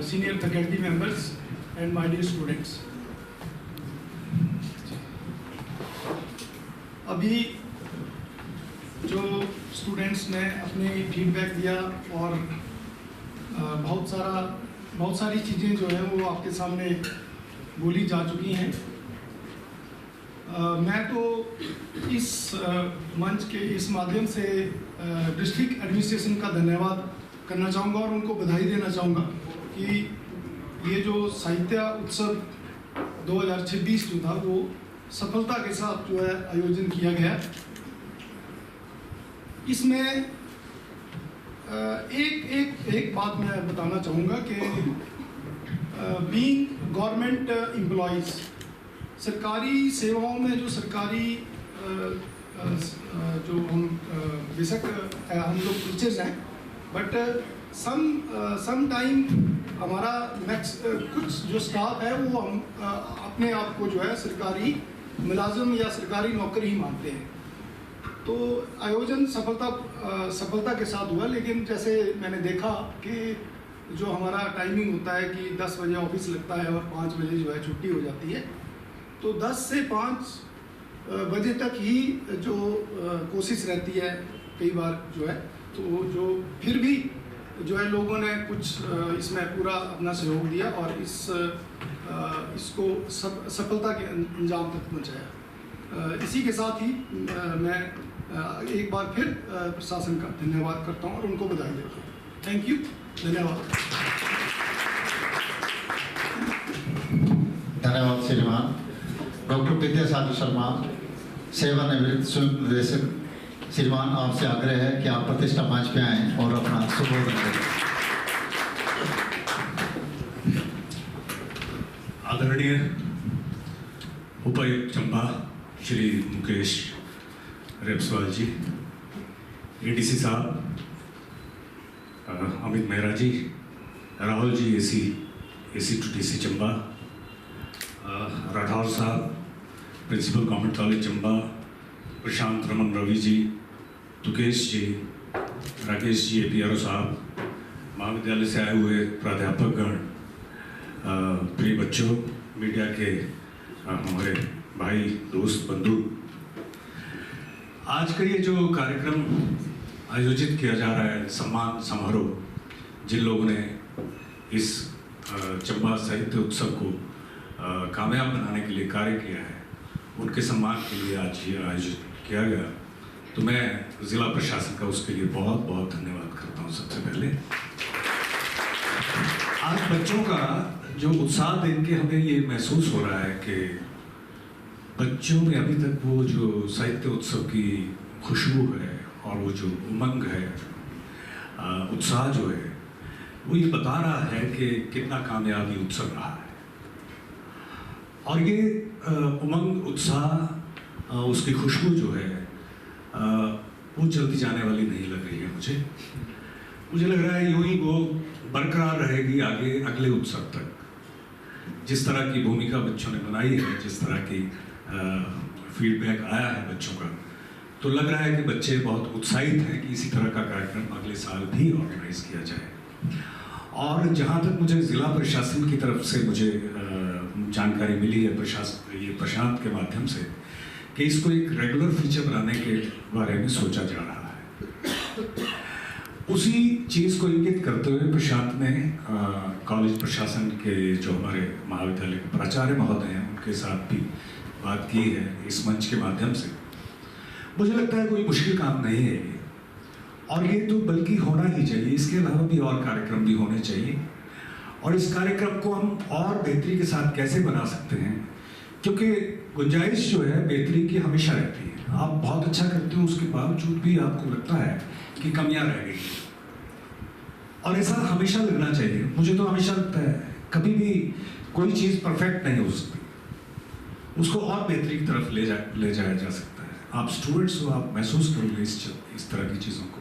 senior faculty members and my dear students. अभी जो स्टूडेंट्स ने अपने फीडबैक दिया और बहुत सारी चीज़ें जो है वो आपके सामने बोली जा चुकी हैं। मैं तो इस मंच के इस माध्यम से डिस्ट्रिक्ट एडमिनिस्ट्रेशन का धन्यवाद करना चाहूँगा और उनको बधाई देना चाहूँगा कि ये जो साहित्य उत्सव 2026 जो था वो सफलता के साथ जो है आयोजन किया गया। इसमें एक बात मैं बताना चाहूँगा कि बीइंग गवर्नमेंट एम्प्लॉइज, सरकारी सेवाओं में जो सरकारी जो हम बेशक हम लोग टीचर्स हैं, बट सम टाइम हमारा कुछ जो स्टाफ है वो हम अपने आप को जो है सरकारी मुलाजिम या सरकारी नौकरी ही मानते हैं। तो आयोजन सफलता के साथ हुआ, लेकिन जैसे मैंने देखा कि जो हमारा टाइमिंग होता है कि 10 बजे ऑफिस लगता है और 5 बजे जो है छुट्टी हो जाती है, तो 10 से 5 बजे तक ही जो कोशिश रहती है कई बार जो है, तो जो फिर भी जो है लोगों ने कुछ इसमें पूरा अपना सहयोग दिया और इसको सफलता के अंजाम तक पहुंचाया। इसी के साथ ही मैं एक बार फिर प्रशासन का धन्यवाद करता हूं और उनको बधाई देता हूं। थैंक यू, धन्यवाद। धन्यवाद श्रीमान। डॉक्टर विद्यासागर शर्मा, सेवानिवृत्त शुल्क निदेशक, श्रीमान आपसे आग्रह है कि आप प्रतिष्ठा मंच पे आएं और अपना संबोधन करें। आदरणीय उपायुक्त चंबा श्री मुकेश रेपसवाल जी, एडीसी साहब, Amit Mehra ji, Rahul ji AC to DC Chamba, Rathore साहब principal government college Chamba, Prashant Raman Ravi ji, Tukesh ji, Rakesh ji, APRO साहब, महाविद्यालय से आए हुए प्राध्यापकगण, प्रिय बच्चों, मीडिया के हमारे भाई दोस्त बंधु, आज का ये जो कार्यक्रम आयोजित किया जा रहा है, सम्मान समारोह, जिन लोगों ने इस चंबा साहित्य उत्सव को कामयाब बनाने के लिए कार्य किया है, उनके सम्मान के लिए आज ये आयोजित किया गया, तो मैं जिला प्रशासन का उसके लिए बहुत बहुत धन्यवाद करता हूँ। सबसे पहले आज बच्चों का जो उत्साह देख के हमें ये महसूस हो रहा है कि बच्चों में अभी तक वो जो साहित्य उत्सव की खुशबू है और वो जो उमंग है, उत्साह जो है, वो ये बता रहा है कि कितना कामयाब ये उत्सव रहा है। और ये उमंग, उत्साह, उसकी खुशबू जो है वो जल्दी जाने वाली नहीं लग रही है। मुझे लग रहा है यूं ही वो बरकरार रहेगी आगे अगले उत्सव तक। जिस तरह की भूमिका बच्चों ने बनाई है, जिस तरह की फीडबैक आया है बच्चों का, तो लग रहा है कि बच्चे बहुत उत्साहित हैं कि इसी तरह का कार्यक्रम अगले साल भी ऑर्गेनाइज किया जाए। और जहाँ तक मुझे ज़िला प्रशासन की तरफ से मुझे जानकारी मिली है प्रशांत के माध्यम से, कि इसको एक रेगुलर फीचर बनाने के बारे में सोचा जा रहा है। उसी चीज़ को इंगित करते हुए प्रशांत ने कॉलेज प्रशासन के जो हमारे महाविद्यालय के प्राचार्य महोदय हैं, उनके साथ भी बात की है इस मंच के माध्यम से। मुझे लगता है कोई मुश्किल काम नहीं है ये, और ये तो बल्कि होना ही चाहिए। इसके अलावा भी और कार्यक्रम भी होने चाहिए, और इस कार्यक्रम को हम और बेहतरी के साथ कैसे बना सकते हैं, क्योंकि गुंजाइश जो है बेहतरी की हमेशा रहती है। आप बहुत अच्छा करते हो, उसके बावजूद भी आपको लगता है कि कमियां रह गई, और ऐसा हमेशा लगना चाहिए। मुझे तो हमेशा लगता है कभी भी कोई चीज़ परफेक्ट नहीं हो सकती, उसको और बेहतरी की तरफ ले जाया जा सकता है। आप स्टूडेंट्स हो, आप महसूस करोगे इस तरह की चीज़ों को।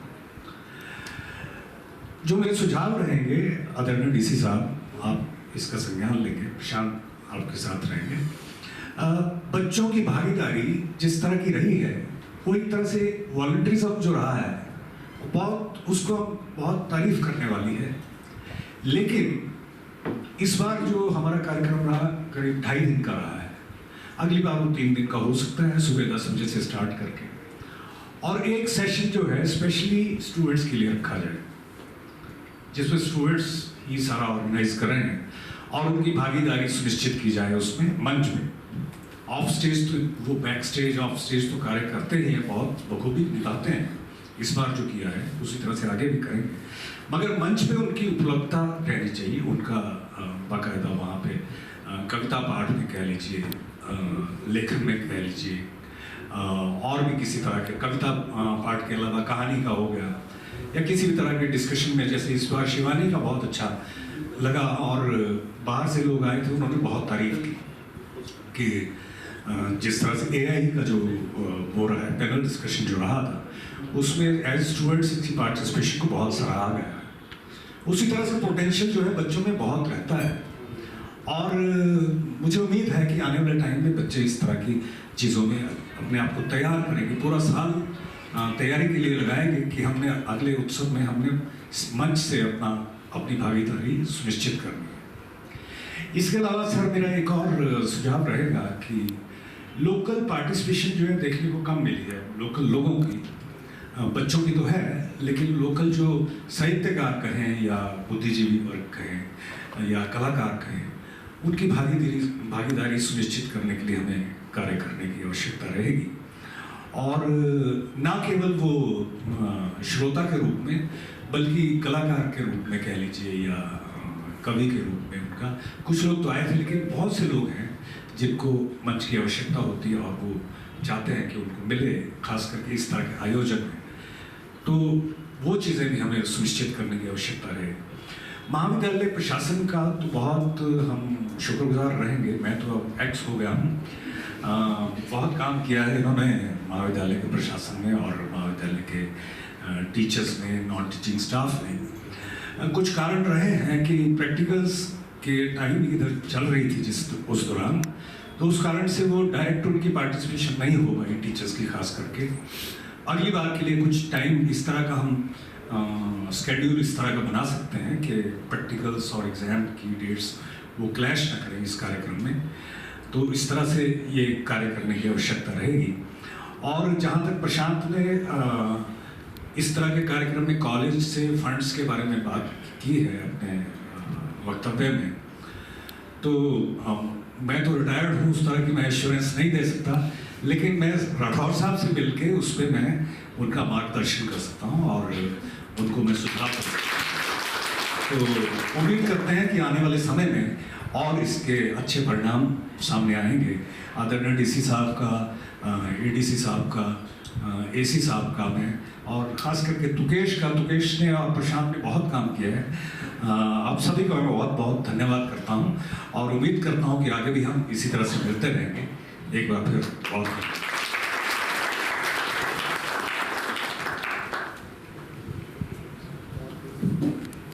जो मेरे सुझाव रहेंगे, आदरणीय डीसी साहब, आप इसका संज्ञान लेंगे, प्रशांत आपके साथ रहेंगे। बच्चों की भागीदारी जिस तरह की रही है, वो एक तरह से वॉलंटरिज्म जो रहा है, उसको बहुत तारीफ करने वाली है। लेकिन इस बार जो हमारा कार्यक्रम रहा, करीब 2.5 दिन का रहा है। अगली बार वो 3 दिन का हो सकता है, सुबह 10 बजे से स्टार्ट करके। और एक सेशन जो है स्पेशली स्टूडेंट्स के लिए रखा जाए, जिसमें स्टूडेंट्स ये सारा ऑर्गेनाइज कर रहे हैं और उनकी भागीदारी सुनिश्चित की जाए उसमें मंच में। ऑफ स्टेज तो वो बैक स्टेज ऑफ स्टेज तो कार्य करते ही हैं, बहुत बखूबी निभाते हैं, इस बार जो किया है उसी तरह से आगे भी करेंगे, मगर मंच पे उनकी उपलब्धता रहनी चाहिए, उनका बाकायदा वहाँ पे कविता पाठ में कह लीजिए, लेखन में कह लीजिए, और भी किसी तरह के कविता पाठ के अलावा कहानी का हो गया या किसी भी तरह के डिस्कशन में, जैसे इस बार शिवानी का बहुत अच्छा लगा और बाहर से लोग आए थे, उन्होंने बहुत तारीफ की कि जिस तरह से एआई का जो हो रहा है पैनल डिस्कशन जो रहा था उसमें एज स्टूडेंट्स इसकी पार्टिसिपेशन को बहुत सराहा गया है। उसी तरह से पोटेंशियल जो है बच्चों में बहुत रहता है और मुझे उम्मीद है कि आने वाले टाइम में बच्चे इस तरह की चीज़ों में अपने आप को तैयार करेंगे, पूरा साल तैयारी के लिए लगाएंगे कि हमने अगले उत्सव में हमने मंच से अपनी भागीदारी सुनिश्चित करनी है। इसके अलावा सर मेरा एक और सुझाव रहेगा कि लोकल पार्टिसिपेशन जो है देखने को कम मिली है, लोकल लोगों की, बच्चों की तो है, लेकिन लोकल जो साहित्यकार कहें या बुद्धिजीवी वर्ग कहें या कलाकार कहें, उनकी भागीदारी सुनिश्चित करने के लिए हमें कार्य करने की आवश्यकता रहेगी और ना केवल वो श्रोता के रूप में बल्कि कलाकार के रूप में कह लीजिए या कवि के रूप में। उनका कुछ लोग तो आए थे, लेकिन बहुत से लोग हैं जिनको मंच की आवश्यकता होती है और वो चाहते हैं कि उनको मिले, खास करके इस तरह के आयोजन में, तो वो चीज़ें भी हमें सुनिश्चित करने की आवश्यकता रहे। महाविद्यालय प्रशासन का तो बहुत हम शुक्रगुजार रहेंगे, मैं तो अब एक्स हो गया हूँ, बहुत काम किया है इन्होंने महाविद्यालय के प्रशासन में और महाविद्यालय के टीचर्स में, नॉन टीचिंग स्टाफ में। कुछ कारण रहे हैं कि प्रैक्टिकल्स के टाइम इधर चल रही थी उस दौरान, तो उस कारण से वो डायरेक्ट उनकी पार्टिसिपेशन नहीं हो पाई टीचर्स की, खास करके। अगली बार के लिए कुछ टाइम इस तरह का हम स्केड्यूल इस तरह का बना सकते हैं कि प्रैक्टिकल्स और एग्ज़ाम की डेट्स वो क्लैश ना करें इस कार्यक्रम में, तो इस तरह से ये कार्य करने की आवश्यकता रहेगी। और जहाँ तक प्रशांत ने इस तरह के कार्यक्रम में कॉलेज से फंड्स के बारे में बात की है अपने वक्तव्य में, तो मैं तो रिटायर्ड हूँ, उस तरह की मैं एश्योरेंस नहीं दे सकता, लेकिन मैं राठौर साहब से मिलके उस पर मैं उनका मार्गदर्शन कर सकता हूँ और उनको मैं सुझाव कर सकता हूँ। तो उम्मीद करते हैं कि आने वाले समय में और इसके अच्छे परिणाम सामने आएंगे। आदरणीय डीसी साहब का, एडीसी साहब का, एसी साहब का मैं, और ख़ास करके तुकेश ने और प्रशांत ने बहुत काम किया है। आप सभी को मैं बहुत बहुत धन्यवाद करता हूँ और उम्मीद करता हूँ कि आगे भी हम इसी तरह से मिलते रहेंगे। एक बार फिर बहुत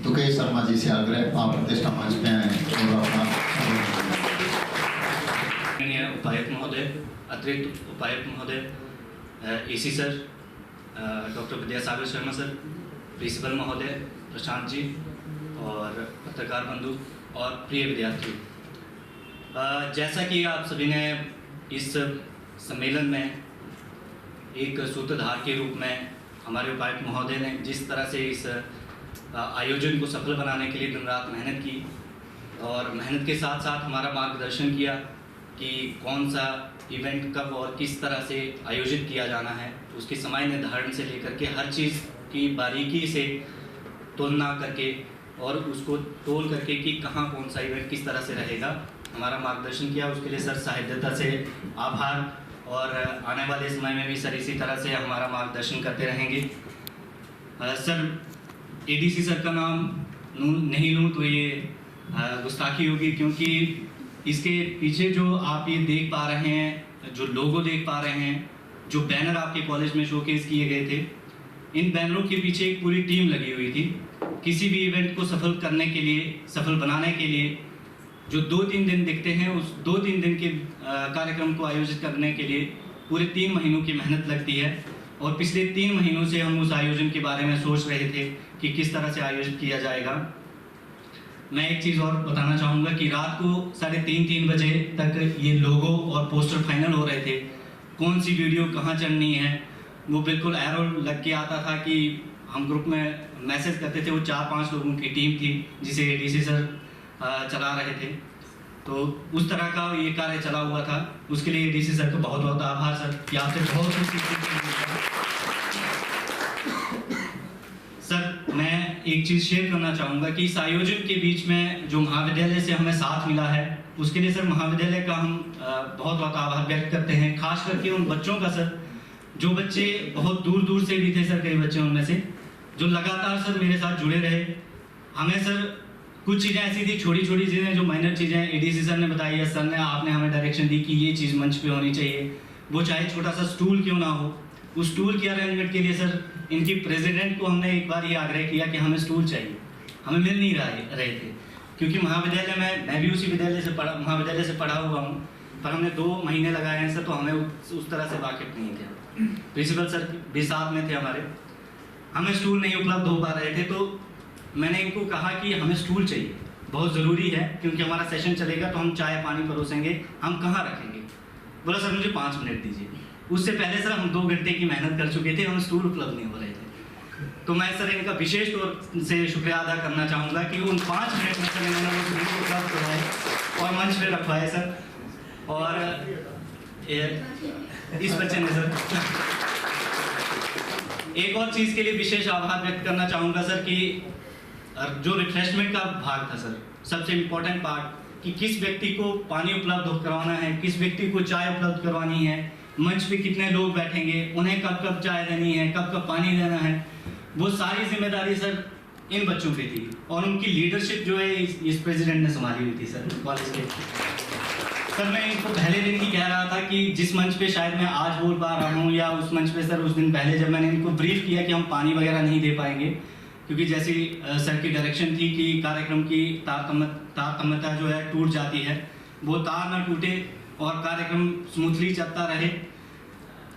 तुकेश शर्मा जी से आग्रह, आप प्रतिष्ठा मंच पे आए और अपना उपायुक्त महोदय, अतिरिक्त उपायुक्त महोदय, AC sir, doctor Vidyasagar Sharma sir, principal महोदय प्रशांत जी और पत्रकार बंधु और प्रिय विद्यार्थी, जैसा कि आप सभी ने इस सम्मेलन में एक सूत्रधार के रूप में हमारे उपायुक्त महोदय ने जिस तरह से इस आयोजन को सफल बनाने के लिए दिन रात मेहनत की और मेहनत के साथ साथ हमारा मार्गदर्शन किया कि कौन सा इवेंट कब और किस तरह से आयोजित किया जाना है, उसके समय निर्धारण से लेकर के हर चीज़ की बारीकी से तुलना करके और उसको तोल करके कि कहाँ कौन सा इवेंट किस तरह से रहेगा, हमारा मार्गदर्शन किया। उसके लिए सर साहित्यता से आभार और आने वाले समय में भी सर इसी तरह से हमारा मार्गदर्शन करते रहेंगे। सर एडीसी सर का नाम नहीं लूँ तो ये गुस्ताखी होगी, क्योंकि इसके पीछे जो आप ये देख पा रहे हैं, जो लोगो देख पा रहे हैं, जो बैनर आपके कॉलेज में शोकेस किए गए थे, इन बैनरों के पीछे एक पूरी टीम लगी हुई थी। किसी भी इवेंट को सफल करने के लिए, सफल बनाने के लिए जो 2-3 दिन दिखते हैं, उस 2-3 दिन के कार्यक्रम को आयोजित करने के लिए पूरे 3 महीनों की मेहनत लगती है। और पिछले 3 महीनों से हम उस आयोजन के बारे में सोच रहे थे कि किस तरह से आयोजित किया जाएगा। मैं एक चीज़ और बताना चाहूँगा कि रात को 3:30 बजे तक ये लोगो और पोस्टर फाइनल हो रहे थे, कौन सी वीडियो कहाँ चलनी है, वो बिल्कुल एरो लग के आता था कि हम ग्रुप में मैसेज करते थे। वो 4-5 लोगों की टीम थी जिसे एडीसी सर चला रहे थे। तो उस तरह का ये कार्य चला हुआ था। उसके लिए एडीसी सर को बहुत बहुत आभार सर कि आपसे बहुत कुछ सीखने को मिला। सर मैं एक चीज़ शेयर करना चाहूँगा कि इस आयोजन के बीच में जो महाविद्यालय से हमें साथ मिला है उसके लिए सर महाविद्यालय का हम बहुत बहुत आभार व्यक्त करते हैं। खास करके उन बच्चों का सर जो बच्चे बहुत दूर दूर से भी थे सर, कई बच्चे उनमें से जो लगातार सर मेरे साथ जुड़े रहे। हमें सर कुछ चीज़ें ऐसी थी, छोटी छोटी चीज़ें जो माइनर चीज़ें एडीसी सर ने बताई है, सर ने आपने हमें डायरेक्शन दी कि ये चीज़ मंच पे होनी चाहिए। वो चाहे छोटा सा स्टूल क्यों ना हो, उस स्टूल की अरेंजमेंट के लिए सर इनकी प्रेसिडेंट को हमने एक बार ये आग्रह किया कि हमें स्टूल चाहिए। हमें मिल नहीं रहे थे क्योंकि महाविद्यालय में मैं भी उसी महाविद्यालय से पढ़ा हुआ हूँ, पर हमने 2 महीने लगाए हैं सर, तो हमें उस तरह से वाकिफ नहीं थे। प्रिंसिपल सर भी साथ में थे हमारे, हमें स्टूल नहीं उपलब्ध हो पा रहे थे। तो मैंने इनको कहा कि हमें स्टूल चाहिए, बहुत ज़रूरी है क्योंकि हमारा सेशन चलेगा तो हम चाय पानी परोसेंगे, हम कहाँ रखेंगे। बोला सर मुझे 5 मिनट दीजिए। उससे पहले सर हम 2 घंटे की मेहनत कर चुके थे, हम स्टूल उपलब्ध नहीं हो रहे थे। तो मैं सर इनका विशेष तौर से शुक्रिया अदा करना चाहूँगा कि उन 5 मिनट में सर इन्होंने वो स्टूल उपलब्ध करवाए और मंच पर रखवाए सर। और इस बच्चे ने सर एक और चीज़ के लिए विशेष आभार व्यक्त करना चाहूँगा सर कि जो रिफ्रेशमेंट का भाग था सर, सबसे इम्पोर्टेंट पार्ट कि किस व्यक्ति को पानी उपलब्ध करवाना है, किस व्यक्ति को चाय उपलब्ध करवानी है, मंच पे कितने लोग बैठेंगे, उन्हें कब कब चाय देनी है, कब कब पानी देना है, वो सारी जिम्मेदारी सर इन बच्चों पे थी। और उनकी लीडरशिप जो है इस प्रेसिडेंट ने संभाली हुई थी सर कॉलेज के। सर मैं इनको पहले दिन ही कह रहा था कि जिस मंच पे शायद मैं आज बोल पा रहा हूँ या उस मंच पे सर उस दिन पहले जब मैंने इनको ब्रीफ किया कि हम पानी वगैरह नहीं दे पाएंगे क्योंकि जैसी सर की डायरेक्शन थी कि कार्यक्रम की तारतम्यता जो है टूट जाती है, वो तार ना टूटे और कार्यक्रम स्मूथली चलता रहे,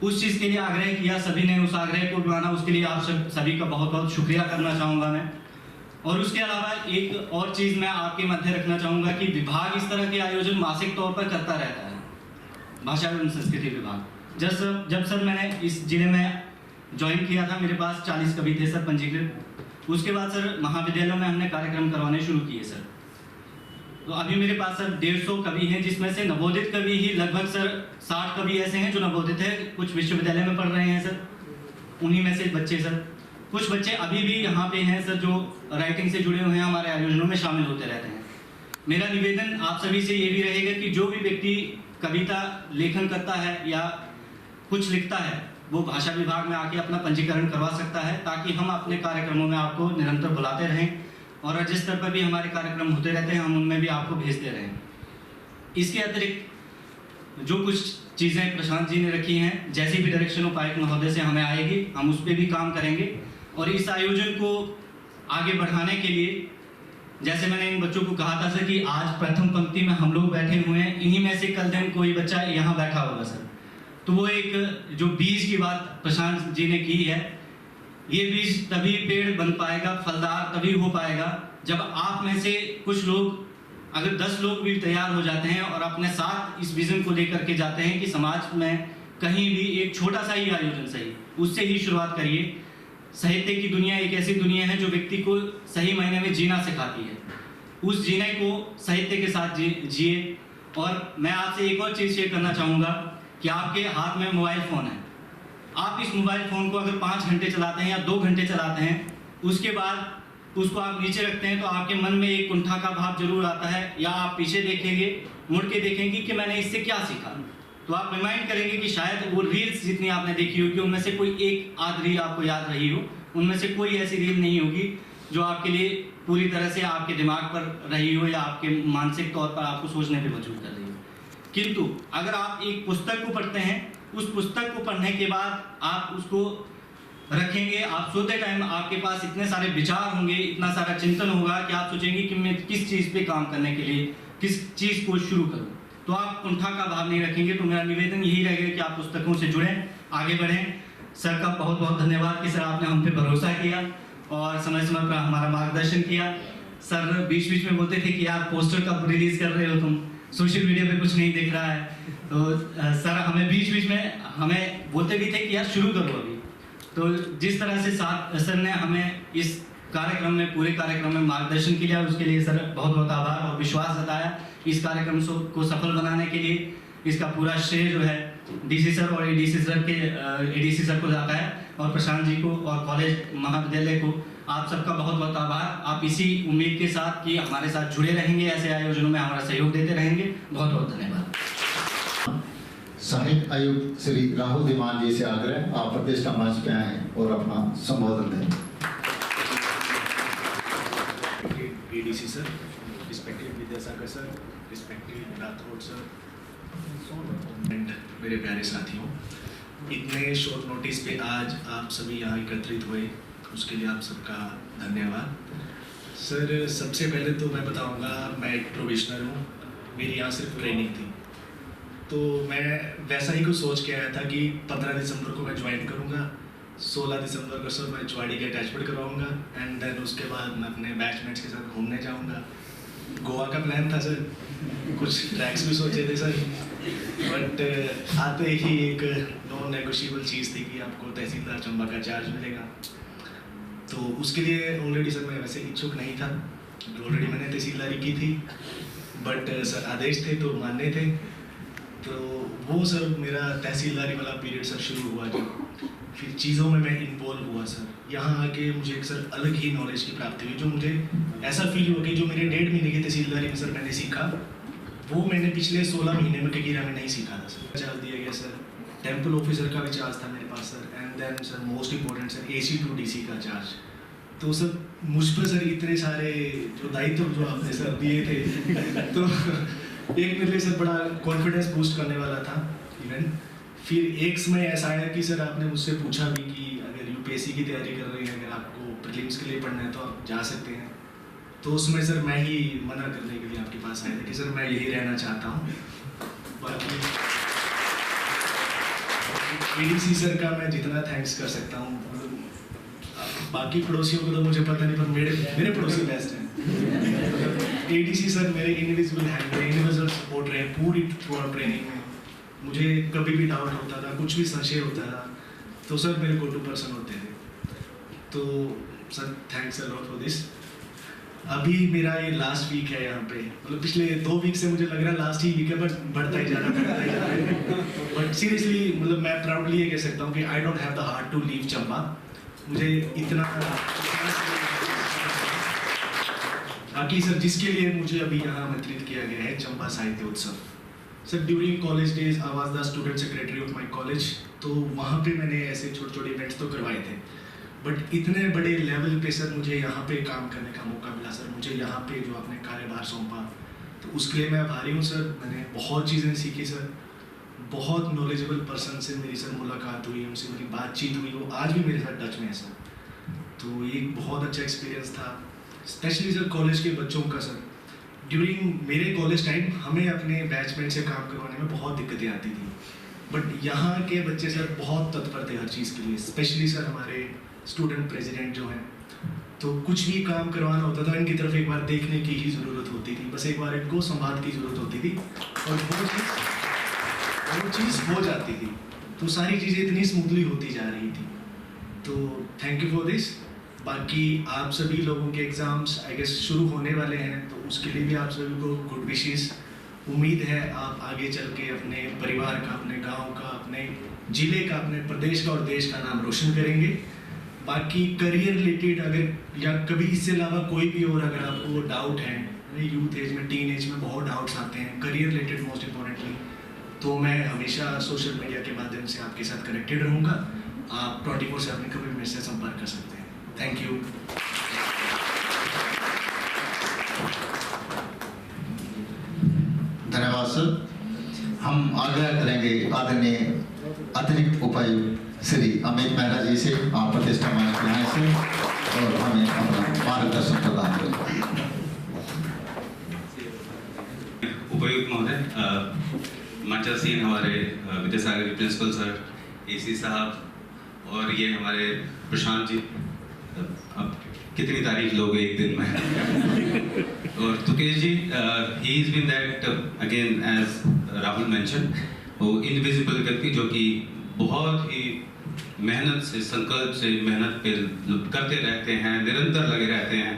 उस चीज़ के लिए आग्रह किया। सभी ने उस आग्रह को माना, उसके लिए आप सभी का बहुत बहुत शुक्रिया करना चाहूँगा मैं। और उसके अलावा एक और चीज़ मैं आपके मध्य रखना चाहूँगा कि विभाग इस तरह के आयोजन मासिक तौर पर करता रहता है, भाषा एवं संस्कृति विभाग। जब सर मैंने इस जिले में ज्वाइन किया था मेरे पास 40 कवि थे सर पंजीकृत। उसके बाद सर महाविद्यालयों में हमने कार्यक्रम करवाने शुरू किए सर। तो अभी मेरे पास सर 150 कवि हैं जिसमें से नवोदित कवि ही लगभग सर 60 कवि ऐसे हैं जो नवोदित है, कुछ विश्वविद्यालय में पढ़ रहे हैं सर, उन्हीं में से बच्चे सर। कुछ बच्चे अभी भी यहाँ पे हैं सर जो राइटिंग से जुड़े हुए हैं, हमारे आयोजनों में शामिल होते रहते हैं। मेरा निवेदन आप सभी से ये भी रहेगा कि जो भी व्यक्ति कविता लेखन करता है या कुछ लिखता है वो भाषा विभाग में आके अपना पंजीकरण करवा सकता है ताकि हम अपने कार्यक्रमों में आपको निरंतर बुलाते रहें और राज्य स्तर पर भी हमारे कार्यक्रम होते रहते हैं, हम उनमें भी आपको भेजते रहें। इसके अतिरिक्त जो कुछ चीज़ें प्रशांत जी ने रखी हैं, जैसी भी डायरेक्शन उपायुक्त महोदय से हमें आएगी हम उस पर भी काम करेंगे। और इस आयोजन को आगे बढ़ाने के लिए जैसे मैंने इन बच्चों को कहा था सर कि आज प्रथम पंक्ति में हम लोग बैठे हुए हैं, इन्हीं में से कल दिन कोई बच्चा यहाँ बैठा होगा सर। तो वो एक जो बीज की बात प्रशांत जी ने की है, ये बीज तभी पेड़ बन पाएगा, फलदार तभी हो पाएगा जब आप में से कुछ लोग, अगर 10 लोग भी तैयार हो जाते हैं और अपने साथ इस विजन को लेकर के जाते हैं कि समाज में कहीं भी एक छोटा सा ही आयोजन सही, उससे ही शुरुआत करिए। साहित्य की दुनिया एक ऐसी दुनिया है जो व्यक्ति को सही मायने में जीना सिखाती है, उस जीने को साहित्य के साथ जिए। और मैं आपसे एक और चीज़ शेयर करना चाहूँगा कि आपके हाथ में मोबाइल फ़ोन है, आप इस मोबाइल फ़ोन को अगर 5 घंटे चलाते हैं या 2 घंटे चलाते हैं, उसके बाद उसको आप नीचे रखते हैं तो आपके मन में एक कुंठा का भाव जरूर आता है, या आप पीछे देखेंगे, मुड़ के देखेंगे कि मैंने इससे क्या सीखा। तो आप रिमाइंड करेंगे कि शायद वो रील्स जितनी आपने देखी होगी उनमें से कोई एक आध रील आपको याद रही हो, उनमें से कोई ऐसी रील नहीं होगी जो आपके लिए पूरी तरह से आपके दिमाग पर रही हो या आपके मानसिक तौर पर आपको सोचने पे मजबूर कर रही हो। किंतु अगर आप एक पुस्तक को पढ़ते हैं, उस पुस्तक को पढ़ने के बाद आप उसको रखेंगे, आप सोते टाइम आपके पास इतने सारे विचार होंगे, इतना सारा चिंतन होगा कि आप सोचेंगे कि मैं किस चीज़ पे काम करने के लिए किस चीज़ को शुरू करूं, तो आप कुंठा का भाव नहीं रखेंगे। तो मेरा निवेदन यही रहेगा कि आप पुस्तकों से जुड़ें, आगे बढ़ें। सर का बहुत बहुत धन्यवाद कि सर आपने हम पे भरोसा किया और समय समय पर हमारा मार्गदर्शन किया। सर बीच बीच में बोलते थे कि यार पोस्टर कब रिलीज कर रहे हो तुम, सोशल मीडिया पे कुछ नहीं दिख रहा है। तो सर हमें बीच बीच में हमें बोलते भी थे कि यार शुरू करो अभी, तो जिस तरह से सर ने हमें इस कार्यक्रम में, पूरे कार्यक्रम में मार्गदर्शन किया, उसके लिए सर बहुत बहुत आभार और विश्वास जताया। इस कार्यक्रम को सफल बनाने के लिए इसका पूरा श्रेय जो है डीसी सर और एडीसी सर को जाता है, और प्रशांत जी को और कॉलेज महाविद्यालय को। आप सबका बहुत बहुत आभार। आप इसी उम्मीद के साथ कि हमारे साथ जुड़े रहेंगे, ऐसे आयोजनों में हमारा सहयोग देते रहेंगे। बहुत बहुत धन्यवाद। साहित्य आयुक्त श्री राहुल धीमान जी से आग्रह, आप प्रतिष्ठा मंच पे आए और अपना संबोधन दें। ADC sir, respected Vidyasagar sir, respected Rathore sir and मेरे प्यारे साथियों, इतने शॉर्ट नोटिस पे आज आप सभी यहाँ एकत्रित हुए, उसके लिए आप सबका धन्यवाद। सर सबसे पहले तो मैं बताऊंगा, मैं एक प्रोबेशनर हूँ, मेरी यहाँ सिर्फ ट्रेनिंग थी, तो मैं वैसा ही कुछ सोच के आया था कि 15 दिसंबर को मैं ज्वाइन करूँगा, 16 दिसंबर को सर मैं चुवाड़ी के अटैचमेंट करवाऊँगा एंड देन उसके बाद मैं अपने बैचमेट्स के साथ घूमने जाऊँगा। गोवा का प्लान था सर, कुछ ट्रैक्स भी सोचे थे सर, बट आते ही एक नॉन नेगोशिएबल चीज़ थी कि आपको तहसीलदार चंबा का चार्ज मिलेगा। तो उसके लिए ऑलरेडी सर मैं वैसे इच्छुक नहीं था, ऑलरेडी मैंने तहसीलदारी की थी, बट सर आदेश थे तो मानने थे। तो वो सर मेरा तहसीलदारी वाला पीरियड सर शुरू हुआ, जो फिर चीज़ों में मैं इन्वॉल्व हुआ सर। यहाँ आके मुझे एक सर अलग ही नॉलेज की प्राप्ति हुई, जो मुझे ऐसा फील हुआ कि जो मेरे 1.5 महीने की तहसीलदारी में सर मैंने सीखा, वो मैंने पिछले 16 महीने में ककीरा में नहीं सीखा था सर। चार्ज दिया गया सर, टेम्पल ऑफिसर का भी चार्ज था मेरे पास sir, and then sir most important sir AC to DC का चार्ज। तो सर मुझ पर सर इतने सारे जो दायित्व जो आपने सर दिए थे तो एक मेरे लिए सर बड़ा कॉन्फिडेंस बूस्ट करने वाला था इवन। फिर एक समय ऐसा आया कि सर आपने मुझसे पूछा भी कि अगर UPSC की तैयारी कर रही हैं, अगर आपको प्रीलिम्स के लिए पढ़ना है तो आप जा सकते हैं। तो उसमें सर मैं ही मना करने के लिए आपके पास आया था कि सर मैं यही रहना चाहता हूँ। बाकी ADC सर का मैं जितना थैंक्स कर सकता हूँ, बाकी पड़ोसियों को तो मुझे पता नहीं, पर मेरे पड़ोसी बेस्ट हैं। ADC सर मेरे इंडिविजुअल सपोर्ट रहे पूरी ट्रेनिंग में। मुझे कभी भी डाउट होता था, कुछ भी संशय होता था, तो सर मेरे गो टू पर्सन होते थे। तो sir thanks a lot for this. अभी मेरा ये लास्ट वीक है यहाँ पे, मतलब पिछले 2 वीक से मुझे लग रहा है लास्ट ही वीक है, बट बढ़ता ही जा रहा है। बट सीरियसली मतलब मैं प्राउडली ये कह सकता हूँ कि I don't have the heart to leave Chamba. मुझे इतना बाकी सर जिसके लिए मुझे अभी यहाँ आमंत्रित किया गया है, चंबा साहित्य उत्सव। Sir during college days I was the student secretary of my college, तो वहाँ पे मैंने ऐसे छोटे छोटे इवेंट्स तो करवाए थे, बट इतने बड़े लेवल पे सर मुझे यहाँ पे काम करने का मौका मिला सर। मुझे यहाँ पे जो आपने कार्यभार सौंपा, तो उसके लिए मैं आभारी हूँ सर। मैंने बहुत चीज़ें सीखी सर, बहुत नॉलेजेबल पर्सन से मेरी सर मुलाकात हुई, उनसे मेरी बातचीत हुई, वो आज भी मेरे साथ टच में है सर। तो ये एक बहुत अच्छा एक्सपीरियंस था, स्पेशली सर कॉलेज के बच्चों का सर। ड्यूरिंग मेरे कॉलेज टाइम हमें अपने बैचमेट से काम करवाने में बहुत दिक्कतें आती थी, बट यहाँ के बच्चे सर बहुत तत्पर थे हर चीज़ के लिए। स्पेशली सर हमारे स्टूडेंट प्रेसिडेंट जो हैं, तो कुछ भी काम करवाना होता था इनकी तरफ एक बार देखने की ही ज़रूरत होती थी, बस एक बार इनको संवाद की ज़रूरत होती थी और वो चीज़ हो जाती थी। तो सारी चीज़ें इतनी स्मूथली होती जा रही थी। तो थैंक यू फॉर दिस। बाकी आप सभी लोगों के एग्ज़ाम्स आई गेस शुरू होने वाले हैं, तो उसके लिए भी आप सभी को गुड विशेस। उम्मीद है आप आगे चल के अपने परिवार का, अपने गांव का, अपने ज़िले का, अपने प्रदेश का और देश का नाम रोशन करेंगे। बाकी करियर रिलेटेड अगर या कभी इससे अलावा कोई भी और अगर आपको डाउट है, यूथ एज में, टीन एज में बहुत डाउट्स आते हैं करियर रिलेटेड मोस्ट इम्पॉर्टेंटली, तो मैं हमेशा सोशल मीडिया के माध्यम से आपके साथ कनेक्टेड रहूँगा। आप 24/7 कभी मेरे से संपर्क कर सकते हैं। Thank you. धन्यवाद सर। हम आग्रह करेंगे आदरणीय अतिरिक्त उपायुक्त श्री अमित मेहरा जी से, आप प्रतिष्ठा मंच पे आए से और हमें अपना मार्गदर्शन प्रदान करें। उपायुक्त महोदय, मंचा सीन हमारे विद्यासागर प्रिंसिपल सर, AC साहब और ये हमारे प्रशांत जी, अब कितनी तारीफ लोगे एक दिन में। और Tukesh ji, he is been that again as Rahul mention, वो इनविजिबल व्यक्ति जो कि बहुत ही मेहनत से, संकल्प से मेहनत पे करते रहते हैं, निरंतर लगे रहते हैं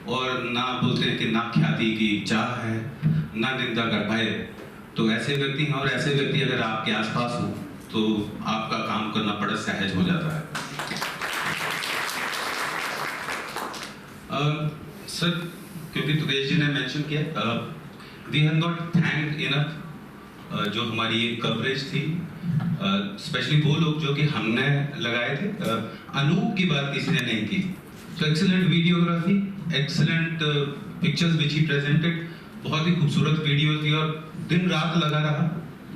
और ना बोलते हैं कि ना ख्याति की चाह है, ना निंदा का भय। तो ऐसे व्यक्ति हैं, और ऐसे व्यक्ति अगर आपके आसपास हो तो आपका काम करना बड़ा सहज हो जाता है। सर, क्योंकि दुर्गेश जी ने मेंशन किया, we have not thanked enough जो हमारी ये कवरेज थी, स्पेशली वो लोग जो कि हमने लगाए थे। अनूप की बात किसी ने नहीं की। तो excellent videography, excellent pictures which he presented, बहुत ही खूबसूरत वीडियो थी और दिन रात लगा रहा।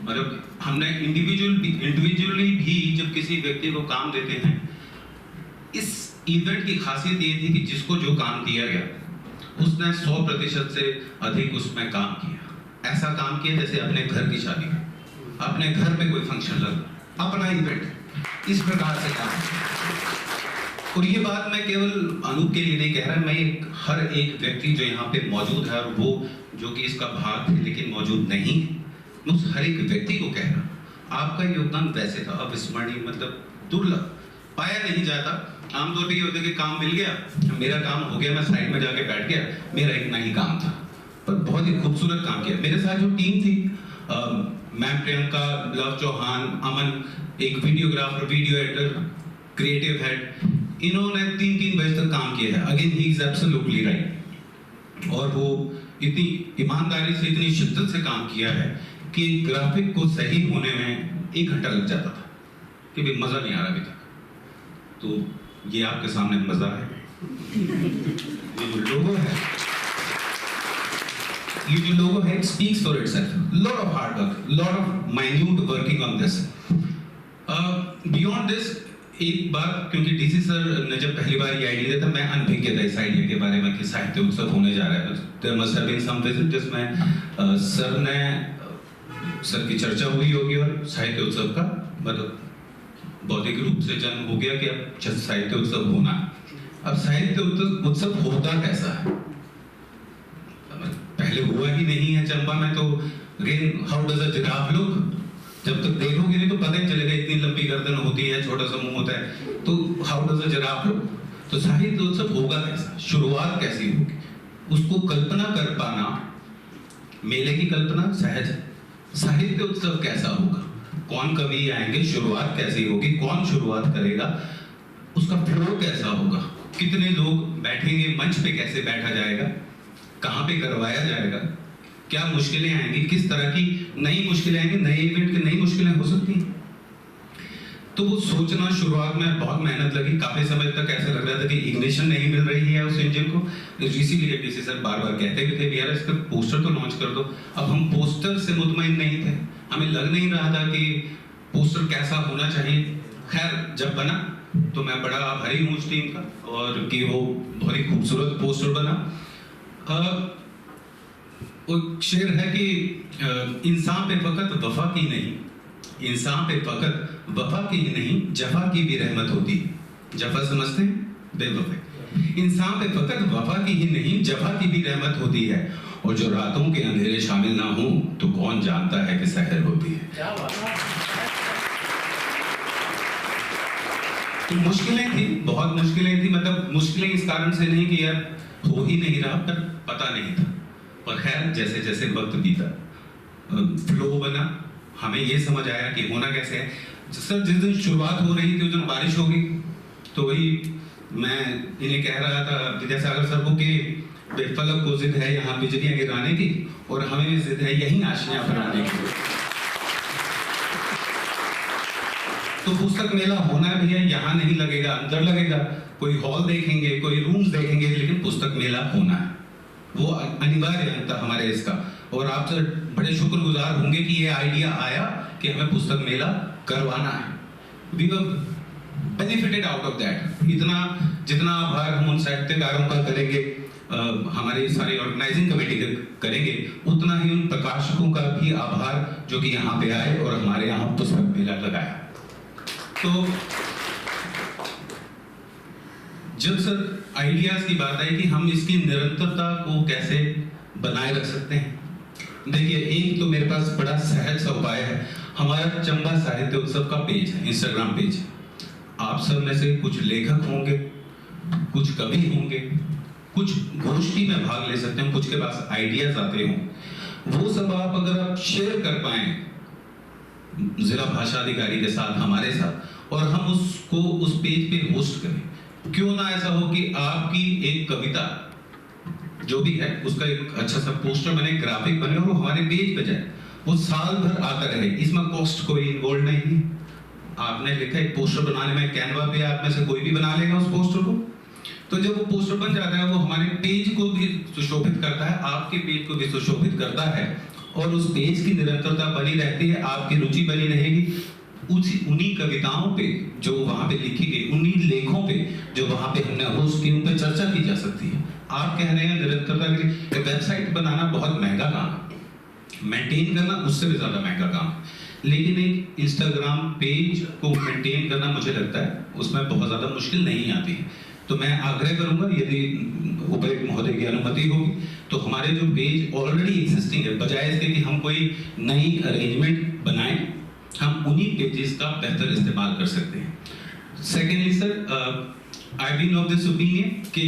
मतलब हमने इंडिविजुअली भी जब किसी व्यक्ति को काम देते हैं, इस इवेंट की खासियत ये थी कि जिसको जो काम दिया गया उसने 100% से अधिक उसमें काम किया। ऐसा काम किया जैसे अपने घर की शादी, अपने घर में कोई फंक्शन लगा, अपना इवेंट, इस प्रकार से काम। और ये बात मैं केवल अनूप के लिए नहीं कह रहा, मैं हर एक व्यक्ति जो यहाँ पे मौजूद है और वो जो कि इसका भाग है लेकिन मौजूद नहीं, मैं उस हर एक व्यक्ति को कह रहा हूँ, आपका योगदान वैसे था अविस्मरणीय, मतलब दुर्लभ, पाया नहीं जाता। आमतौर पर ये होता है कि काम मिल गया, मेरा काम हो गया, मैं साइड में जाके बैठ गया, मेरा इतना ही काम था, पर बहुत ही खूबसूरत काम किया। मेरे साथ जो टीम थी, मैम प्रियंका, लव चौहान, अमन, एक videographer, video editor, creative head, इन्होंने 3 बजे तक काम किया है। Again he is absolutely right. और वो इतनी ईमानदारी से, इतनी शिद्दत से काम किया है कि ग्राफिक को सही होने में 1 घंटा लग जाता था कि भाई मजा नहीं आ रहा अभी तक। तो ये आपके सामने मजा है। ये जो लोगो है, ये जो लोगो है, it speaks for itself. Lot of hard work, lot of minute working on this. Beyond this, एक बात, क्योंकि डीसी सर ने जब पहली बार ये आइडिया दिया था, मैं अनभिज्ञ था इस आइडिया के बारे में कि साहित्य उत्सव होने जा रहा है। There must have been some visit जिसमें सर की चर्चा हुई होगी और साहित्य उत्सव का मतलब बौद्धिक रूप से जन्म हो गया कि अब साहित्य उत्सव होना। अब साहित्य उत्सव होता कैसा है? पहले हुआ ही नहीं है चंबा में, तो again how does a giraffe look? जब तक देखोगे नहीं तो पता ही चलेगा, इतनी लंबी गर्दन होती है, छोटा सा मुंह होता है, तो how does a giraffe look? तो साहित्य उत्सव होगा कैसा, शुरुआत कैसी होगी, उसको कल्पना कर पाना, मेले की कल्पना सहज है। साहित्य उत्सव कैसा होगा, कौन कवि आएंगे, शुरुआत कैसी होगी, कौन शुरुआत करेगा, उसका फ्लो कैसा होगा, कितने लोग बैठेंगे, मंच पे कैसे बैठा जाएगा, कहाँ पे करवाया जाएगा, क्या मुश्किलें आएंगी, किस तरह की नई मुश्किलें आएंगी, नए इवेंट की नई मुश्किलें हो सकती हैं। तो वो सोचना, शुरुआत में बहुत मेहनत लगी, काफी समय तक ऐसा लग रहा था कि इग्निशन नहीं मिल रही है उस इंजन को। इसीलिए डीसी सर बार बार कहते भी थे यार इसका पोस्टर तो लॉन्च कर दो। अब हम पोस्टर से मुतमईन नहीं थे, हमें लग नहीं रहा था कि पोस्टर कैसा होना चाहिए। खैर जब बना तो मैं बड़ा आभारी हूँ उस टीम का, और कि वो बहुत ही खूबसूरत पोस्टर बना। वो शेर है कि इंसान पे फकत वफा की नहीं, इंसान पे फकत वफा की ही नहीं, जफा की भी रहमत होती है। जफा समझते हैं? बेवफे। इंसान पे फकत वफा की ही नहीं, जफा की भी रहमत होती है, और जो रातों के अंधेरे शामिल ना हो तो कौन जानता है कि सहर होती है। तो मुश्किलें थी, बहुत मुश्किलें थी, मतलब मुश्किलें इस कारण से नहीं कि यार हो ही नहीं रहा, पर पता नहीं था। और खैर जैसे जैसे वक्त बीता, फ्लो बना, हमें ये समझ आया कि होना कैसे है। सर जिस दिन शुरुआत हो रही थी उस दिन बारिश हो गई, तो वही मैं इन्हें कह रहा था विद्यासागर सर को कि फलक को जिद है यहाँ बिजलियां गिराने की, और हमें भी जिद है यही आशियां बनाने की। तो पुस्तक मेला होना है भैया, यहाँ नहीं लगेगा, अंदर लगेगा, कोई हॉल देखेंगे, कोई रूम्स देखेंगे, लेकिन पुस्तक मेला होना है, वो अनिवार्य अंत हमारे इसका। और आप सर बड़े शुक्रगुजार होंगे कि ये आइडिया आया कि हमें पुस्तक मेला करवाना है। We were benefited out of that. इतना जितना आभार हम उन साहित्यकारों का करेंगे, हमारी सारी ऑर्गेनाइजिंग कमेटी का करेंगे, उतना ही उन प्रकाशकों का भी आभार जो कि यहाँ पे आए और हमारे यहाँ पुस्तक मेला लगाया। तो जब सर आइडियाज की बात आई कि हम इसकी निरंतरता को कैसे बनाए रख सकते हैं, देखिए एक तो मेरे पास बड़ा सहज सा उपाय है। हमारा चंबा साहित्य उत्सव का पेज है, इंस्टाग्राम पेज। आप सब में से कुछ लेखक होंगे, कुछ कवि होंगे, कुछ गोष्ठी में भाग ले सकते हैं, कुछ के पास आइडियाज आते हों। वो सब आप अगर आप शेयर कर पाएं जिला भाषा अधिकारी के साथ, हमारे साथ, और हम उसको उस पेज पे होस्ट करें। क्यों ना ऐसा हो कि आपकी एक कविता जो भी है उसका एक अच्छा सा पोस्टर बने, ग्राफिक बने और वो हमारे पेज पे जाए, वो साल भर आता रहे। इसमें कॉस्ट कोई इन्वॉल्व नहीं है। आपने लिखा एक पोस्टर बनाने में, कैनवा पे आप में से कोई भी बना लेगा उस पोस्टर को, तो जब वो पोस्टर बन जाता है वो हमारे पेज को भी सुशोभित करता है, आपके पेज को भी सुशोभित करता है, और उस पेज की निरंतरता बनी रहती है, आपकी रुचि बनी रहेगी। उन्हीं कविताओं पे जो वहां पे लिखी गई, उन्हीं लेखों पे जो वहां पे हमने होस्ट की, उन पे चर्चा की जा सकती है। आप कह रहे हैं निरंतरता के लिए, वेबसाइट बनाना बहुत महंगा काम है, मेंटेन करना उससे भी ज्यादा महंगा काम है, लेकिन एक इंस्टाग्राम पेज को मेंटेन करना मुझे लगता है उसमें बहुत ज्यादा मुश्किल नहीं आती है। तो मैं आग्रह करूंगा, यदि उपायुक्त महोदय की अनुमति होगी, तो हमारे जो पेज ऑलरेडी एग्जिस्टिंग है, बजाय इसके कि हम कोई नई अरेंजमेंट बनाएं, हम उन्हीं पेजेस का बेहतर इस्तेमाल कर सकते हैं। Secondly sir, I been of this opinion कि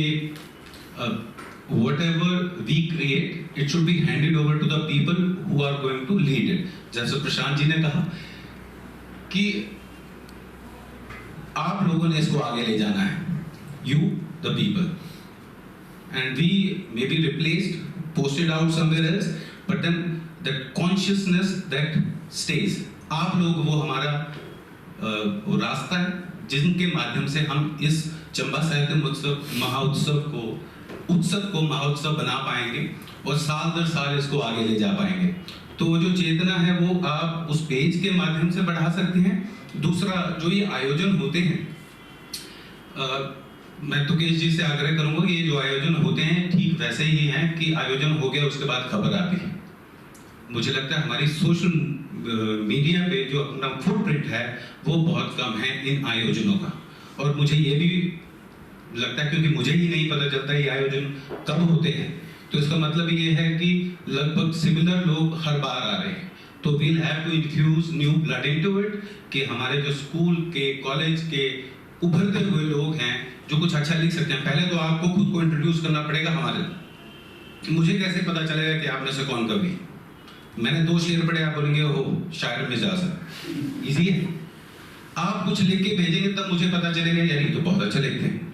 whatever we create, it should be handed over to the people who are going to lead it. जैसे प्रशांत जी ने कहा कि आप लोगों ने इसको आगे ले जाना है, you the people, and we may be replaced, posted out somewhere else, but then the consciousness that stays, आप लोग वो हमारा वो रास्ता है जिनके माध्यम से हम इस चंबा साहित्य महोत्सव को महोत्सव बना पाएंगे और साल दर साल इसको आगे ले जा पाएंगे। तो जो चेतना है वो आप उस पेज के माध्यम से बढ़ा सकते हैं। दूसरा, जो ये आयोजन होते हैं, मैं तुकेश जी से आग्रह करूंगा कि ये जो आयोजन होते हैं ठीक वैसे ही हैं कि आयोजन हो गया उसके बाद खबर आती है। मुझे लगता है हमारी सोशल मीडिया पे जो अपना फुटप्रिंट है वो बहुत कम है इन आयोजनों का, और मुझे ये भी लगता है क्योंकि मुझे ही नहीं पता चलता ये आयोजन कब होते हैं, तो इसका मतलब ये है कि लगभग सिमिलर लोग हर बार आ रहे हैं। तो we'll have to infuse new blood into it, कि हमारे जो स्कूल के, कॉलेज के उभरते हुए लोग हैं जो कुछ अच्छा लिख सकते हैं। पहले तो आपको खुद को इंट्रोड्यूस करना पड़ेगा हमारे, मुझे कैसे पता चलेगा कि आप में से कौन कवि। मैंने 2 शेर पढ़े, आप बोलेंगे हो शायर मिजाज है, इजी है। आप कुछ लिख के भेजेंगे तब मुझे पता चलेगा यार ये तो बहुत अच्छा लिखते हैं।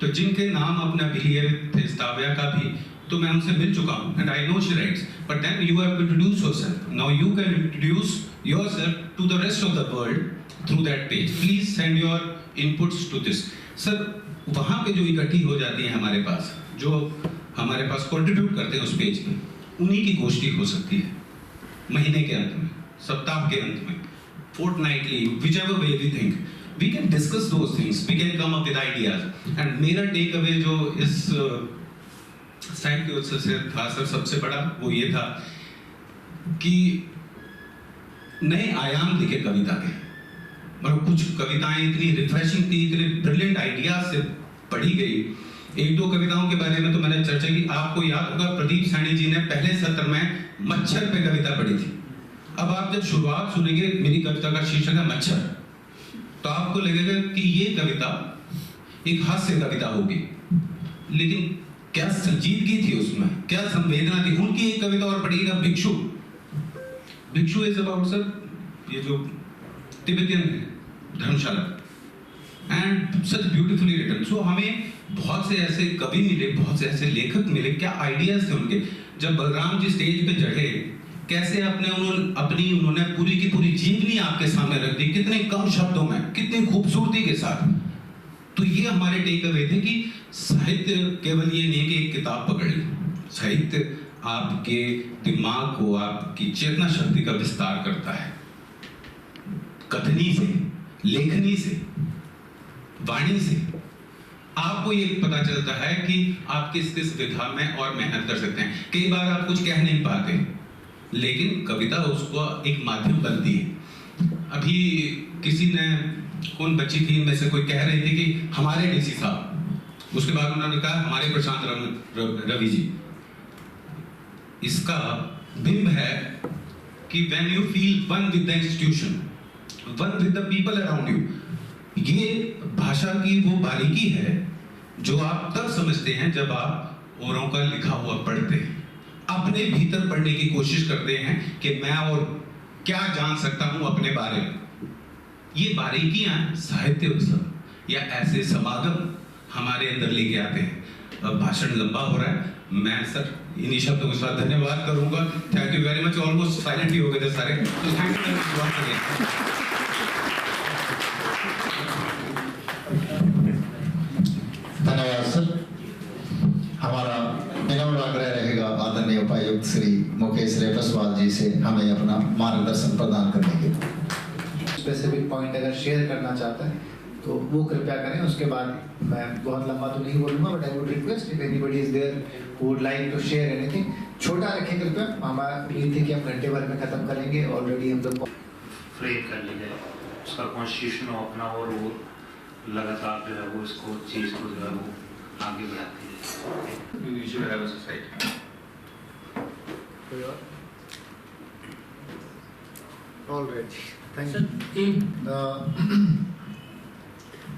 तो जिनके नाम अपना भी लिए थे, स्ताव्या का भी, तो मैं उनसे मिल चुका हूँ and I know she writes, but then you have to introduce yourself. Now you can introduce yourself to the rest of the world through that page. Please send your inputs to this. Sir, वहाँ पे जो इकट्ठी हो जाती है हमारे पास, जो हमारे पास कंट्रीब्यूट करते हैं उस पेज पे, उन्हीं की गोष्ठी हो सकती है महीने के अंत में, सप्ताह के अंत में, fortnightly, whichever way we think, we can discuss those things, we can come up with ideas. And मेरा टेक अवे जो इस साहित्य उत्सव से था सर, सबसे बड़ा वो ये था कि नए आयाम दिखे कविता के, और कुछ कविताएं इतनी रिफ्रेशिंग थी, इतने ब्रिलियंट आइडियाज से पढ़ी गई। 1-2 कविताओं के बारे में तो मैंने चर्चा की। आपको याद होगा प्रदीप सैनी जी ने पहले सत्र में मच्छर पे कविता पढ़ी थी। अब आप जब शुरुआत सुनेंगे, मेरी कविता का शीर्षक है मच्छर, तो आपको लगेगा कि ये कविता एक हास्य कविता होगी, लेकिन क्या संजीदगी थी उसमें, क्या संवेदना थी। उनकी एक कविता और पढ़िएगा, भिक्षु। भिक्षु इज अबाउट सर ये जो तिब्बतियन है, धर्मशाला, एंड सच ब्यूटीफुली रिटन। सो हमें बहुत से ऐसे कवि मिले, बहुत से ऐसे लेखक मिले, क्या आइडियाज थे उनके। जब बलराम जी स्टेज पे चढ़े, कैसे उन्होंने पूरी की पूरी जीवनी आपके सामने रख दी, कितने कम शब्दों में, कितनी खूबसूरती के साथ। तो ये हमारे टेक अवे थे कि साहित्य केवल ये नहीं कि एक किताब पकड़ ली, साहित्य आपके दिमाग को, आपकी चेतना शक्ति का विस्तार करता है, कथनी से, लेखनी से, वाणी से। आपको ये पता चलता है कि आप किस किस विधा में और मेहनत कर सकते हैं। कई बार आप कुछ कह नहीं पाते, लेकिन कविता उसको एक माध्यम बनती है। अभी किसी ने, कौन बच्ची थी में से कोई कह रही थी कि हमारे डीसी साहब, उसके बाद उन्होंने कहा हमारे प्रशांत रवि जी। इसका बिंब है कि when you feel one with the institution, one with the people around you, ये भाषा की वो बारीकी है जो आप तब समझते हैं जब आप औरों का लिखा हुआ पढ़ते हैं, अपने भीतर पढ़ने की कोशिश करते हैं कि मैं और क्या जान सकता हूं अपने बारे में। ये बारीकियां साहित्य उत्सव या ऐसे समागम हमारे अंदर लेके आते हैं। भाषण लंबा हो रहा है, मैं सर इन्हीं शब्दों के साथ धन्यवाद करूंगा। Thank you very much. Almost silent ही हो गए थे सारे, तो थैंक यू वेरी मच। धन्यवाद सर। हमारा विनम्र आग्रह रहेगा आदरणीय उपायुक्त श्री मुकेश रेपस्वाल जी से हमें अपना मार्गदर्शन प्रदान करने के लिए। स्पेसिफिक पॉइंट अगर शेयर करना चाहता है तो वो कृपया करें। उसके बाद मैं बहुत लंबा तो नहीं बोलूँगा, but I would request if anybody is there who would like to share anything, छोटा रखें कृपया। हमारा उम्मीद थी कि हम घंटे भर में खत्म करेंगे, ऑलरेडी हम लोग फ्रेम कर ली जाए, उसका कॉन्स्टिट्यूशन अपना और वो लगातार जो है वो इसको चीज़ को जो है वो आगे बढ़ाती है। Alright, thank you.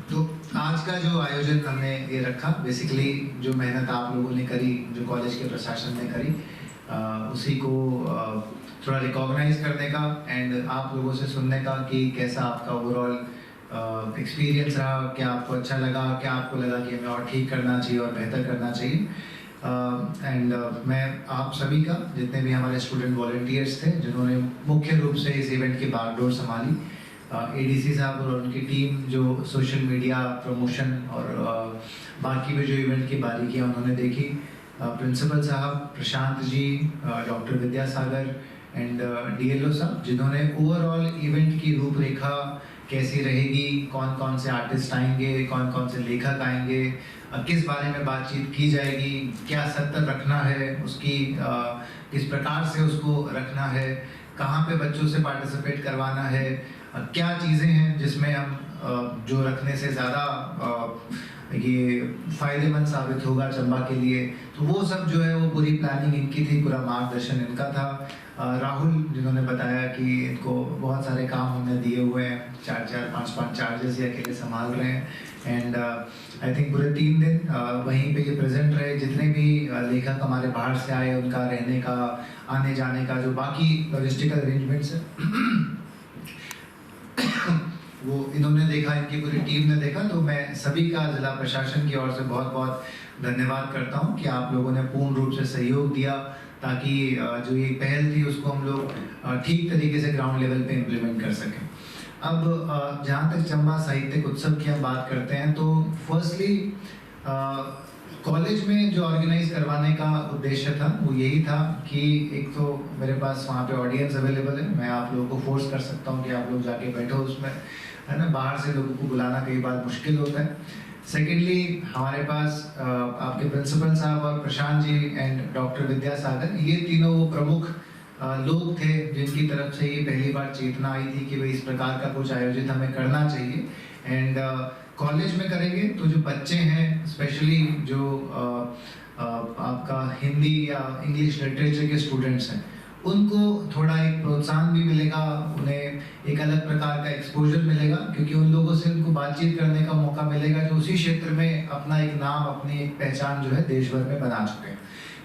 तो आज का जो आयोजन हमने ये रखा, बेसिकली जो मेहनत आप लोगों ने करी, जो कॉलेज के प्रशासन ने करी, उसी को थोड़ा रिकॉग्नाइज करने का एंड आप लोगों से सुनने का कि कैसा आपका ओवरऑल एक्सपीरियंस रहा, क्या आपको अच्छा लगा, क्या आपको लगा कि हमें और ठीक करना चाहिए और बेहतर करना चाहिए। एंड मैं आप सभी का, जितने भी हमारे स्टूडेंट वॉलंटियर्स थे जिन्होंने मुख्य रूप से इस इवेंट की बागडोर संभाली, एडीसी साहब और उनकी टीम जो सोशल मीडिया प्रमोशन और बाकी भी जो इवेंट की बारीकियां उन्होंने देखी, प्रिंसिपल साहब Prashant ji, doctor Vidyasagar and DLO साहब जिन्होंने ओवरऑल इवेंट की रूपरेखा कैसी रहेगी, कौन कौन से आर्टिस्ट आएंगे, कौन कौन से लेखक आएंगे, किस बारे में बातचीत की जाएगी, क्या सत्र रखना है, उसकी किस प्रकार से उसको रखना है, कहाँ पे बच्चों से पार्टिसिपेट करवाना है, क्या चीज़ें हैं जिसमें हम जो रखने से ज़्यादा ये फ़ायदेमंद साबित होगा चंबा के लिए, तो वो सब जो है वो पूरी प्लानिंग इनकी थी, पूरा मार्गदर्शन इनका था। राहुल जिन्होंने बताया कि इनको बहुत सारे काम हमने दिए हुए हैं, 4-4, 5-5 चार्जेस ये अकेले संभाल रहे हैं एंड आई थिंक पूरे 3 दिन वहीं पे ये प्रेजेंट रहे। जितने भी लेखक हमारे बाहर से आए उनका रहने का, आने जाने का जो बाकी लॉजिस्टिकल अरेंजमेंट्स है वो इन्होंने देखा, इनकी पूरी टीम ने देखा। तो मैं सभी का जिला प्रशासन की ओर से बहुत बहुत धन्यवाद करता हूं कि आप लोगों ने पूर्ण रूप से सहयोग दिया ताकि जो ये पहल थी उसको हम लोग ठीक तरीके से ग्राउंड लेवल पे इम्प्लीमेंट कर सकें। अब जहाँ तक चंबा साहित्यिक उत्सव की हम बात करते हैं तो फर्स्टली कॉलेज में जो ऑर्गेनाइज करवाने का उद्देश्य था वो यही था कि एक तो मेरे पास वहाँ पे ऑडियंस अवेलेबल है, मैं आप लोगों को फोर्स कर सकता हूँ कि आप लोग जाके बैठो उसमें, है ना। बाहर से लोगों को बुलाना कई बार मुश्किल होता है। सेकेंडली हमारे पास आपके प्रिंसिपल साहब और प्रशांत जी एंड डॉक्टर विद्यासागर, ये तीनों वो प्रमुख लोग थे जिनकी तरफ से ये पहली बार चेतना आई थी कि भाई इस प्रकार का कुछ आयोजित हमें करना चाहिए एंड कॉलेज में करेंगे तो जो बच्चे हैं स्पेशली जो आपका हिंदी या इंग्लिश लिटरेचर के स्टूडेंट्स हैं उनको थोड़ा एक प्रोत्साहन भी मिलेगा, उन्हें एक अलग प्रकार का एक्सपोजर मिलेगा क्योंकि उन लोगों से उनको बातचीत करने का मौका मिलेगा जो उसी क्षेत्र में अपना एक नाम, अपनी एक पहचान जो है देश भर में बना चुके हैं।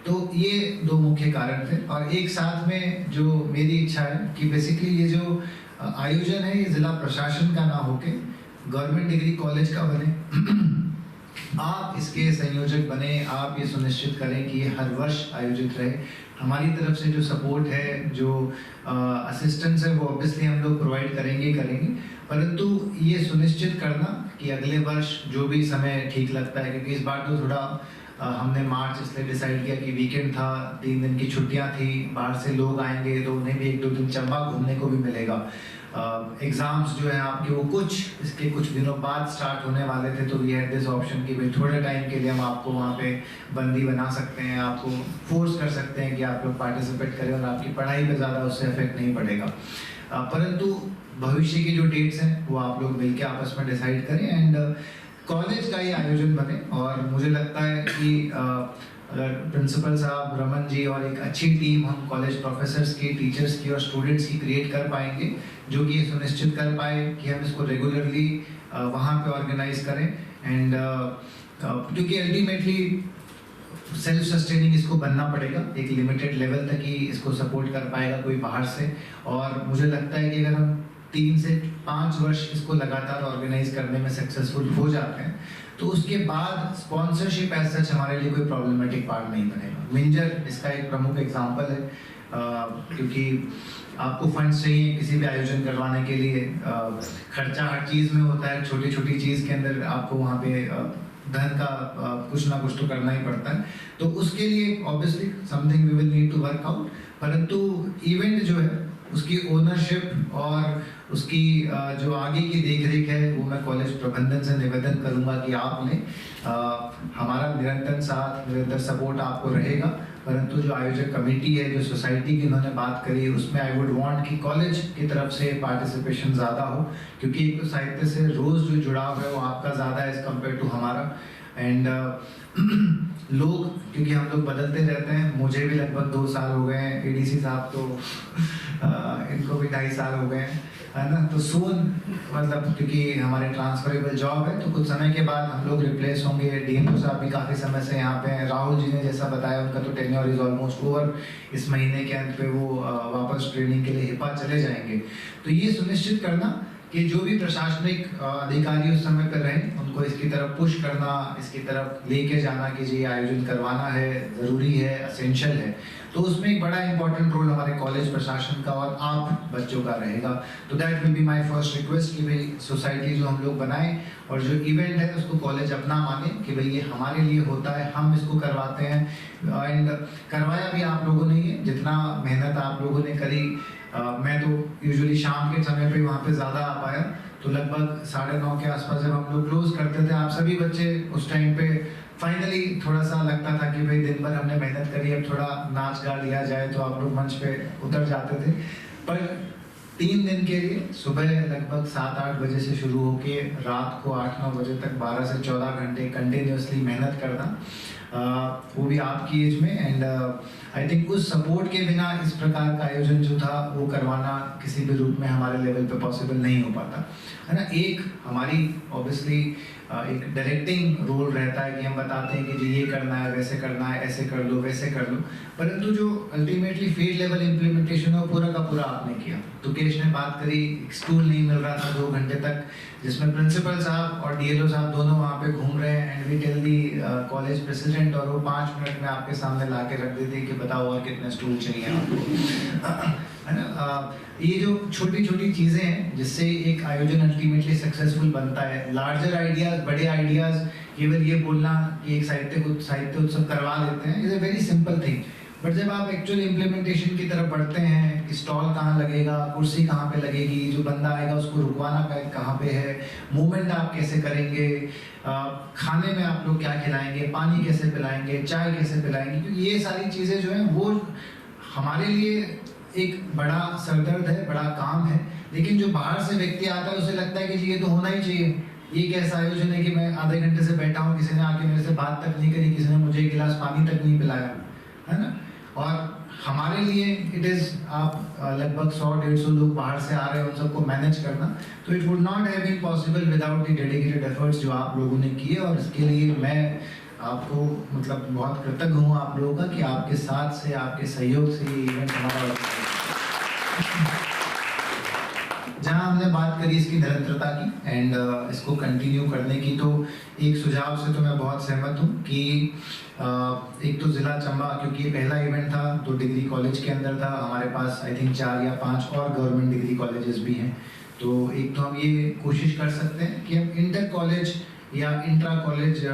तो ये 2 मुख्य कारण थे और एक साथ में जो मेरी इच्छा है कि बेसिकली ये जो आयोजन है ये जिला प्रशासन का ना होके गवर्नमेंट डिग्री कॉलेज का बने। आप इसके संयोजक बने, आप ये सुनिश्चित करें कि ये हर वर्ष आयोजित रहे। हमारी तरफ से जो सपोर्ट है, जो असिस्टेंस है वो ऑब्वियसली हम लोग प्रोवाइड करेंगे, परंतु ये सुनिश्चित करना कि अगले वर्ष जो भी समय ठीक लगता है, क्योंकि इस बार तो थोड़ा हमने मार्च इसलिए डिसाइड किया कि वीकेंड था, 3 दिन की छुट्टियां थी, बाहर से लोग आएंगे तो उन्हें भी 1-2 दिन चंबा घूमने को भी मिलेगा। एग्जाम्स जो है आपके वो इसके कुछ दिनों बाद स्टार्ट होने वाले थे, तो वी हैड दिस ऑप्शन कि भाई थोड़े टाइम के लिए हम आपको वहाँ पे बंदी बना सकते हैं, आपको फोर्स कर सकते हैं कि आप लोग पार्टिसिपेट करें और आपकी पढ़ाई पे ज़्यादा उससे इफेक्ट नहीं पड़ेगा। परंतु भविष्य की जो डेट्स हैं वो आप लोग मिलकर आपस में डिसाइड करें एंड कॉलेज का ये आयोजन बने। और मुझे लगता है कि अगर प्रिंसिपल साहब, रमन जी और एक अच्छी टीम हम कॉलेज प्रोफेसर्स की, टीचर्स की और स्टूडेंट्स की क्रिएट कर पाएंगे जो कि ये सुनिश्चित कर पाए कि हम इसको रेगुलरली वहाँ पे ऑर्गेनाइज करें। एंड क्योंकि अल्टीमेटली सेल्फ सस्टेनिंग इसको बनना पड़ेगा, एक लिमिटेड लेवल तक ही इसको सपोर्ट कर पाएगा कोई बाहर से। और मुझे लगता है कि अगर हम 3 से 5 वर्ष इसको लगातार ऑर्गेनाइज करने में सक्सेसफुल हो जाते हैं तो उसके बाद स्पॉन्सरशिप एज सच हमारे लिए कोई प्रॉब्लमेटिक पार्ट नहीं बनेगा। मिंजर इसका एक प्रमुख एग्जांपल है, क्योंकि आपको फंड्स चाहिए किसी भी आयोजन करवाने के लिए, खर्चा हर चीज़ में होता है, छोटी छोटी चीज़ के अंदर आपको वहाँ पे धन का कुछ ना कुछ तो करना ही पड़ता है। तो उसके लिए obviously something we will need to work out, परंतु इवेंट जो है उसकी ओनरशिप और उसकी जो आगे की देखरेख है वो मैं कॉलेज प्रबंधन से निवेदन करूंगा कि आप लें। हमारा निरंतर साथ, निरंतर सपोर्ट आपको रहेगा, परंतु जो आयोजक कमेटी है, जो सोसाइटी की इन्होंने बात करी, उसमें आई वुड वांट कि कॉलेज की तरफ से पार्टिसिपेशन ज़्यादा हो, क्योंकि एक तो साहित्य से रोज़ जो जुड़ाव है वो आपका ज़्यादा है एज़ कम्पेयर टू हमारा। एंड लोग, क्योंकि हम लोग बदलते रहते हैं, मुझे भी लगभग 2 साल हो गए हैं, एडीसी साहब तो इनको भी 2.5 साल हो गए हैं, है ना। तो सून मतलब क्योंकि हमारे ट्रांसफरेबल जॉब है तो कुछ समय के बाद हम लोग रिप्लेस होंगे। डीएमओ साहब भी काफ़ी समय से यहाँ पे हैं, राहुल जी ने जैसा बताया उनका तो टेन्योर इज ऑलमोस्ट ओवर, इस महीने के अंत पे वो वापस ट्रेनिंग के लिए हिपा चले जाएंगे। तो ये सुनिश्चित करना कि जो भी प्रशासनिक अधिकारी उस समय पर रहें उनको इसकी तरफ पुश करना, इसकी तरफ लेके जाना कि जी आयोजन करवाना है, ज़रूरी है, असेंशियल है। तो उसमें एक बड़ा इंपॉर्टेंट रोल हमारे कॉलेज प्रशासन का और आप बच्चों का रहेगा। तो that will be my first request कि भाई सोसाइटी जो हम लोग बनाएं और जो इवेंट है उसको कॉलेज अपना माने कि भाई ये हमारे लिए होता है, हम इसको करवाते हैं। एंड करवाया भी आप लोगों ने, ये जितना मेहनत आप लोगों ने करी, मैं तो यूजुअली शाम के समय पे वहाँ पे ज़्यादा आ पाया, तो लगभग 9:30 के आसपास जब हम लोग क्लोज करते थे, आप सभी बच्चे उस टाइम पे फाइनली थोड़ा सा लगता था कि भाई दिन भर हमने मेहनत करी, अब थोड़ा नाच गा लिया जाए, तो आप लोग मंच पे उतर जाते थे। पर 3 दिन के लिए सुबह लगभग 7-8 बजे से शुरू होके रात को 8-9 बजे तक 12 से 14 घंटे कंटिन्यूसली मेहनत करना, वो भी आपकी एज में। एंड आई थिंक उस सपोर्ट के बिना इस प्रकार का आयोजन जो था वो करवाना किसी भी रूप में हमारे लेवल पे पॉसिबल नहीं हो पाता, है ना। एक हमारी ऑब्वियसली एक डायरेक्टिंग रोल रहता है कि हम बताते हैं कि जी ये करना है, वैसे करना है, ऐसे कर लो, वैसे कर लो, परंतु जो अल्टीमेटली फील्ड लेवल इम्प्लीमेंटेशन है वो पूरा का पूरा आपने किया। तो केश ने बात करी, स्टूल नहीं मिल रहा था 2 घंटे तक, जिसमें प्रिंसिपल साहब और डीएलओ साहब दोनों वहाँ पे घूम रहे हैं, and we tell the college president, और वो 5 मिनट में आपके सामने ला के रख देते कि बताओ और कितने स्टूल चाहिए आपको, है ना। ये जो छोटी छोटी चीज़ें हैं जिससे एक आयोजन अल्टीमेटली सक्सेसफुल बनता है। लार्जर आइडियाज़, बड़े आइडियाज़, केवल ये बोलना कि एक साहित्य उत्सव करवा देते हैं, is a very simple thing, but जब आप एक्चुअल इम्प्लीमेंटेशन की तरफ बढ़ते हैं कि स्टॉल कहाँ लगेगा, कुर्सी कहाँ पे लगेगी, जो बंदा आएगा उसको रुकवाना कहाँ पे है, मूवमेंट आप कैसे करेंगे, खाने में आप लोग क्या खिलाएंगे, पानी कैसे पिलाएंगे, चाय कैसे पिलाएंगे, क्योंकि ये सारी चीज़ें जो हैं वो हमारे लिए एक बड़ा सरदर्द है, बड़ा काम है। लेकिन जो बाहर से व्यक्ति आता है उसे लगता है कि जी ये तो होना ही चाहिए, ये कैसा आयोजन है कि मैं आधे घंटे से बैठा हूँ, किसी ने आके मेरे से बात तक नहीं करी, किसी ने मुझे 1 गिलास पानी तक नहीं पिलाया, है ना। और हमारे लिए इट इज़, आप लगभग 100-150 लोग बाहर से आ रहे हैं, उन सबको मैनेज करना, तो it would not have been possible without the dedicated efforts जो आप लोगों ने किए। और इसके लिए मैं आपको मतलब बहुत कृतज्ञ हूँ आप लोगों का कि आपके साथ से, आपके सहयोग से ये इवेंट हमारा जहाँ हमने बात करी इसकी निरंतरता की एंड इसको कंटिन्यू करने की, तो एक सुझाव से तो मैं बहुत सहमत हूँ कि एक तो ज़िला चंबा, क्योंकि ये पहला इवेंट था, 2 डिग्री कॉलेज के अंदर था, हमारे पास आई थिंक 4 या 5 और गवर्नमेंट डिग्री कॉलेजेस भी हैं। तो एक तो हम ये कोशिश कर सकते हैं कि हम इंटर कॉलेज या इंट्रा कॉलेज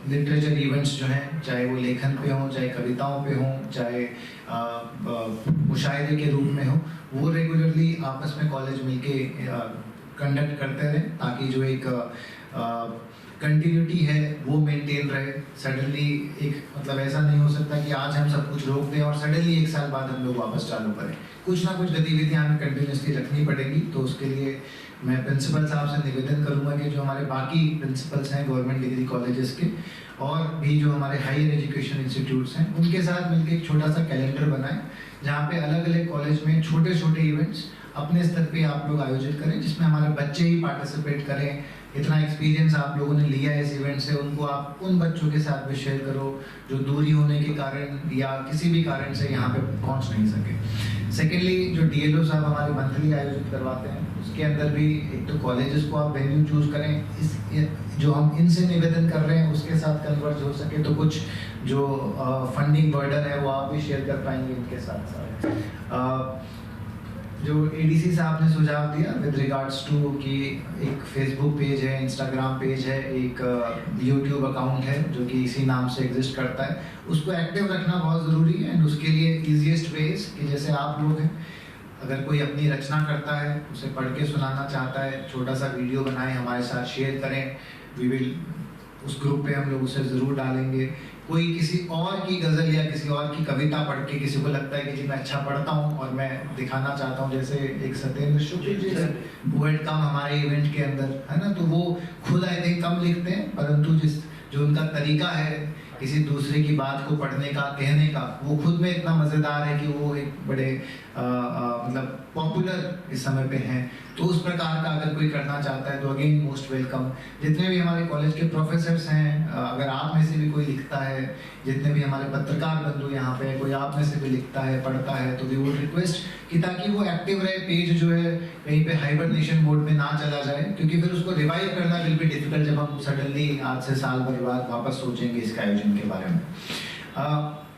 लिटरेचर इवेंट्स जो हैं, चाहे वो लेखन पे हों, चाहे कविताओं पे हों, चाहे मुशायरे के रूप में हो, वो रेगुलरली आपस में कॉलेज मिलके कंडक्ट करते रहें, ताकि जो एक कंटिन्यूटी है वो मेंटेन रहे। सडनली एक मतलब ऐसा नहीं हो सकता कि आज हम सब कुछ रोक दें और सडनली 1 साल बाद हम लोग वापस चालू करें। कुछ ना कुछ गतिविधियां हमें कंटिन्यूसली रखनी पड़ेगी। तो उसके लिए मैं प्रिंसिपल साहब से निवेदन करूंगा कि जो हमारे बाकी प्रिंसिपल्स हैं गवर्नमेंट डिग्री कॉलेजेस के और भी जो हमारे हायर एजुकेशन इंस्टीट्यूट्स हैं, उनके साथ मिलकर एक छोटा सा कैलेंडर बनाएं जहाँ पे अलग अलग कॉलेज में छोटे छोटे इवेंट्स अपने स्तर पे आप लोग आयोजित करें, जिसमें हमारे बच्चे ही पार्टिसिपेट करें। इतना एक्सपीरियंस आप लोगों ने लिया है इस इवेंट से, उनको आप उन बच्चों के साथ भी शेयर करो जो दूरी होने के कारण या किसी भी कारण से यहाँ पे पहुँच नहीं सके। सेकेंडली, जो DLO साहब हमारे मंथली आयोजित करवाते हैं, उसके अंदर भी एक तो कॉलेजेस को आप वेन्यू चूज करें, इस जो हम इनसे निवेदन कर रहे हैं उसके साथ कन्वर्ज हो सके, तो कुछ जो फंडिंग बर्डन है वो आप भी शेयर कर पाएंगे इनके साथ साथ। जो ADC साहब ने सुझाव दिया विद रिगार्ड्स टू कि एक फेसबुक पेज है, इंस्टाग्राम पेज है, एक यूट्यूब अकाउंट है जो कि इसी नाम से एग्जिस्ट करता है, उसको एक्टिव रखना बहुत ज़रूरी है। एंड उसके लिए ईजीएस्ट वेज कि जैसे आप लोग हैं, अगर कोई अपनी रचना करता है, उसे पढ़ के सुनाना चाहता है, छोटा सा वीडियो बनाए, हमारे साथ शेयर करें, वी विल उस ग्रुप पे हम लोग उसे ज़रूर डालेंगे। कोई किसी और की गज़ल या किसी और की कविता पढ़ के किसी को लगता है कि जी मैं अच्छा पढ़ता हूँ और मैं दिखाना चाहता हूँ, जैसे एक सत्येंद्र शुक्ल जी पोएट कम हमारे इवेंट के अंदर है ना, तो वो खुद आई थिंक कम लिखते हैं, परंतु जो उनका तरीका है किसी दूसरे की बात को पढ़ने का, कहने का, वो खुद में इतना मज़ेदार है कि वो एक बड़े मतलब पॉपुलर इस समय पे हैं। तो उस प्रकार का अगर कोई करना चाहता है तो अगेन मोस्ट वेलकम। जितने भी हमारे कॉलेज के प्रोफेसर्स हैं, अगर आप में से भी कोई लिखता है, जितने भी हमारे पत्रकार बंधु यहाँ पे कोई आप में से भी लिखता है, पढ़ता है, तो वी वुड रिक्वेस्ट कि ताकि वो एक्टिव रहे, पेज जो है कहीं पे हाइबरनेशन मोड में ना चला जाए, क्योंकि फिर उसको रिवाइव करना विल बी डिफिकल्ट जब हम सडनली आज से साल भर बाद वापस सोचेंगे इसके आयोजन के बारे में।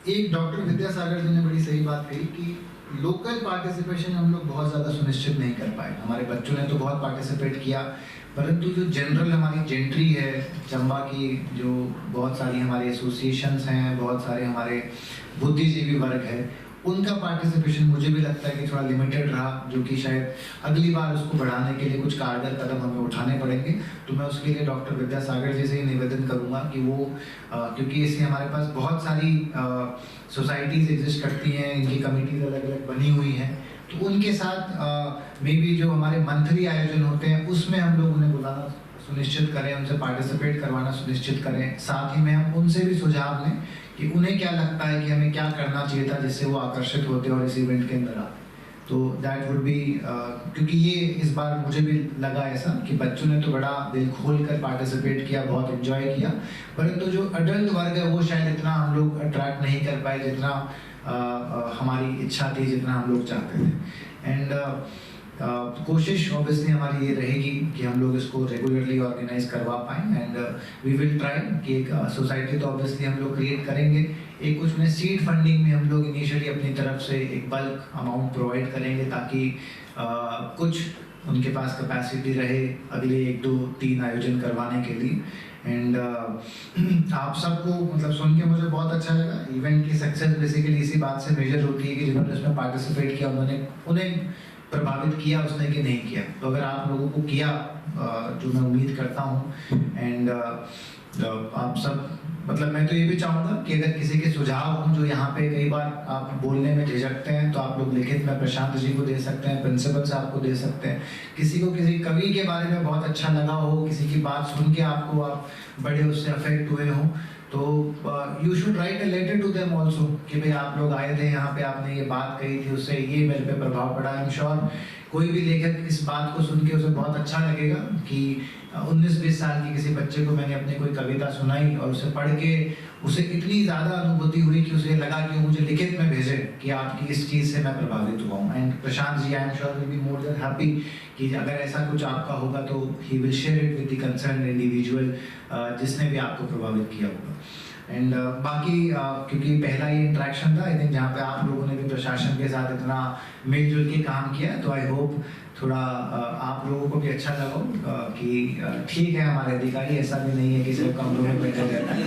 एक डॉक्टर विद्यासागर जी ने बड़ी सही बात कही कि लोकल पार्टिसिपेशन हम लोग बहुत ज़्यादा सुनिश्चित नहीं कर पाए। हमारे बच्चों ने तो बहुत पार्टिसिपेट किया, परंतु जो जनरल हमारी जेंट्री है चंबा की, जो बहुत सारी हमारी एसोसिएशंस हैं, बहुत सारे हमारे बुद्धिजीवी वर्ग है, उनका पार्टिसिपेशन मुझे भी लगता है कि थोड़ा लिमिटेड रहा, जो कि शायद अगली बार उसको बढ़ाने के लिए कुछ कारगर कदम हमें उठाने पड़ेंगे। तो मैं उसके लिए डॉक्टर विद्यासागर जी से ही निवेदन करूंगा कि वो क्योंकि इससे हमारे पास बहुत सारी सोसाइटीज़ एग्जिस्ट करती हैं, इनकी कमिटीज़ अलग अलग बनी हुई हैं, तो उनके साथ मे बी जो हमारे मंथली आयोजन होते हैं उसमें हम लोग उन्हें बुलाना सुनिश्चित करें, उनसे पार्टिसिपेट करवाना सुनिश्चित करें। साथ ही में हम उनसे भी सुझाव लें कि उन्हें क्या लगता है कि हमें क्या करना चाहिए था जिससे वो आकर्षित होते और इस इवेंट के अंदर आते। तो दैट वुड बी क्योंकि ये इस बार मुझे भी लगा ऐसा कि बच्चों ने तो बड़ा दिल खोल कर पार्टिसिपेट किया, बहुत एंजॉय किया, परंतु जो अडल्ट वर्ग है वो शायद इतना हम लोग अट्रैक्ट नहीं कर पाए जितना हमारी इच्छा थी, जितना हम लोग चाहते थे। एंड कोशिश ऑब्वियसली हमारी ये रहेगी कि हम लोग इसको रेगुलरली ऑर्गेनाइज करवा पाएँ। एंड वी विल ट्राई कि एक सोसाइटी तो ऑब्वियसली हम लोग क्रिएट करेंगे, एक उसमें सीड फंडिंग में हम लोग इनिशियली अपनी तरफ से एक बल्क अमाउंट प्रोवाइड करेंगे ताकि कुछ उनके पास कैपेसिटी रहे अगले 1, 2, 3 आयोजन करवाने के लिए। एंड आप सबको मतलब सुन के मुझे बहुत अच्छा लगा। इवेंट की सक्सेस बेसिकली इसी बात से मेजर होती है कि जिन्होंने उसमें पार्टिसिपेट किया उन्हें प्रभावित किया उसने कि नहीं किया। तो अगर आप लोगों को किया, जो मैं उम्मीद करता हूँ, एंड आप सब मतलब मैं तो ये भी चाहूँगा कि अगर किसी के सुझाव हों जो यहाँ पे कई बार आप बोलने में झिझकते हैं, तो आप लोग लिखित में प्रशांत जी को दे सकते हैं, प्रिंसिपल साहब को दे सकते हैं। किसी को किसी कवि के बारे में बहुत अच्छा लगा हो, किसी की बात सुन के आपको आप बड़े उससे अफेक्ट हुए हों, तो you should write a letter to them also कि भाई आप लोग आए थे यहाँ पे, आपने ये बात कही थी, उससे ये मेरे पे प्रभाव पड़ा। आई एम श्योर कोई भी लेखक इस बात को सुन के उसे बहुत अच्छा लगेगा कि 19-20 साल की किसी बच्चे को मैंने अपनी कोई कविता सुनाई और उसे पढ़ के उसे इतनी ज़्यादा अनुभूति हुई कि उसे लगा कि वो मुझे लिखित में भेजे कि आपकी इस चीज़ से मैं प्रभावित हुआ हूँ। And Prashant ji I am sure will be more than happy कि अगर ऐसा कुछ आपका होगा तो he will share it with the concern individual जिसने भी आपको प्रभावित किया होगा। एंड बाकी क्योंकि पहला ये इंटरेक्शन था आई थिंक जहाँ पे आप लोगों ने भी प्रशासन के साथ इतना मिलजुल के काम किया, तो आई होप थोड़ा आप लोगों को भी अच्छा लगा कि ठीक है हमारे अधिकारी ऐसा भी नहीं है कि सिर्फ कमरों में बैठे रहता है।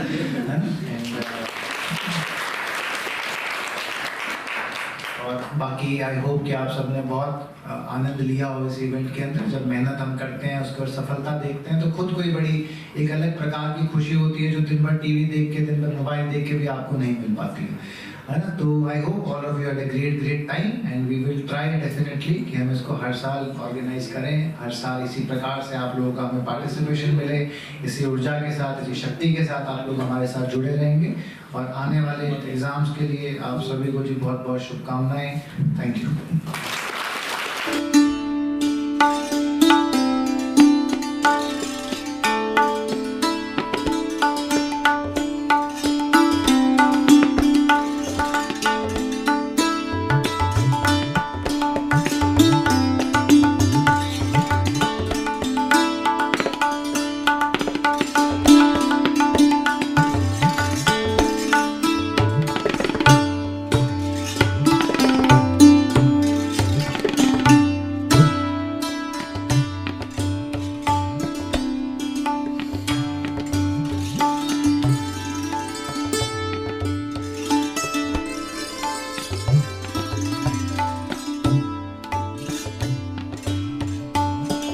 और बाकी आई होप कि आप सबने बहुत आनंद लिया हो इस इवेंट के अंदर। जब मेहनत हम करते हैं उसको सफलता देखते हैं तो खुद कोई बड़ी एक अलग प्रकार की खुशी होती है जो दिन भर टीवी देख के, दिन भर मोबाइल देख के भी आपको नहीं मिल पाती है। है ना। तो I hope all of you had a great time and we will try definitely कि हम इसको हर साल ऑर्गेनाइज करें, हर साल इसी प्रकार से आप लोगों का हमें पार्टिसिपेशन मिले, इसी ऊर्जा के साथ, इसी शक्ति के साथ आप लोग हमारे साथ जुड़े रहेंगे। और आने वाले एग्जाम्स के लिए आप सभी को जी बहुत बहुत शुभकामनाएं। Thank you.